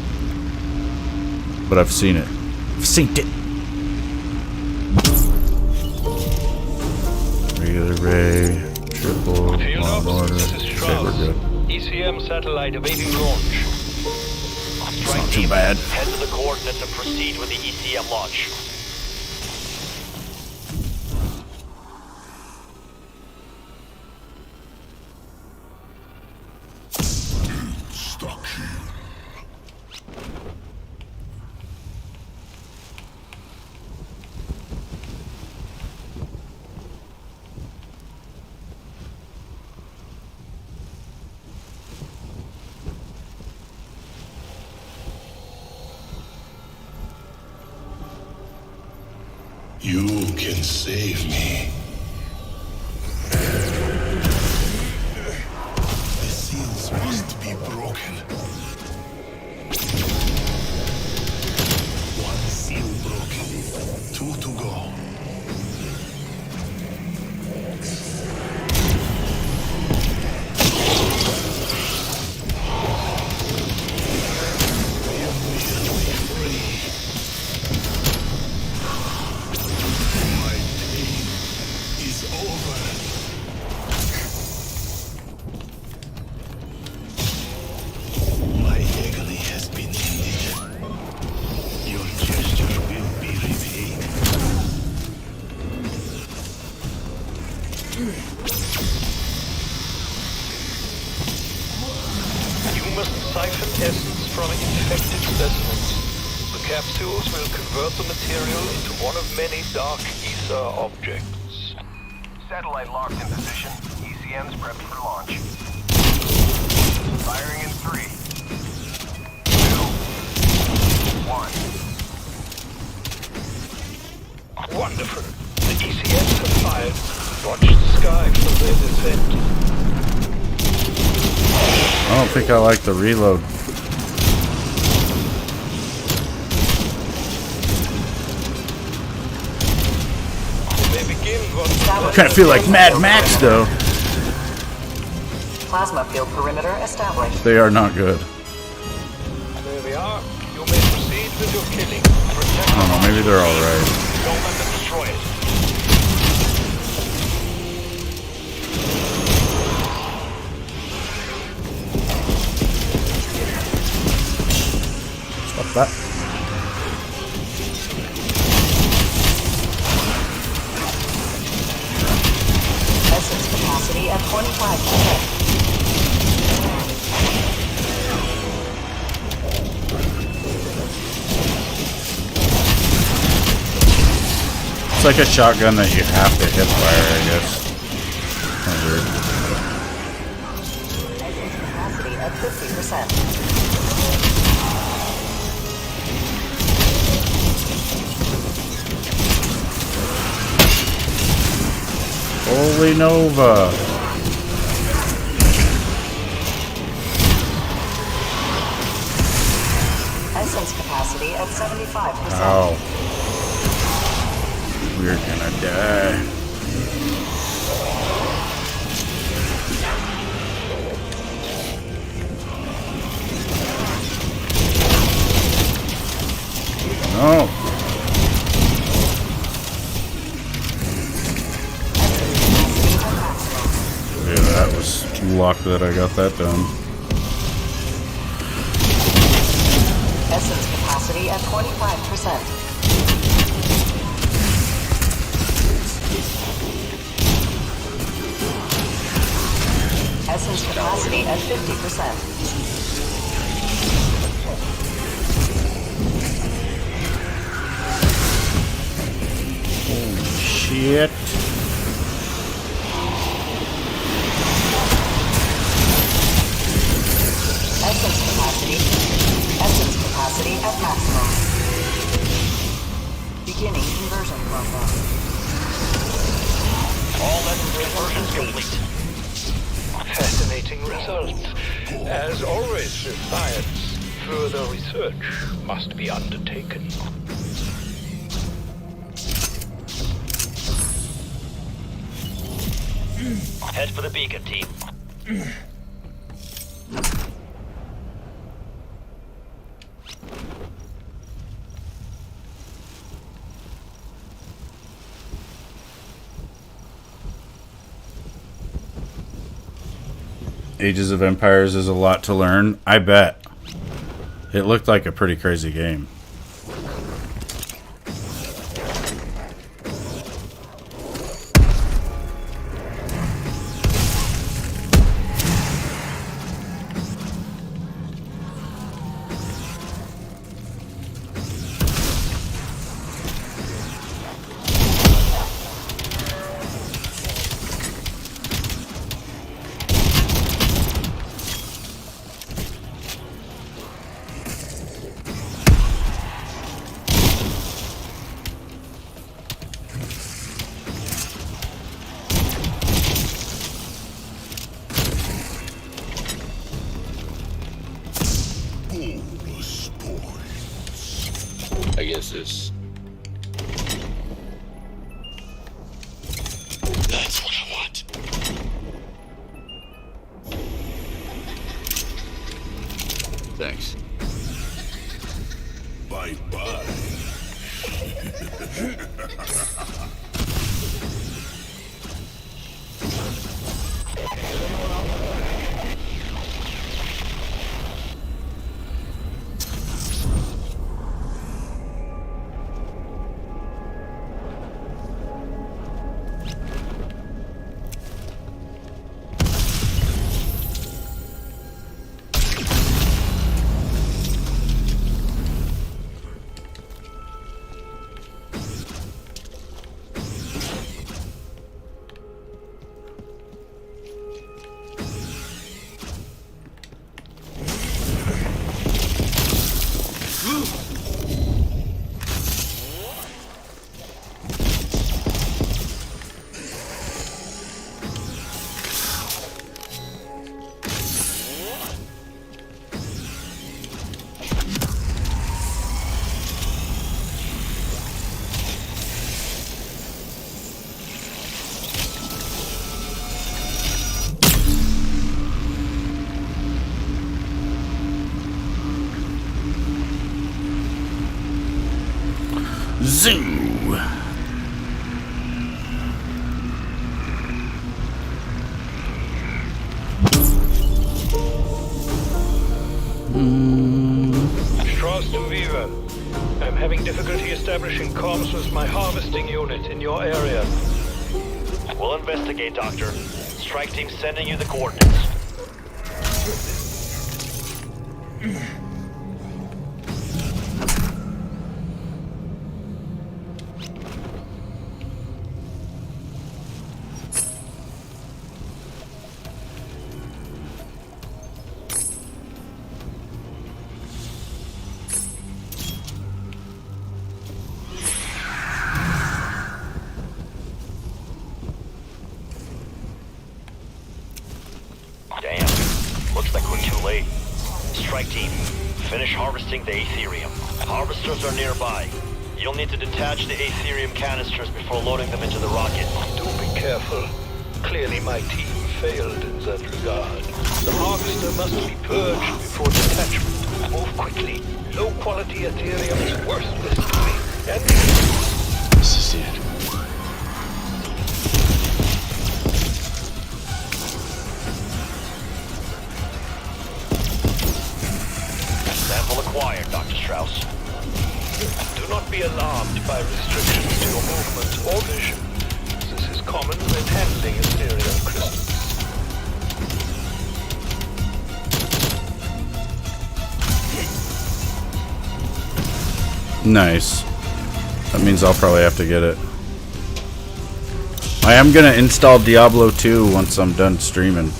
But I've seen it. I've seen it. Regular ray, triple, Field long officer, order. this is Okay, Strauss. we're good. ECM satellite awaiting launch. Strike not too team, bad. head to the coordinates and proceed with the ECM launch. You can save me. The seals must be broken. One seal broken. 2 to go. You must siphon essence from infected specimens. The capsules will convert the material into one of many dark ether objects. Satellite locked in position. ECM's prepped for launch. Firing in 3, 2, 1. Wonderful. The ECMs have fired. Watch the sky for their descent. I don't think I like the reload. They begin what Kind of feel like Mad Max, though. Plasma field perimeter established. They are not good. There we are. You may proceed with your killing. Protect I don't know, maybe they're alright. Don't let them destroy it. Stop that. Essence capacity at 25%. It's like a shotgun that you have to hip fire, I guess. Kind of weird. Capacity at 50%. Holy Nova! Essence capacity at 75%. Ow. We're gonna die. No. Yeah, that was luck that I got that done. Essence capacity at 25%. Essence capacity at 50%. Holy shit. Essence capacity at maximum. Beginning conversion process. All necessary conversions complete. Fascinating results. As always with science, Further research must be undertaken. Head for the beacon, team. Ages of Empires is a lot to learn. I bet. It looked like a pretty crazy game. I guess this. That's what I want. Thanks. Bye-bye. Zoo. Frost and Weaver, I'm having difficulty establishing comms with my harvesting unit in your area. We'll investigate, Doctor. Strike team sending you the coordinates. Damn. Looks like we're too late. Strike team, finish harvesting the Aetherium. Harvesters are nearby. You'll need to detach the Aetherium canisters before loading them into the rocket. Do be careful. Clearly my team failed in that regard. The harvester must be purged before detachment. Move quickly. Low quality Aetherium is worthless to me. And This is it. Sample acquired, Dr. Strauss. do not be alarmed by restrictions to your movement or vision. This is common when handling Aetherium crystals. Nice. That means I'll probably have to get it. I am gonna install Diablo 2 once I'm done streaming.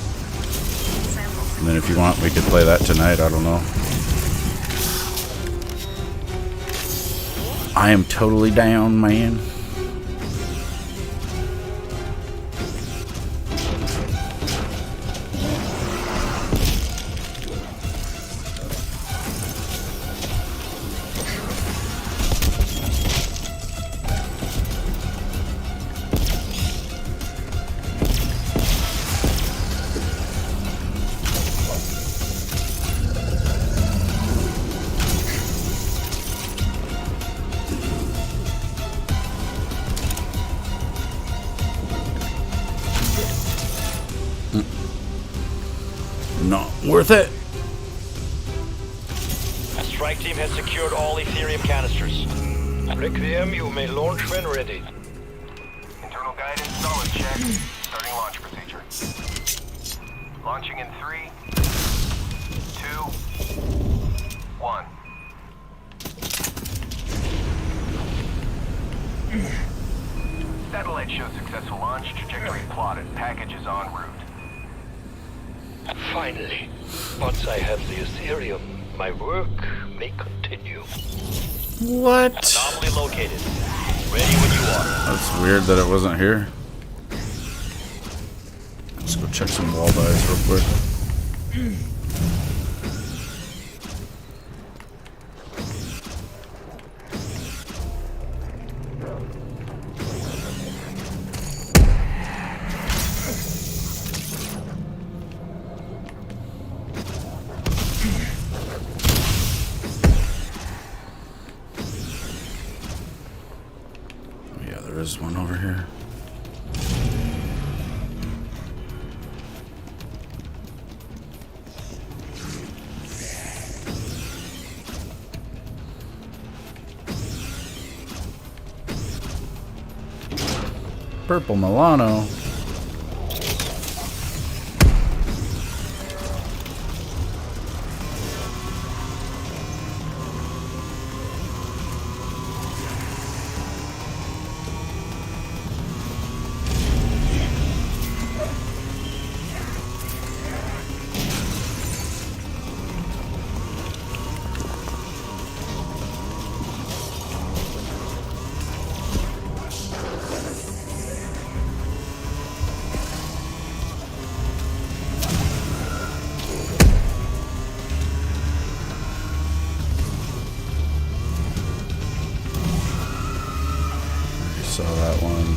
And then if you want, we could play that tonight. I don't know. I am totally down, man. Not worth it. A strike team has secured all Ethereum canisters. Requiem, you may launch when ready. Internal guidance, solid check. Starting launch procedure. Launching in 3, 2, 1. Satellite shows successful launch. Trajectory plotted. Package is en route. Finally, once I have the Ethereum, my work may continue. What? Anomaly located. Ready when you are. That's weird that it wasn't here. Let's go check some wall dice real quick. Yeah, there is one over here. Purple Milano. Saw that one.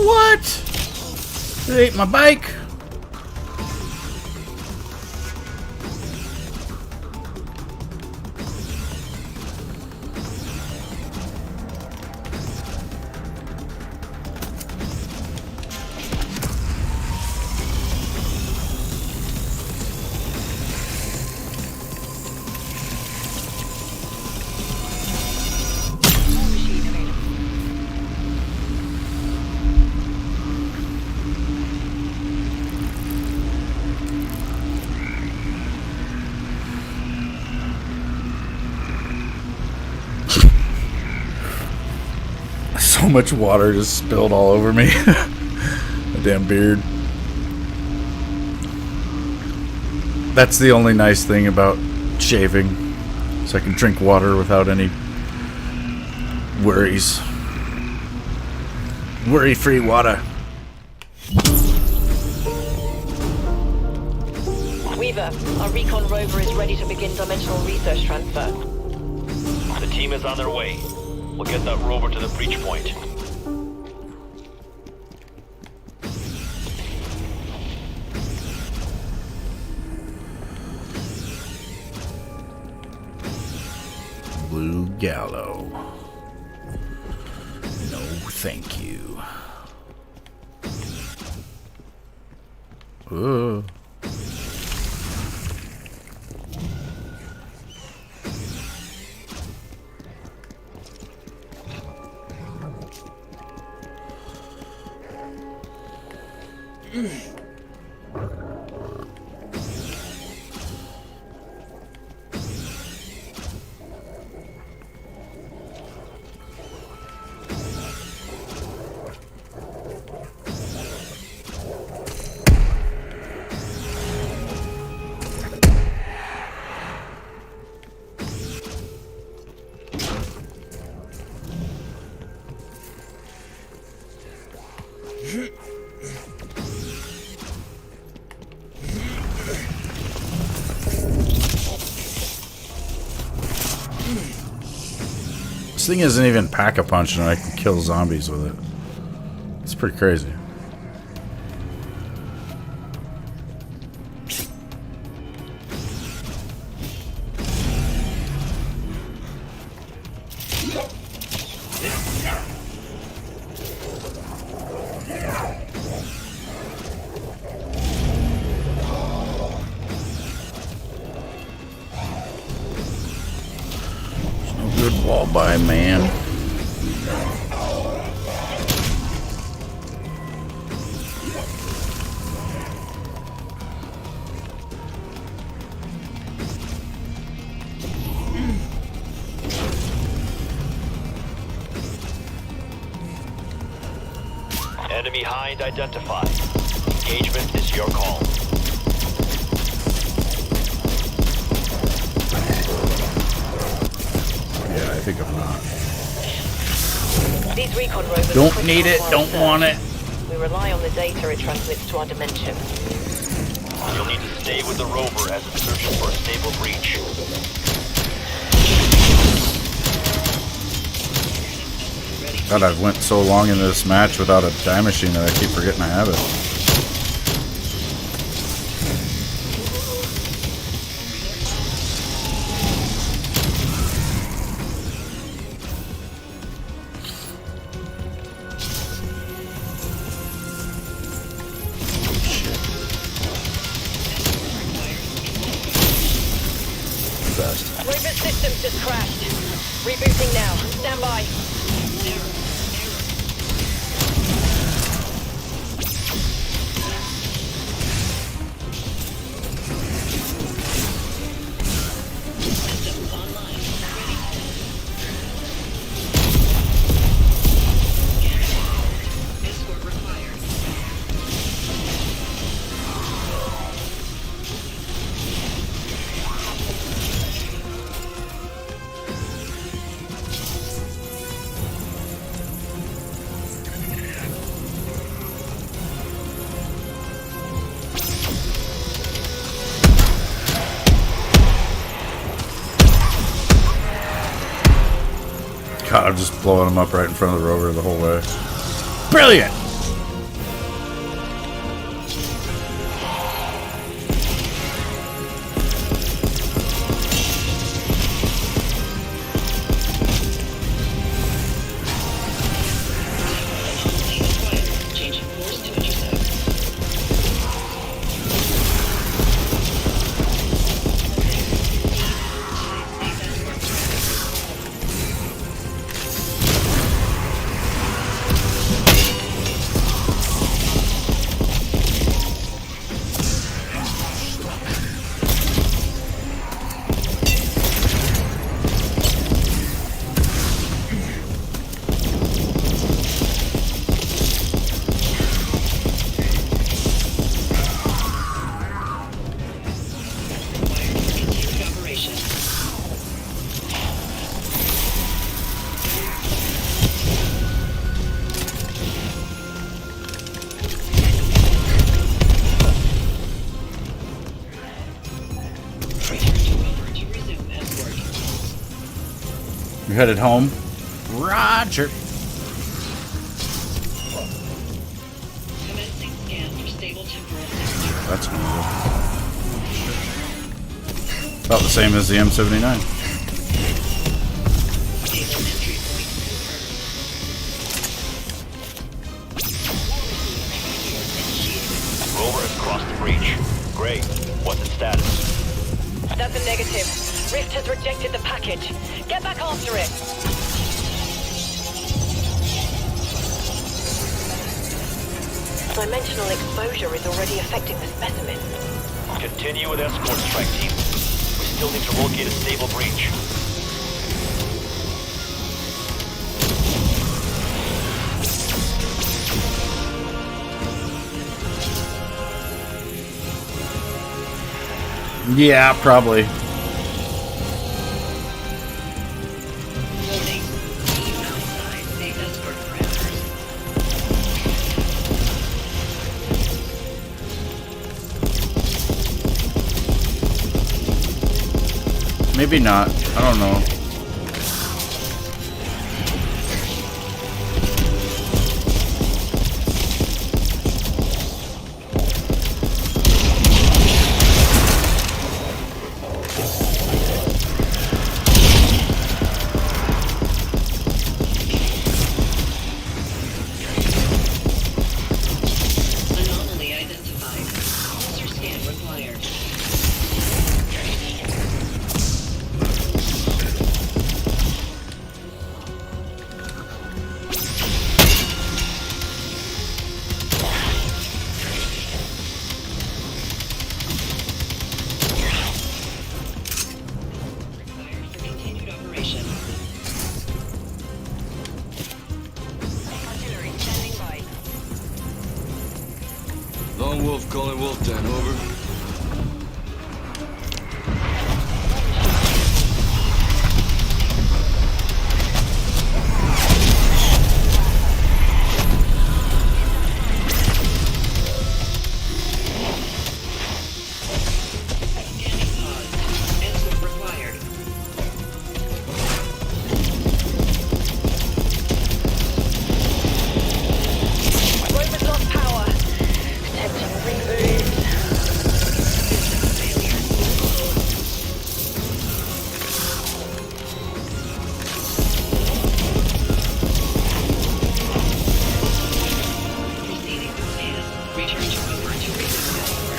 What? It ate my bike. So much water just spilled all over me. My damn beard. That's the only nice thing about shaving, so I can drink water without any worries. Worry-free water. Weaver, our recon rover is ready to begin dimensional research transfer. The team is on their way. We'll get that rover to the breach point. Blue Gallo. No, thank you. Ooh. This thing isn't even pack-a-punch, and I can kill zombies with it. It's pretty crazy. Good wall by, man. Enemy hind identified. Engagement is your call. Yeah, I think I'm not. These recon rovers Don't need it, don't want it. We rely on the data it transmits to our dimension. You'll need to stay with the rover as it searches for a stable breach. God, I've went so long into this match without a time machine that I keep forgetting I have it. Rover systems just crashed. Rebooting now. Stand by. God, I'm just blowing them up right in front of the rover the whole way. Brilliant! You headed home? Roger. That's gonna go. About the same as the M79. Rover has crossed the breach. Great. What's its status? That's a negative. Rift has rejected the package. Get back after it. Dimensional exposure is already affecting the specimen. Continue with escort strike team. We still need to locate a stable breach. Yeah, probably. Maybe not. I don't know. Lone Wolf calling Wolf Den, over. Rover's lost power. Detecting reboot. Receiving the scan. Return to Rover to reboot network.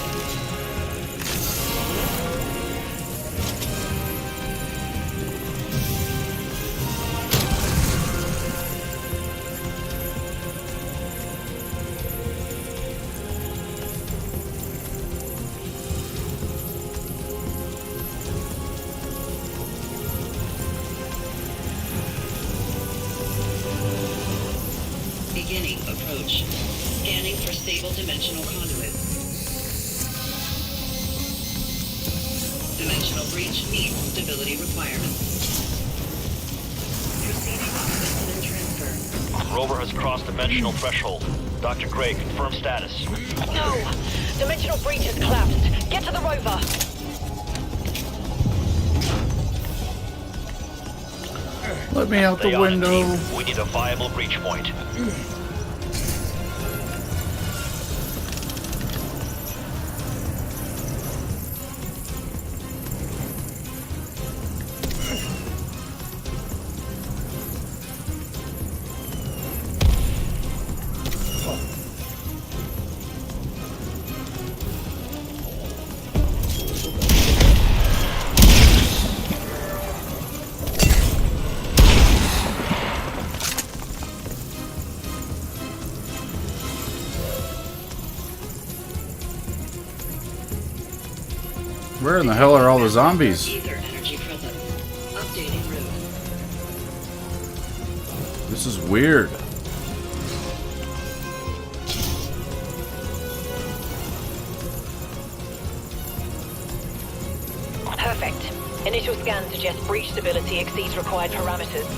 Beginning approach. Scanning for stable dimensional conduit. Dimensional breach meets stability requirements. Proceeding with specimen transfer. Rover has crossed dimensional threshold. Dr. Gray, confirm status. No! Dimensional breach has collapsed. Get to the rover! Let me out Stay the on it, window. team. We need a viable breach point. Where in the hell are all the zombies? Ether energy present. Updating route. This is weird. Perfect. Initial scan suggests breach stability exceeds required parameters.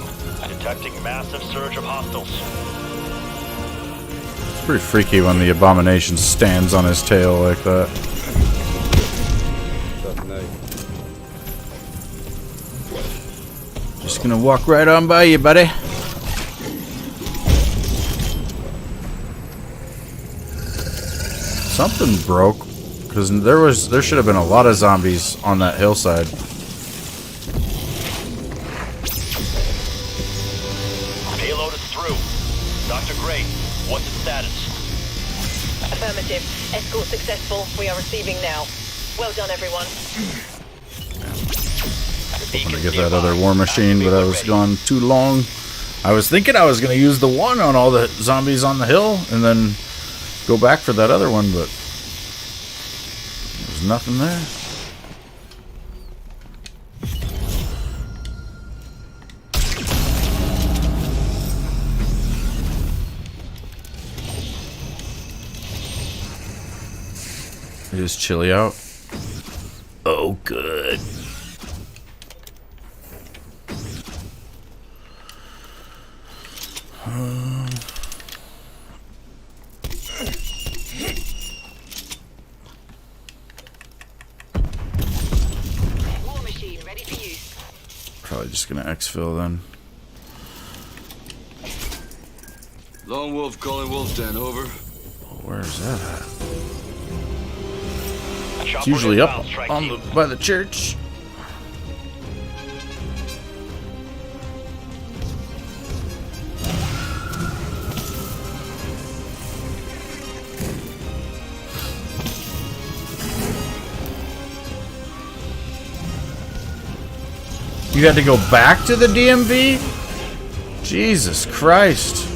Detecting massive surge of hostiles. It's pretty freaky when the abomination stands on his tail like that. Just gonna walk right on by you, buddy. Something broke, because there should have been a lot of zombies on that hillside. Payload is through. Dr. Gray, what's its status? Affirmative. Escort successful. We are receiving now. Well done, everyone. I'm gonna get that other war machine, but I was gone too long. I was thinking I was gonna use the one on all the zombies on the hill, and then go back for that other one, but there's nothing there. It is chilly out. Oh, good. War machine ready for use. Probably just gonna exfil then. Lone Wolf calling Wolf Den, over. Where's that at? It's Chopper usually up inbound, strike on team. by the church. You had to go back to the DMV? Jesus Christ.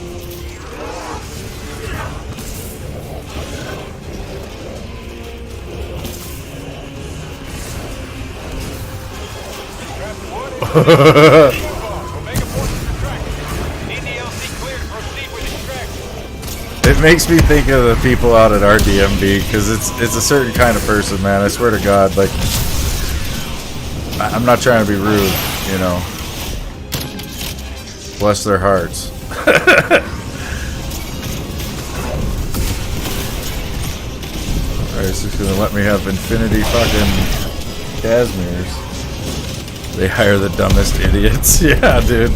it makes me think of the people out at our DMV because it's a certain kind of person, man. I swear to God, like I'm not trying to be rude, you know. Bless their hearts. Alright, it's just gonna let me have infinity fucking Casmirs. They hire the dumbest idiots. Yeah, dude.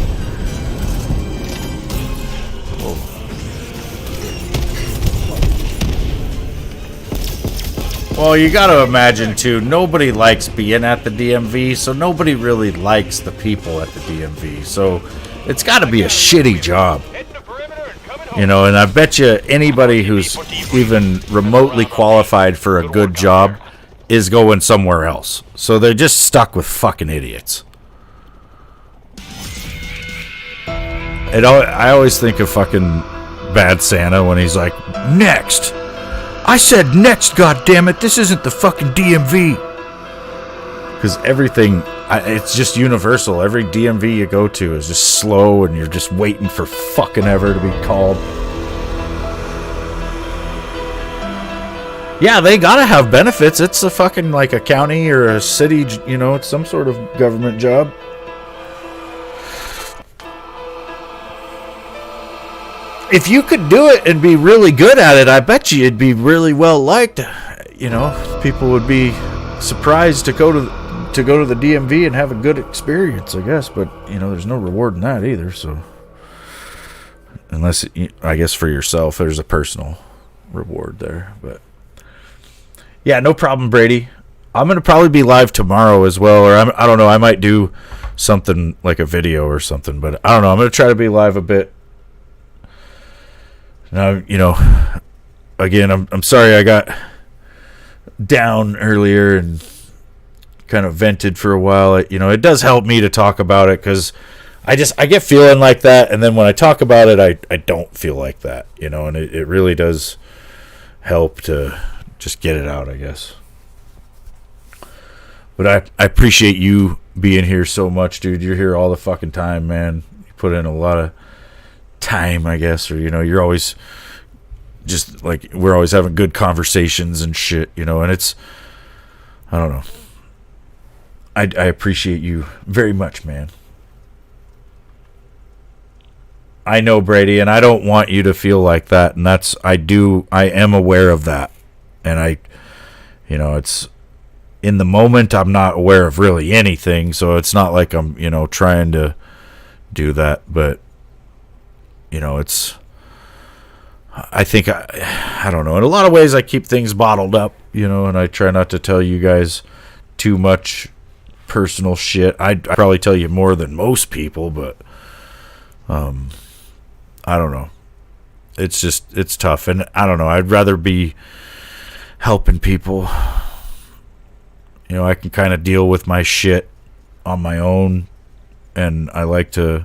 Well, you gotta imagine too, nobody likes being at the DMV, so nobody really likes the people at the DMV. So it's gotta be a shitty job. You know, and I bet you anybody who's even remotely qualified for a good job is going somewhere else. So they're just stuck with fucking idiots. And I always think of fucking Bad Santa when he's like, next! I said next, goddammit, this isn't the fucking DMV. Because everything, it's just universal. Every DMV you go to is just slow and you're just waiting for fucking ever to be called. Yeah, they gotta have benefits. It's a fucking like a county or a city, you know, it's some sort of government job. If you could do it and be really good at it, I bet you it'd be really well liked. You know, people would be surprised to go to the DMV and have a good experience, I guess. But you know, there's no reward in that either. So, unless I guess for yourself, there's a personal reward there. But yeah, no problem, Brady. I'm gonna probably be live tomorrow as well, or I don't know. I might do something like a video or something, but I don't know. I'm gonna try to be live a bit. Now, you know, again, I'm sorry I got down earlier and kind of vented for a while. You know, it does help me to talk about it because I get feeling like that, and then when I talk about it, I don't feel like that, you know, and it really does help to just get it out, I guess. But I appreciate you being here so much, dude. You're here all the fucking time, man. You put in a lot of time, I guess, or you know, you're always just like, we're always having good conversations and shit, you know, and it's, I don't know, I appreciate you very much, man. I know, Brady, and I don't want you to feel like that, and that's, I am aware of that, and you know, it's in the moment I'm not aware of really anything, so it's not like I'm, you know, trying to do that, but you know, it's, I think, I don't know. In a lot of ways, I keep things bottled up, you know, and I try not to tell you guys too much personal shit. I'd probably tell you more than most people, but I don't know. It's just, it's tough. And I don't know. I'd rather be helping people. You know, I can kind of deal with my shit on my own, and I like to,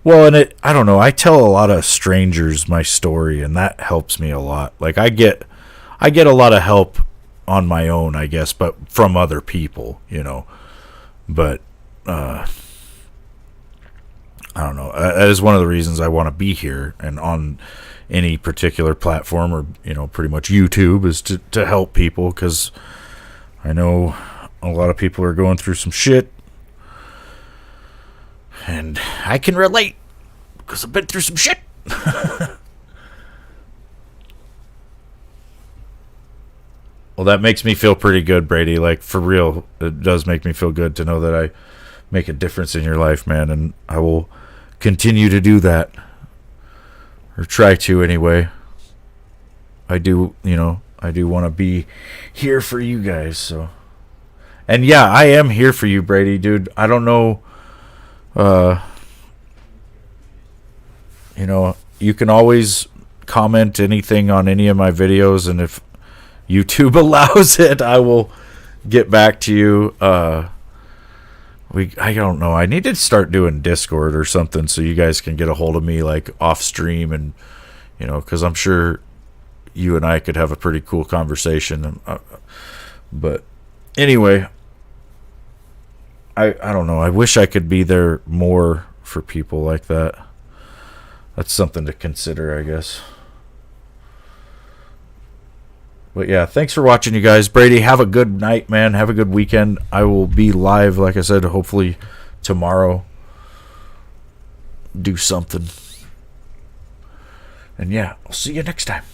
well, and I don't know, I tell a lot of strangers my story, and that helps me a lot. Like, I get a lot of help on my own, I guess, but from other people, you know. But, I don't know. That is one of the reasons I want to be here and on any particular platform, or, you know, pretty much YouTube, is to help people, because I know a lot of people are going through some shit. And I can relate, because I've been through some shit. Well, that makes me feel pretty good, Brady. Like, for real, it does make me feel good to know that I make a difference in your life, man. And I will continue to do that. Or try to, anyway. I do, you know, I do want to be here for you guys, so. And yeah, I am here for you, Brady, dude. I don't know. You know, you can always comment anything on any of my videos, and if YouTube allows it, I will get back to you. I don't know. I need to start doing Discord or something so you guys can get a hold of me like off stream, and you know, because I'm sure you and I could have a pretty cool conversation. But anyway, I don't know. I wish I could be there more for people like that. That's something to consider, I guess. But yeah, thanks for watching, you guys. Brady, have a good night, man. Have a good weekend. I will be live, like I said, hopefully tomorrow. Do something. And yeah, I'll see you next time.